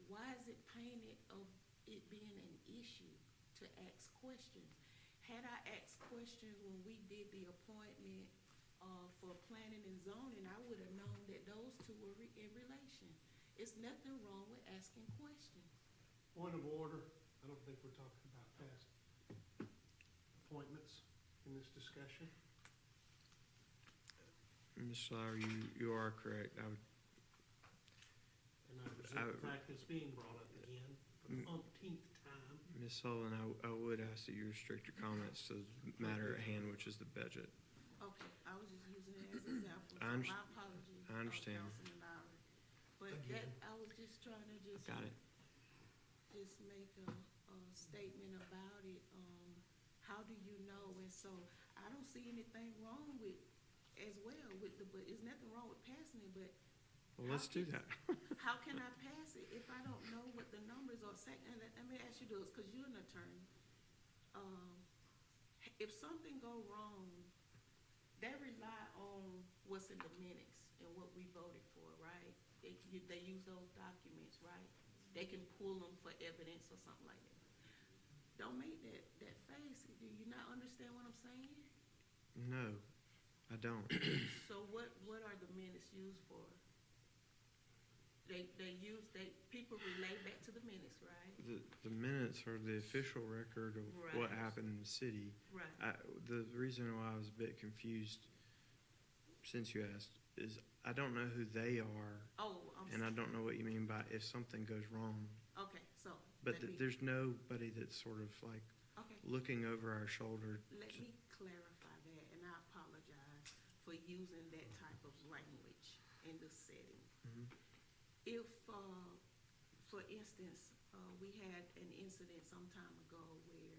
Why is it painted of it being an issue to ask questions? Had I asked questions when we did the appointment for planning and zoning, I would have known that those two were in relation. It's nothing wrong with asking questions. Point of order. I don't think we're talking about past appointments in this discussion. Ms. Schleier, you are correct. is I- the fact that it's being brought up again for the umpteenth time. Ms. Sullivan, I would ask that you restrict your comments to the matter at hand, which is the budget. Okay, I was just using it as an example, so I my underst- apologies. I understand. Councilman Lowry. But that, I was just trying to just. Got it. Just make a statement about it, how do you know? And so, I don't see anything wrong with, as well, with the, but there's nothing wrong with passing it, but Well, let's do that. how can I pass it if I don't know what the numbers are? And let me ask you this, because you're an attorney. If something go wrong, they rely on what's in the minutes and what we voted for, right? They use those documents, right? They can pull them for evidence or something like that. Don't make that face. Do you not understand what I'm saying? No, I don't. So what are the minutes used for? People relay back to the minutes, right? The minutes are the official record of what Right. happened in the city. Right. The reason why I was a bit confused, since you asked, is I don't know who they are, Oh, I'm and I sorry. don't know what you mean by if something goes wrong. Okay, so. But let me- there's nobody that's sort of like Okay. looking over our shoulder. Let me clarify that, and I apologize for using that type of language in the setting. Mhm. If, for instance, we had an incident some time ago where,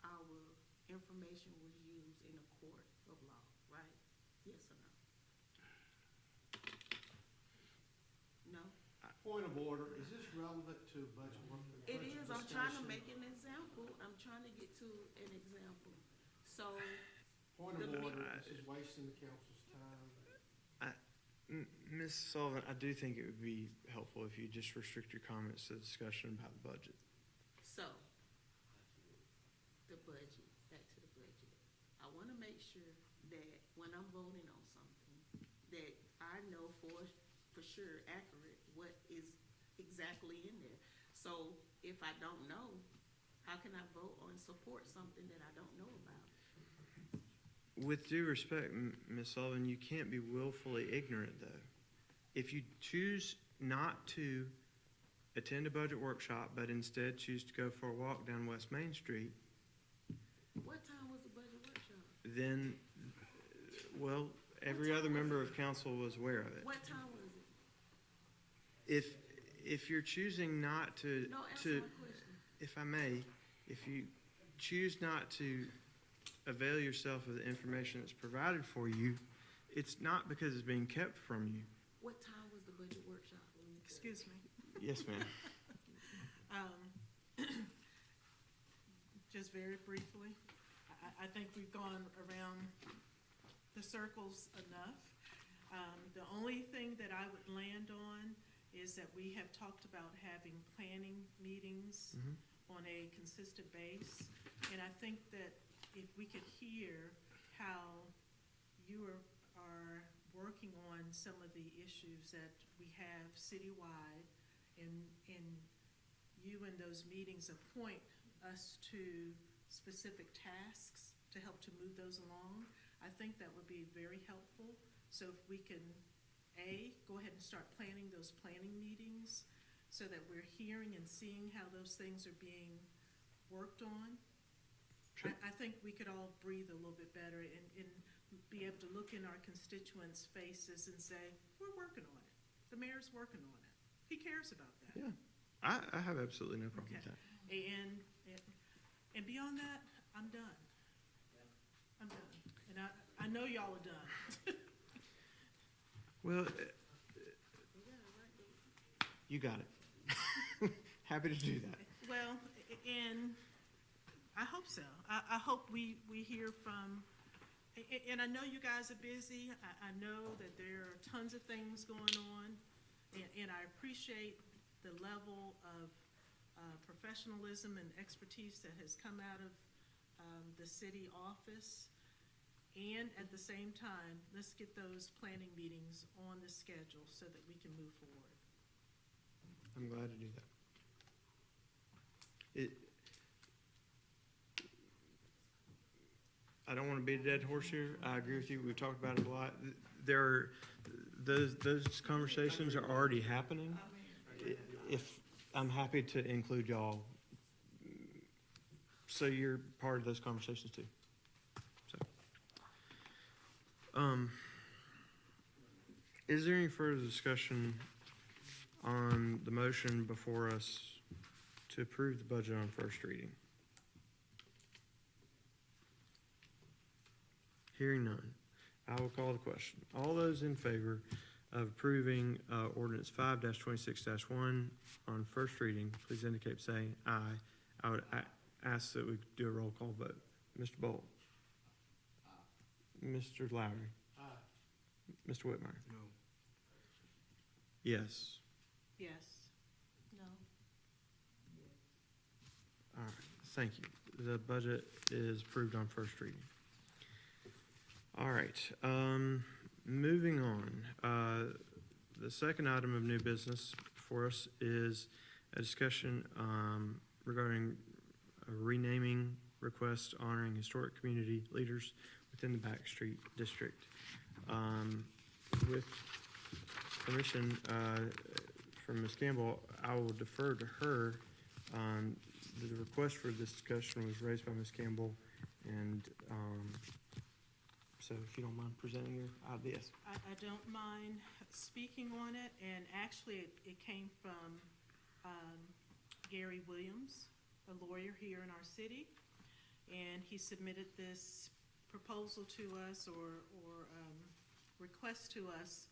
our information was used in a court of law, right? Yes or no? No? Point of order, is this relevant to budget work? It budget is, I'm trying to discussion? make an example, I'm trying to get to an example. So, Point of the- order, this is wasting the council's time. Ms. Sullivan, I do think it would be helpful if you just restrict your comments to the discussion about the budget. So, the budget, back to the budget. I want to make sure that when I'm voting on something, that I know for sure accurate what is exactly in there. So, if I don't know, how can I vote or support something that I don't know about? With due respect, Ms. Sullivan, you can't be willfully ignorant, though. If you choose not to attend a budget workshop, but instead choose to go for a walk down West Main Street, What time was the budget workshop? then, well, every other member of council was aware of it. What time was it? If you're choosing not to, No, answer my question. if I may, if you choose not to avail yourself of the information that's provided for you, it's not because it's being kept from you. What time was the budget workshop? Excuse me. Yes, ma'am. Just very briefly, I think we've gone around the circles enough. The only thing that I would land on is that we have talked about having planning meetings Mhm. on a consistent base. And I think that if we could hear how you are working on some of the issues that we have citywide, and you in those meetings appoint us to specific tasks to help to move those along, I think that would be very helpful. So if we can, go ahead and start planning those planning meetings so that we're hearing and seeing how those things are being worked on. Sure. I think we could all breathe a little bit better and be able to look in our constituents' faces and say, we're working on it. The mayor's working on it. He cares about that. Yeah, I have absolutely no problem with Okay. that. And beyond that, I'm done. I'm done. And I know y'all are done. Well, you got it. Happy to do that. Well, and I hope so. I hope we hear from, and I know you guys are busy. I know that there are tons of things going on, and I appreciate the level of professionalism and expertise that has come out of the city office. And at the same time, let's get those planning meetings on the schedule so that we can move forward. I'm glad to do that. don't want to beat a dead horse here. I agree with you. We've talked about it a lot. Those conversations are already happening. If, I'm happy to include y'all, so you're part of those conversations too. So, is there any further discussion on the motion before us to approve the budget on first reading? Hearing none, I will call the question. All those in favor of approving ordinance 5-26-1 on first reading, please indicate by saying aye. I would ask that we do a roll call vote. Mr. Bolt? Mr. Lowry? Mr. Whitmire? No. Yes. Yes. No. All right, thank you. The budget is approved on first reading. All right, moving on. The second item of new business for us is a discussion regarding a renaming request honoring historic community leaders within the Backstreet District. With permission from Ms. Campbell, I will defer to her. The request for this discussion was raised by Ms. Campbell, and so if you don't mind presenting your ideas. I don't mind speaking on it, and actually it came from Gary Williams, a lawyer here in our city, and he submitted this proposal to us or request to us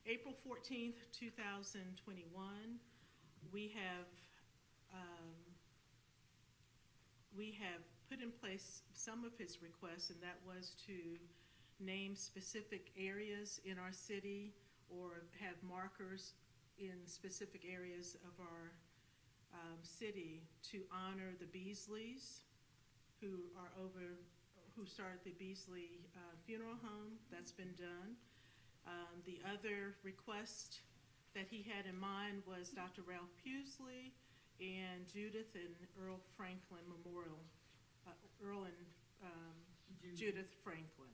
April 14th, 2021. We have put in place some of his requests, and that was to name specific areas in our city or have markers in specific areas of our city to honor the Beasleys, who started the Beasley Funeral Home. That's been done. The other request that he had in mind was Dr. Ralph Pusley and Judith and Earl Franklin Memorial, Earl and Judith Franklin.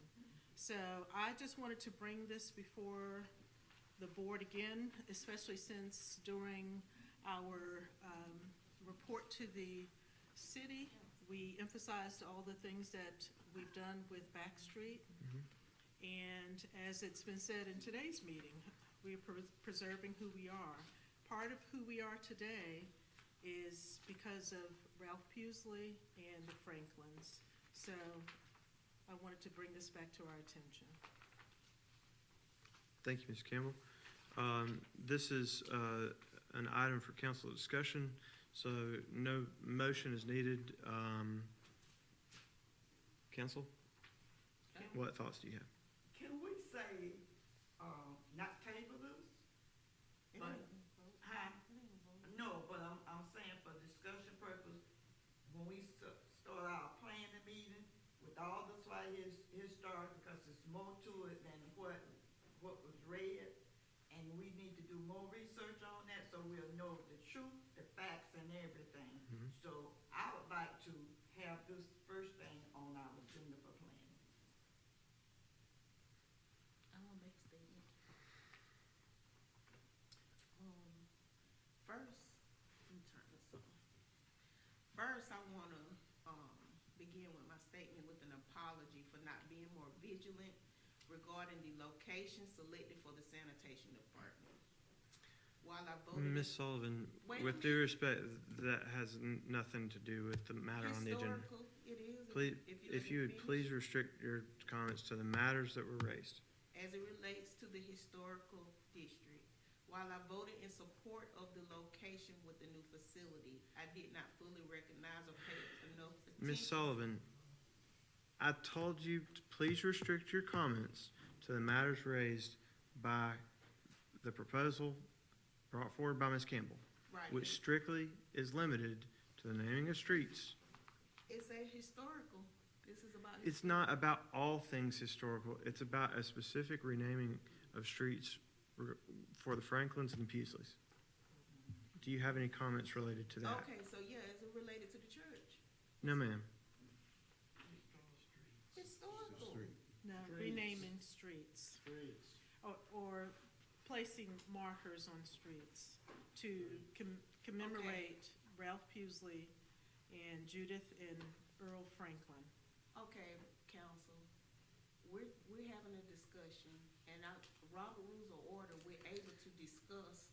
So I just wanted to bring this before the board again, especially since during our report to the city, we emphasized all the things that we've done with Backstreet. And as it's been said in today's meeting, we're preserving who we are. Part of who we are today is because of Ralph Pusley and the Franklins. So I wanted to bring this back to our attention. Thank you, Ms. Campbell. This is an item for council discussion, so no motion is needed. Council, what thoughts do you have? Can we say, not table this? But, huh? No, but I'm saying for discussion purpose, when we start our planning meeting with all this right here, historic, because there's more to it than what was read, and we need to do more research on that so we'll know the truth, the facts, and everything. So I would like to have this first thing on our agenda for planning. I want to make a statement. First, let me turn this on. First, I want to begin with my statement with an apology for not being more vigilant regarding the location selected for the sanitation department. While I voted. Ms. Sullivan, Wait a with due respect, that has nothing to do with the matter on the agenda. Historical, it is. Please, if let you me would finish. please restrict your comments to the matters that were raised. As it relates to the historical district, while I voted in support of the location with the new facility, I did not fully recognize or pay enough attention. Ms. Sullivan, I told you to please restrict your comments to the matters raised by the proposal brought forward by Ms. Campbell, Right, which strictly is limited to the naming of streets. it's a historical, this is about. It's not about all things historical. It's about a specific renaming of streets for the Franklins and Pusleys. Do you have any comments related to that? Okay, so yeah, is it related to the church? No, ma'am. Historical. No, Streets. renaming streets, Streets. or placing markers on streets to commemorate Ralph Pusley and Judith and Earl Franklin. Okay, council, we're having a discussion, and Robert Rules of Order, we're able to discuss.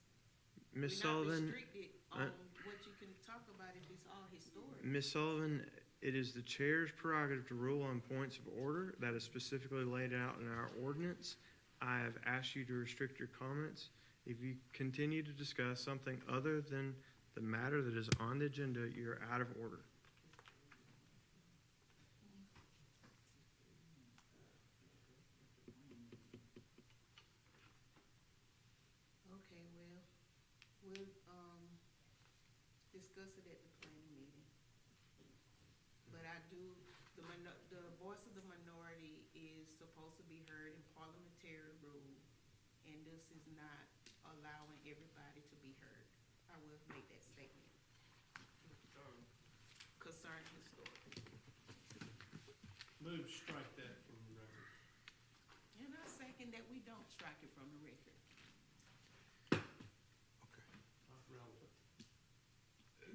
Ms. We're not Sullivan, restricted on what you can talk about if it's all historic. Ms. Sullivan, it is the chair's prerogative to rule on points of order that is specifically laid out in our ordinance. I have asked you to restrict your comments. If you continue to discuss something other than the matter that is on the agenda, you're out of order. Okay, well, we'll, discuss it at the planning meeting. But I do, the voice of the minority is supposed to be heard in parliamentary rule, and this is not allowing everybody to be heard. I will make that statement. Concerning historic. Move, strike that from the record. And I second that we don't strike it from the record. Not relevant.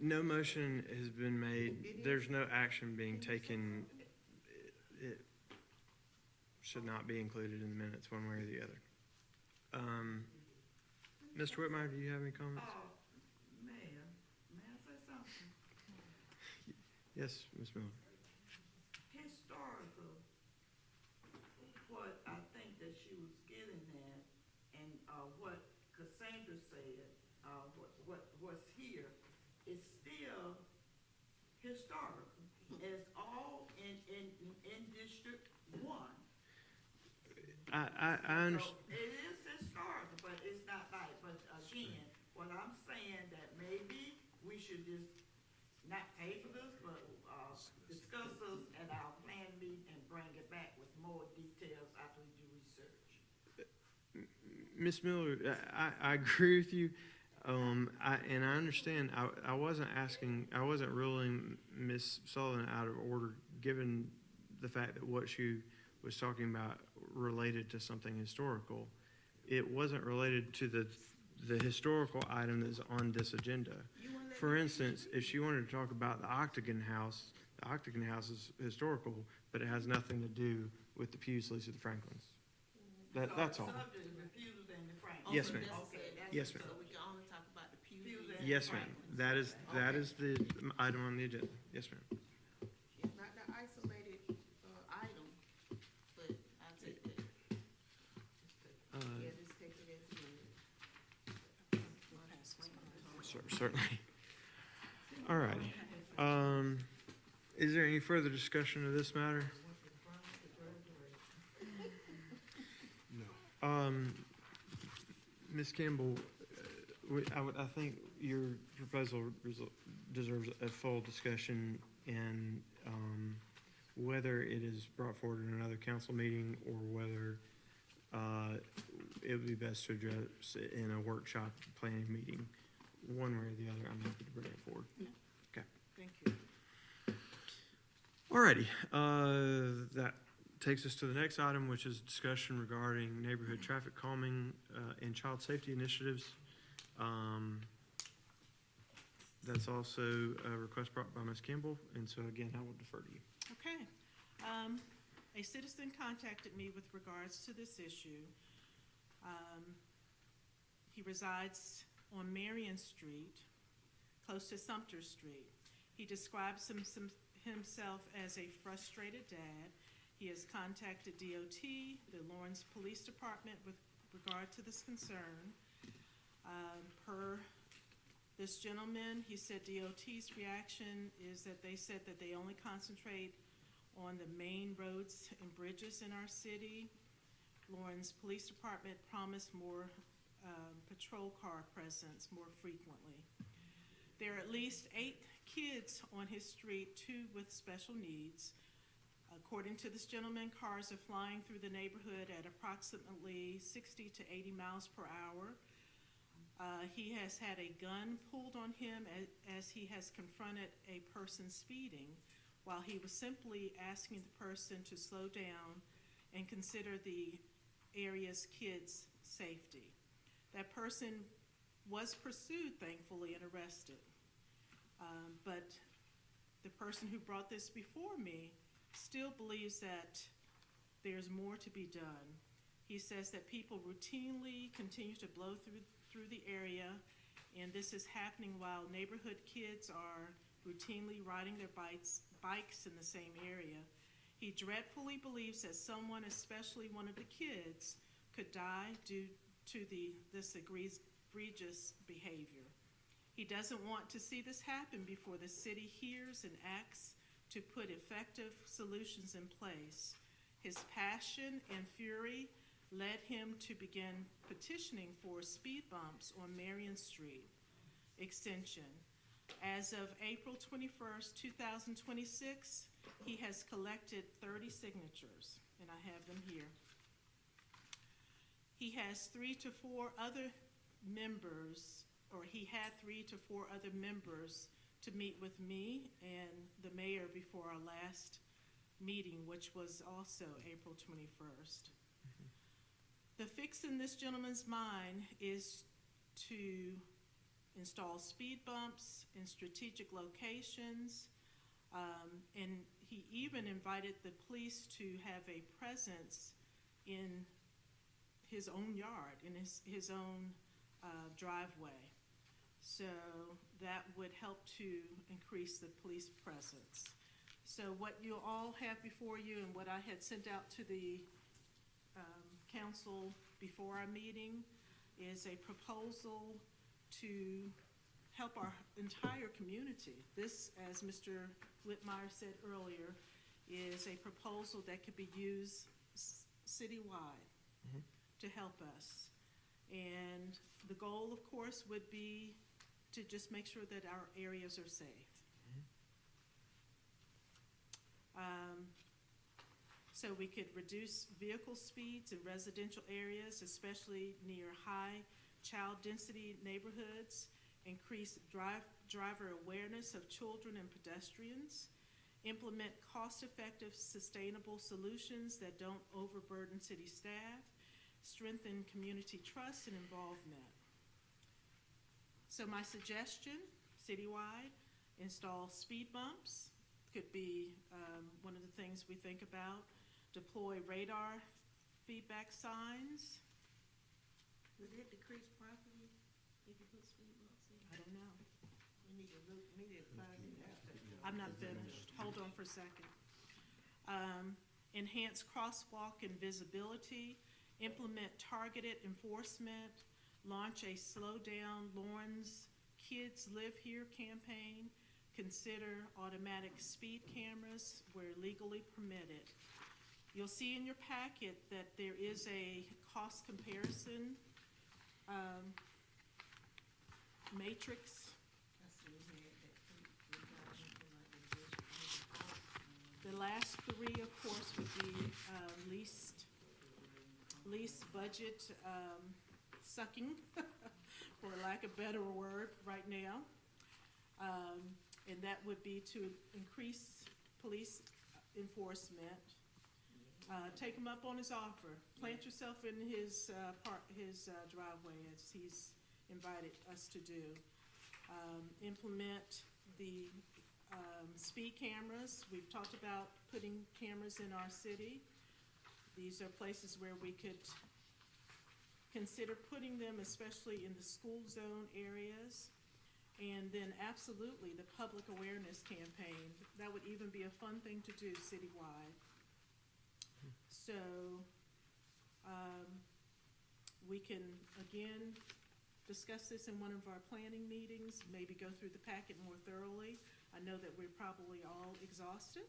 No motion has been made. It is. There's no action being taken. It should not be included in the minutes one way or the other. Mr. Whitmire, do you have any comments? Mayor, may I say something? Yes, Ms. Miller. Historical, what I think that she was getting at, and, what Cassandra said, what's here, is still historical. It's all in District One. I understand. So it is historical, but it's not like, but again, what I'm saying that maybe we should just not table this, but, discuss this at our plan meeting and bring it back with more details after we do research. Ms. Miller, I agree with you. And I understand, I wasn't ruling Ms. Sullivan out of order, given the fact that what she was talking about related to something historical. It wasn't related to the historical item that's on this agenda. For instance, if she wanted to talk about the Octagon House is historical, but it has nothing to do with the Pusleys or the Franklins. That's all. So, subject is refused and the Franklin. Yes, Also ma'am. necessary. Okay, that's Yes, ma'am. So we can only talk about the Pusleys Pusleys and and Yes, ma'am. Franklins. That is the item on the agenda. Yes, ma'am. It's not the isolated, item, but I'll take that. Yeah, just take it as it is. Certainly. All righty. Is there any further discussion of this matter? No. Ms. Campbell, I think your proposal deserves a full discussion in whether it is brought forward in another council meeting or whether it would be best to address it in a workshop planning meeting. One way or the other, I'm happy to bring it forward. Okay. Thank you. Alrighty, that takes us to the next item, which is discussion regarding neighborhood traffic calming and child safety initiatives. That's also a request brought by Ms. Campbell, and so again, I will defer to you. Okay. A citizen contacted me with regards to this issue. He resides on Marion Street, close to Sumter Street. He describes himself as a frustrated dad. He has contacted DOT, the Lawrence Police Department, with regard to this concern. Per this gentleman, he said DOT's reaction is that they said that they only concentrate on the main roads and bridges in our city. Lawrence Police Department promised more patrol car presence more frequently. There are at least 8 kids on his street, 2 with special needs. According to this gentleman, cars are flying through the neighborhood at approximately 60 to 80 miles per hour. He has had a gun pulled on him as he has confronted a person speeding while he was simply asking the person to slow down and consider the area's kids' safety. That person was pursued, thankfully, and arrested. But the person who brought this before me still believes that there's more to be done. He says that people routinely continue to blow through the area, and this is happening while neighborhood kids are routinely riding their bikes in the same area. He dreadfully believes that someone, especially one of the kids, could die due to this egregious behavior. He doesn't want to see this happen before the city hears and acts to put effective solutions in place. His passion and fury led him to begin petitioning for speed bumps on Marion Street extension. As of April 21st, 2026, he has collected 30 signatures, and I have them here. He has 3 to 4 other members, or he had 3 to 4 other members to meet with me and the mayor before our last meeting, which was also April 21st. The fix in this gentleman's mind is to install speed bumps in strategic locations, and he even invited the police to have a presence in his own yard, in his own driveway. So that would help to increase the police presence. So what you all have before you and what I had sent out to the council before our meeting is a proposal to help our entire community. This, as Mr. Whitmire said earlier, is a proposal that could be used citywide to help us. And the goal, of course, would be to just make sure that our areas are safe. So we could reduce vehicle speeds in residential areas, especially near high child density neighborhoods, increase driver awareness of children and pedestrians, implement cost-effective, sustainable solutions that don't overburden city staff, strengthen community trust and involvement. So my suggestion, citywide, install speed bumps, could be one of the things we think about. Deploy radar feedback signs. Would it decrease property if you put speed bumps in? I don't know. We need to look, we need to find it out. I'm not finished. Hold on for a second. Enhance crosswalk and visibility, implement targeted enforcement, launch a Slow Down Lawrence Kids Live Here campaign, consider automatic speed cameras where legally permitted. You'll see in your packet that there is a cost comparison matrix. I see it here, that we got The last 3, of course, would be least budget sucking, for lack of a better word, right now. And that would be to increase police enforcement. Take him up on his offer. Plant yourself in his driveway, as he's invited us to do. Implement the speed cameras. We've talked about putting cameras in our city. These are places where we could consider putting them, especially in the school zone areas. And then absolutely the public awareness campaign. That would even be a fun thing to do citywide. So we can, again, discuss this in one of our planning meetings, maybe go through the packet more thoroughly. I know that we're probably all exhausted.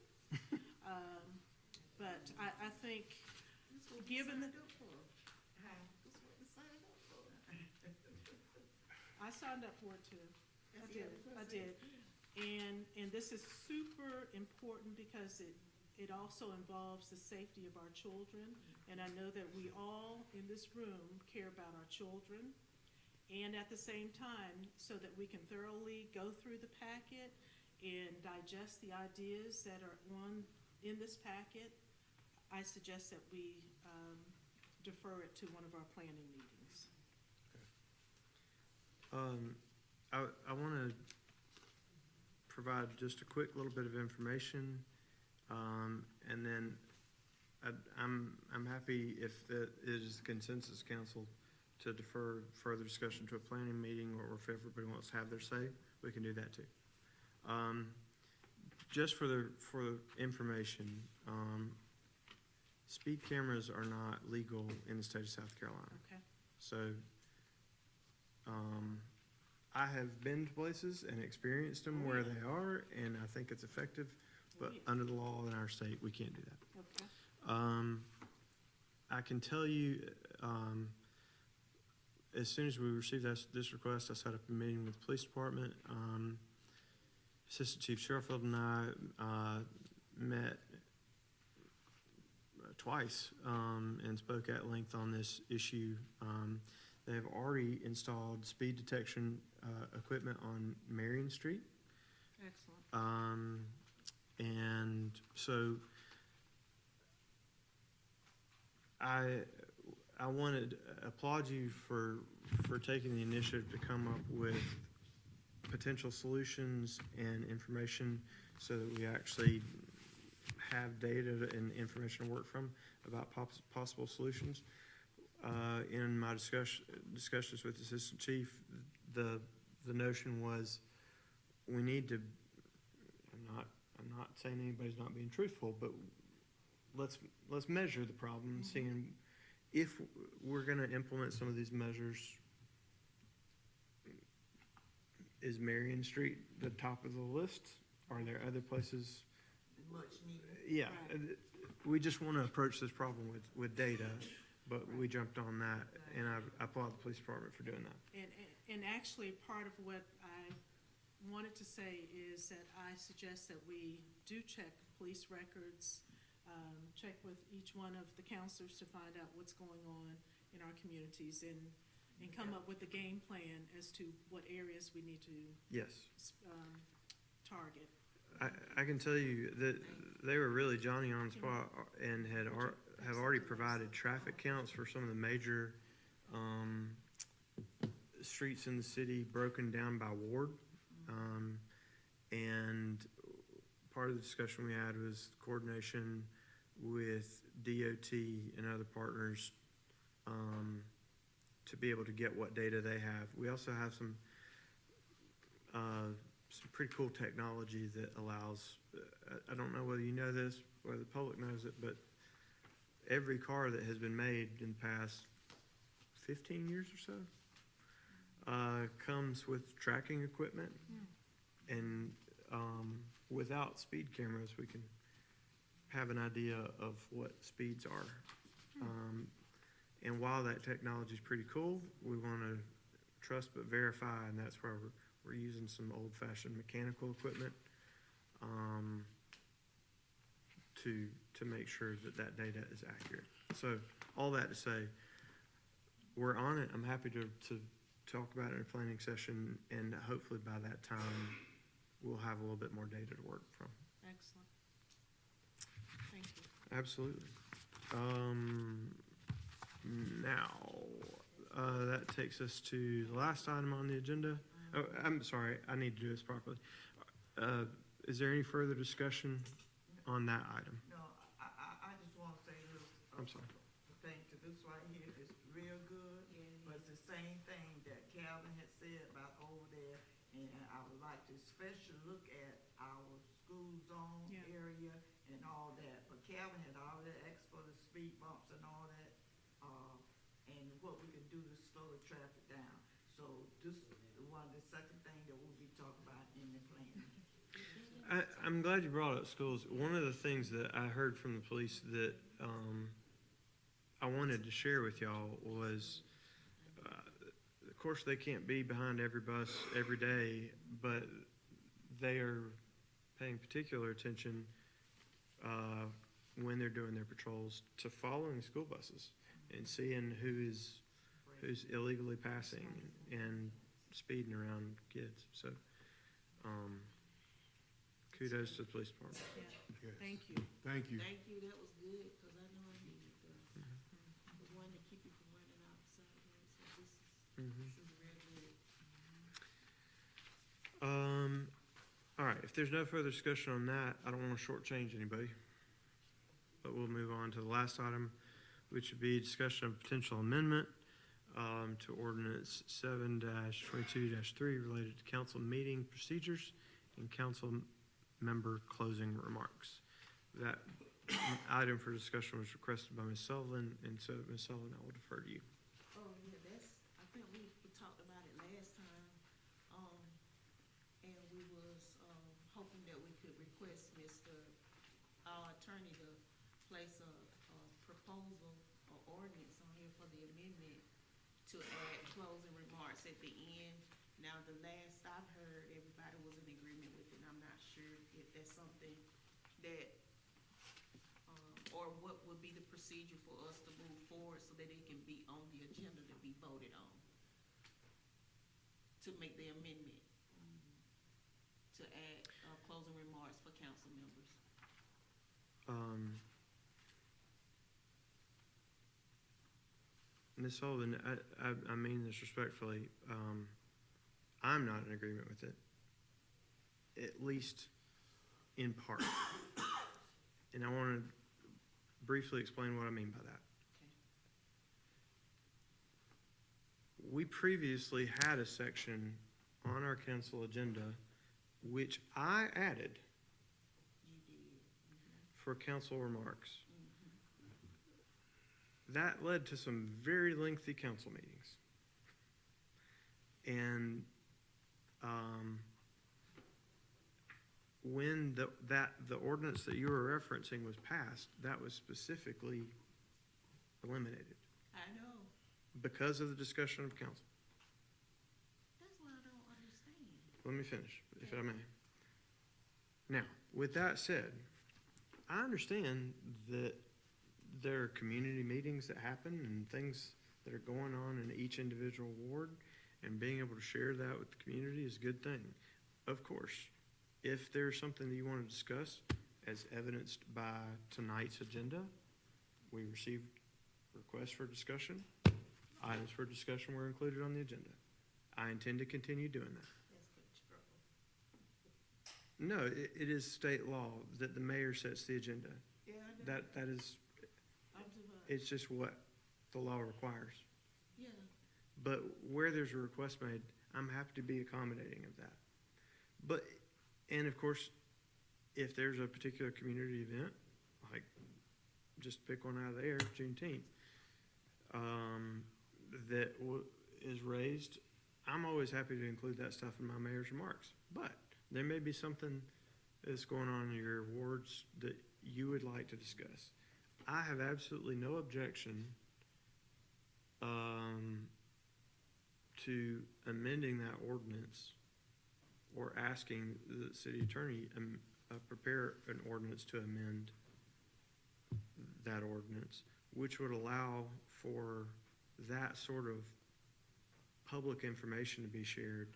But I think, given the, I signed up for it too. I did. And this is super important because it also involves the safety of our children. And I know that we all in this room care about our children. And at the same time, so that we can thoroughly go through the packet and digest the ideas that are in this packet, I suggest that we defer it to one of our planning meetings. I want to provide just a quick little bit of information, and then I'm happy if that is the consensus council to defer further discussion to a planning meeting, or if everybody wants to have their say, we can do that too. Just for the information, speed cameras are not legal in the state of South Carolina. Okay. So, I have been to places and experienced them where they are, and I think it's effective, but under the law in our state, we can't do that. Okay. I can tell you, as soon as we received this request, I set up a meeting with the police department. Assistant Chief Sherfield and I met twice and spoke at length on this issue. They have already installed speed detection equipment on Marion Street. Excellent. And so I wanted to applaud you for taking the initiative to come up with potential solutions and information so that we actually have data and information to work from about possible solutions. In my discussions with the Assistant Chief, the notion was we need to, I'm not saying anybody's not being truthful, but let's measure the problem, seeing if we're going to implement some of these measures. Is Marion Street the top of the list? Are there other places? Much needed. Yeah, Right. we just want to approach this problem with data, but we jumped on that, and I applaud the police department for doing that. And actually, part of what I wanted to say is that I suggest that we do check police records, check with each one of the counselors to find out what's going on in our communities, and come up with a game plan as to what areas we need to Yes. target. I can tell you that they were really Johnny on the spot and have already provided traffic counts for some of the major streets in the city, broken down by ward. And part of the discussion we had was coordination with DOT and other partners to be able to get what data they have. We also have some pretty cool technology that allows, I don't know whether you know this, whether the public knows it, but every car that has been made in the past 15 years or so comes with tracking equipment. And without speed cameras, we can have an idea of what speeds are. And while that technology is pretty cool, we want to trust but verify, and that's where we're using some old-fashioned mechanical equipment to make sure that data is accurate. So all that to say, we're on it. I'm happy to talk about it in a planning session, and hopefully by that time, we'll have a little bit more data to work from. Excellent. Thank you. Absolutely. Now, that takes us to the last item on the agenda. Oh, I'm sorry, I need to do this properly. Is there any further discussion on that item? No, I just wanna say this. I'm sorry. Thank you, this right here is real good, but it's the same thing that Calvin had said about over there, and I would like to especially look at our school zone Yeah. area and all that, but Calvin had already asked for the speed bumps and all that, and what we can do to slow the traffic down. So this is the second thing that we'll be talking about in the plan. I'm glad you brought up schools. One of the things that I heard from the police that I wanted to share with y'all was, of course, they can't be behind every bus every day, but they are paying particular attention when they're doing their patrols to following school buses and seeing who's illegally passing and speeding around kids. So kudos to the police department. Yeah. Yes. Thank you. Thank you. Thank you, that was good, cause I Mhm. This is real good. All right, if there's no further discussion on that, I don't want to shortchange anybody. But we'll move on to the last item, which would be discussion of potential amendment to ordinance 7-22-3 related to council meeting procedures and council member closing remarks. That item for discussion was requested by Ms. Sullivan, and so Ms. Sullivan, I will defer to you. Oh, yeah, I think we talked about it last time, and we was, hoping that we could request our attorney to place a proposal or ordinance on here for the amendment to add closing remarks at the end. Now, the last I've heard, everybody was in agreement with it, and I'm not sure if that's something that, or what would be the procedure for us to move forward so that it can be on the agenda to be voted on, to make the amendment, to add, closing remarks for council members. Ms. Sullivan, I mean this respectfully, I'm not in agreement with it, at least in part. And I want to briefly explain what I mean by that. Okay. We previously had a section on our council agenda which I added You did. for council remarks. Mhm. That led to some very lengthy council meetings. And when the ordinance that you were referencing was passed, that was specifically eliminated I know. because of the discussion of council. That's what I don't understand. Let me finish, if I may. Now, with that said, I understand that there are community meetings that happen and things that are going on in each individual ward, and being able to share that with the community is a good thing. Of course, if there's something that you want to discuss, as evidenced by tonight's agenda, we received requests for discussion. Items for discussion were included on the agenda. I intend to continue doing that. That's good trouble. No, it is state law that the mayor sets the agenda. Yeah, I know. That is, I'm just, it's just what the law requires. yeah. But where there's a request made, I'm happy to be accommodating of that. But, and of course, if there's a particular community event, like, just pick one out of the air, Juneteenth, that is raised, I'm always happy to include that stuff in my mayor's remarks. But there may be something that's going on in your wards that you would like to discuss. I have absolutely no objection to amending that ordinance or asking the city attorney prepare an ordinance to amend that ordinance, which would allow for that sort of public information to be shared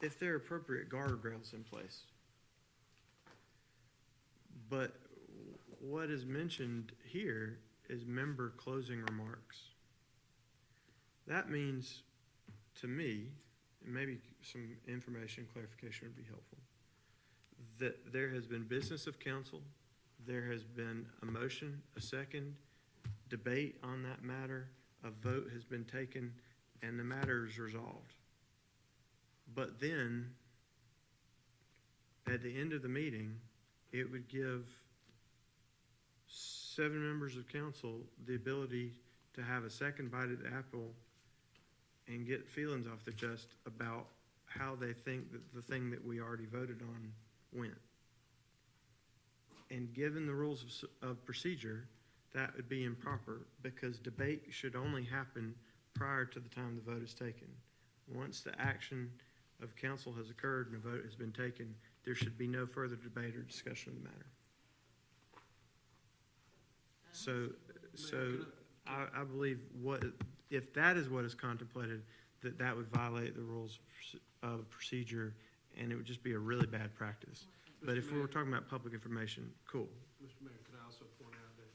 if there are appropriate guardrails in place. But what is mentioned here is member closing remarks. That means, to me, and maybe some information clarification would be helpful, that there has been business of council, there has been a motion, a second, debate on that matter, a vote has been taken, and the matter is resolved. But then, at the end of the meeting, it would give 7 members of council the ability to have a second bite at the apple and get feelings off their chest about how they think that the thing that we already voted on went. And given the rules of procedure, that would be improper because debate should only happen prior to the time the vote is taken. Once the action of council has occurred and a vote has been taken, there should be no further debate or discussion of the matter. So I believe if that is what is contemplated, that would violate the rules of procedure and it would just be a really bad practice. But if we were talking about public information, cool. Mr. Mayor, could I also point out that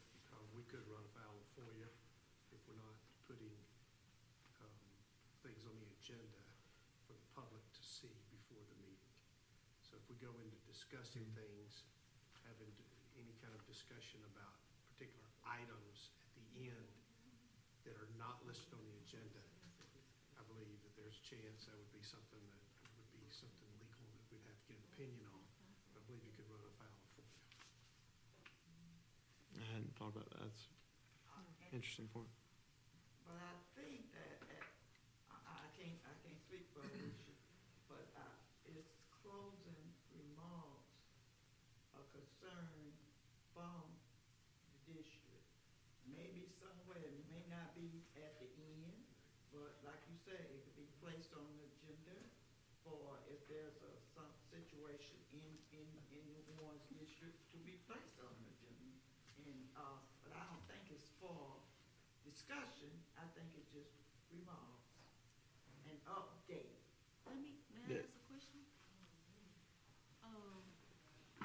we could run afoul of FOIA if we're not putting things on the go into discussing things, having any kind of discussion about particular items at the end that are not listed on the agenda, I believe that there's a chance that would be something legal that we'd have to get an opinion on. I believe you could run afoul for you. I hadn't thought about that. That's an interesting point. But I think that, I can't speak for Alicia, but, it's closing remarks a concern from the district. Maybe somewhere, it may not be at the end, but like you say, it could be placed on the agenda for if there's some situation in one's district to be placed on the agenda. And, but I don't think it's for discussion, I think it's just remarks and update. May I ask a question?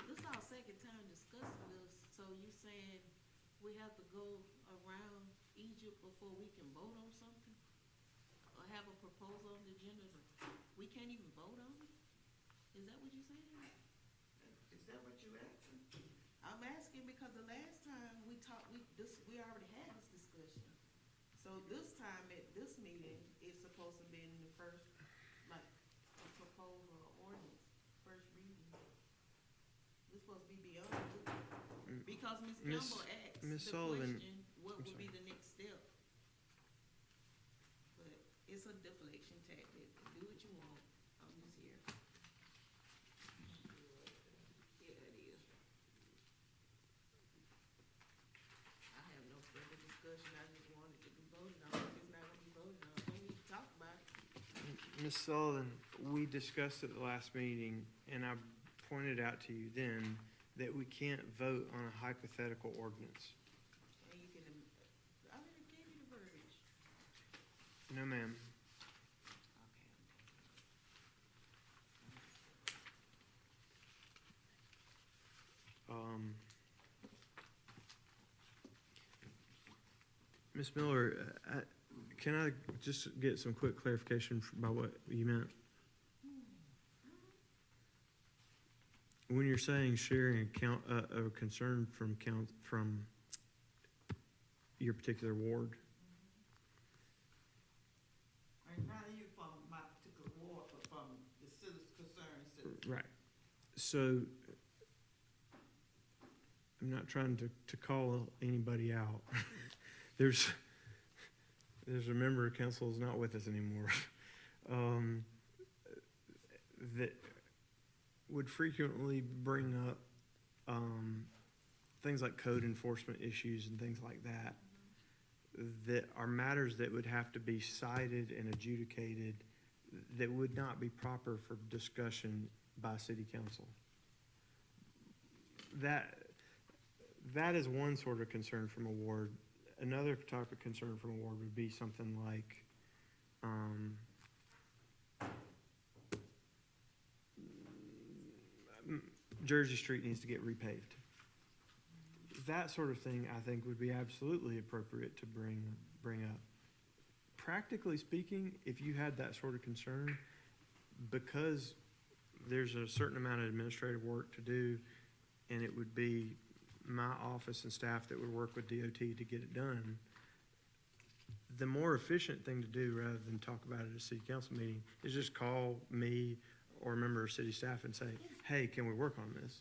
This is our second time discussing this, so you saying we have to go around Egypt before we can vote on something? Or have a proposal on the agenda, we can't even vote on it? Is that what you're saying? Is that what you asking? I'm asking because the last time we talked, we already had this discussion. So this time at this meeting, it's supposed to be in the first, like, a proposal or ordinance, first reading. It's supposed to be beyond it. Because Ms. Campbell asked Ms. the Sullivan, question, what I'm would be sorry. the next step? But it's a deflection tactic. Do what you want. I'm just here. Yeah, it is. I have no further discussion. I just wanted to be voted on. If it's not gonna be voted on, we need to talk about it. Ms. Sullivan, we discussed at the last meeting, and I pointed out to you then that we can't vote on a hypothetical ordinance. And you can, I already gave you the verbiage. No, ma'am. Ms. Miller, can I just get some quick clarification about what you meant? When you're saying sharing a concern from your particular ward, And not even from my particular ward, but from the citizens, concerned citizens. right? So I'm not trying to call anybody out. There's a member of council who's not with us anymore that would frequently bring up things like code enforcement issues and things like that, that are matters that would have to be cited and adjudicated that would not be proper for discussion by city council. That is one sort of concern from a ward. Another type of concern from a ward would be something like, Jersey Street needs to get repaved. That sort of thing, I think, would be absolutely appropriate to bring up. Practically speaking, if you had that sort of concern, because there's a certain amount of administrative work to do, and it would be my office and staff that would work with DOT to get it done, the more efficient thing to do, rather than talk about it at a city council meeting, is just call me or a member of city staff and say, hey, can we work on this?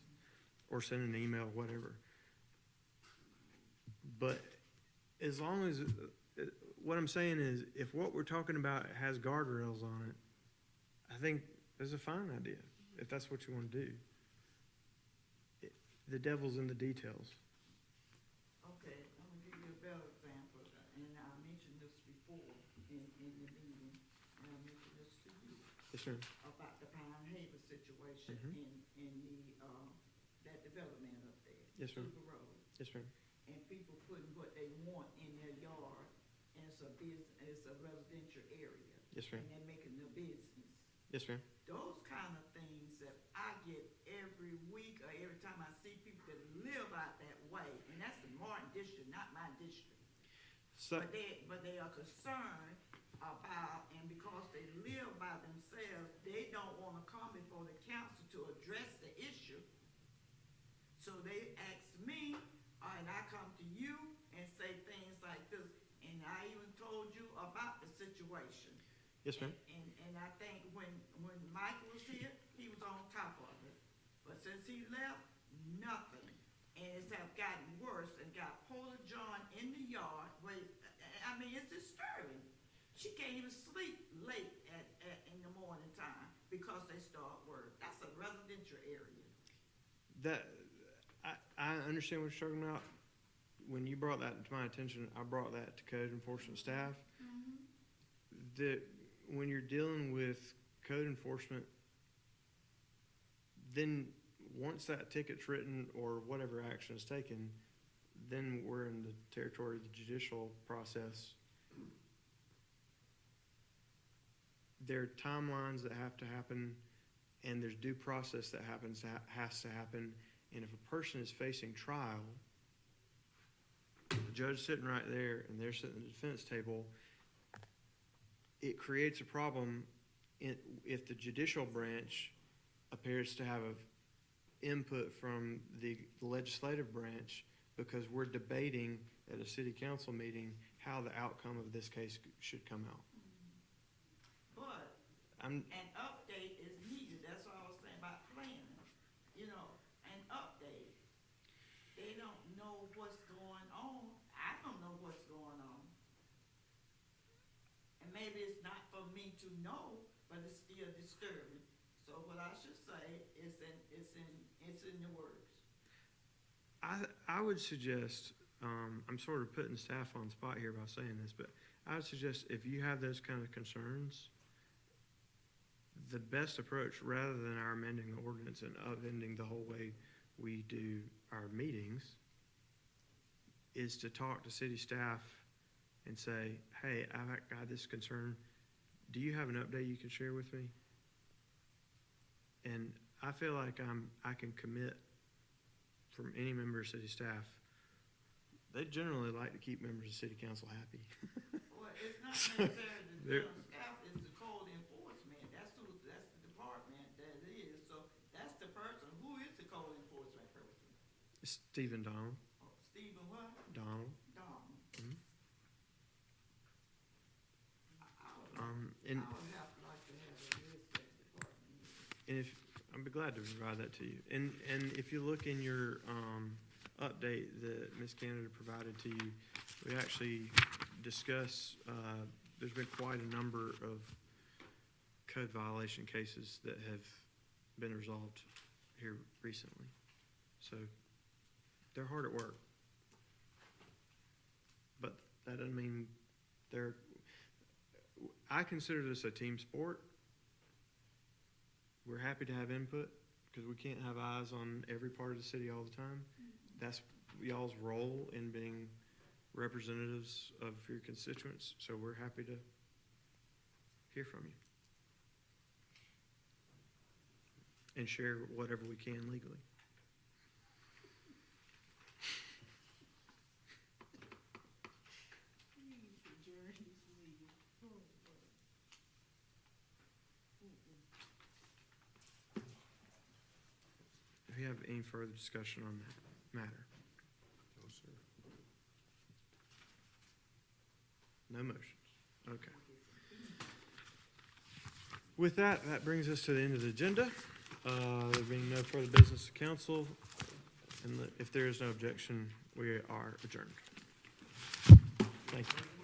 Or send an email, whatever. But as long as, what I'm saying is, if what we're talking about has guardrails on it, I think that's a fine idea, if that's what you want to do. The devil's in the details. Okay, I'm gonna give you a better example, and I mentioned this before in the meeting, and I mentioned this to you, Yes, ma'am. about the Pine Haven situation in the, that development up there. Yes, ma'am. Super Road, Yes, ma'am. and people putting what they want in their yard, and it's a residential area. Yes, ma'am. And they're making their business. Yes, ma'am. Those kind of things that I get every week or every time I see people that live out that way, and that's the Martin district, not my district. So, But they are concerned about, and because they live by themselves, they don't wanna come before the council to address the So they ask me, and I come to you and say things like this, and I even told you about the situation. Yes, ma'am. And I think when Michael was here, he was on top of it. But since he left, nothing. And it's have gotten worse and got Paula John in the yard. I mean, it's disturbing. She can't even sleep late in the morning time because they start work. That's a residential area. That, I understand what you're talking about. When you brought that to my attention, I brought that to code enforcement staff. That when you're dealing with code enforcement, then once that ticket's written or whatever action is taken, then we're in the territory of the judicial process. There are timelines that have to happen, and there's due process that has to happen. And if a person is facing trial, the judge sitting right there and they're sitting at the defense table, it creates a problem if the judicial branch appears to have input from the legislative branch, because we're debating at a city council meeting how the outcome of this case should come out. But I'm, an update is needed. That's what I was saying about planning. You know, an update. They don't know what's going on. I don't know what's going on. And maybe it's not for me to know, but it's still disturbing. So what I should say is it's in the works. I would suggest, I'm sort of putting staff on the spot here by saying this, but I would suggest if you have those kind of concerns, the best approach, rather than our amending the ordinance and upending the whole way we do our meetings, is to talk to city staff and say, hey, I've got this concern. Do you have an update you can share with me? And I feel like I can commit from any member of city staff. They generally like to keep members of city council happy. Well, it's not necessarily the general staff, it's the code enforcement. That's the department that it is. So that's the person. Who is the code enforcement person? Stephen Donald. Oh, Stephen what? Donald. Don. Mhm. I And would have to like to have a list of department. And if, I'd be glad to provide that to you. And if you look in your update that Ms. Canada provided to you, we actually discuss, there's been quite a number of code violation cases that have been resolved here recently. So they're hard at work. But that doesn't mean I consider this a team sport. We're happy to have input because we can't have eyes on every part of the city all the time. That's y'all's role in being representatives of your constituents. So we're happy to hear from you and share whatever we can legally. Do you have any further discussion on that matter? No, sir. No motions. Okay. With that, that brings us to the end of the agenda. There being no further business to council, and if there is no objection, we are adjourned. Thank you.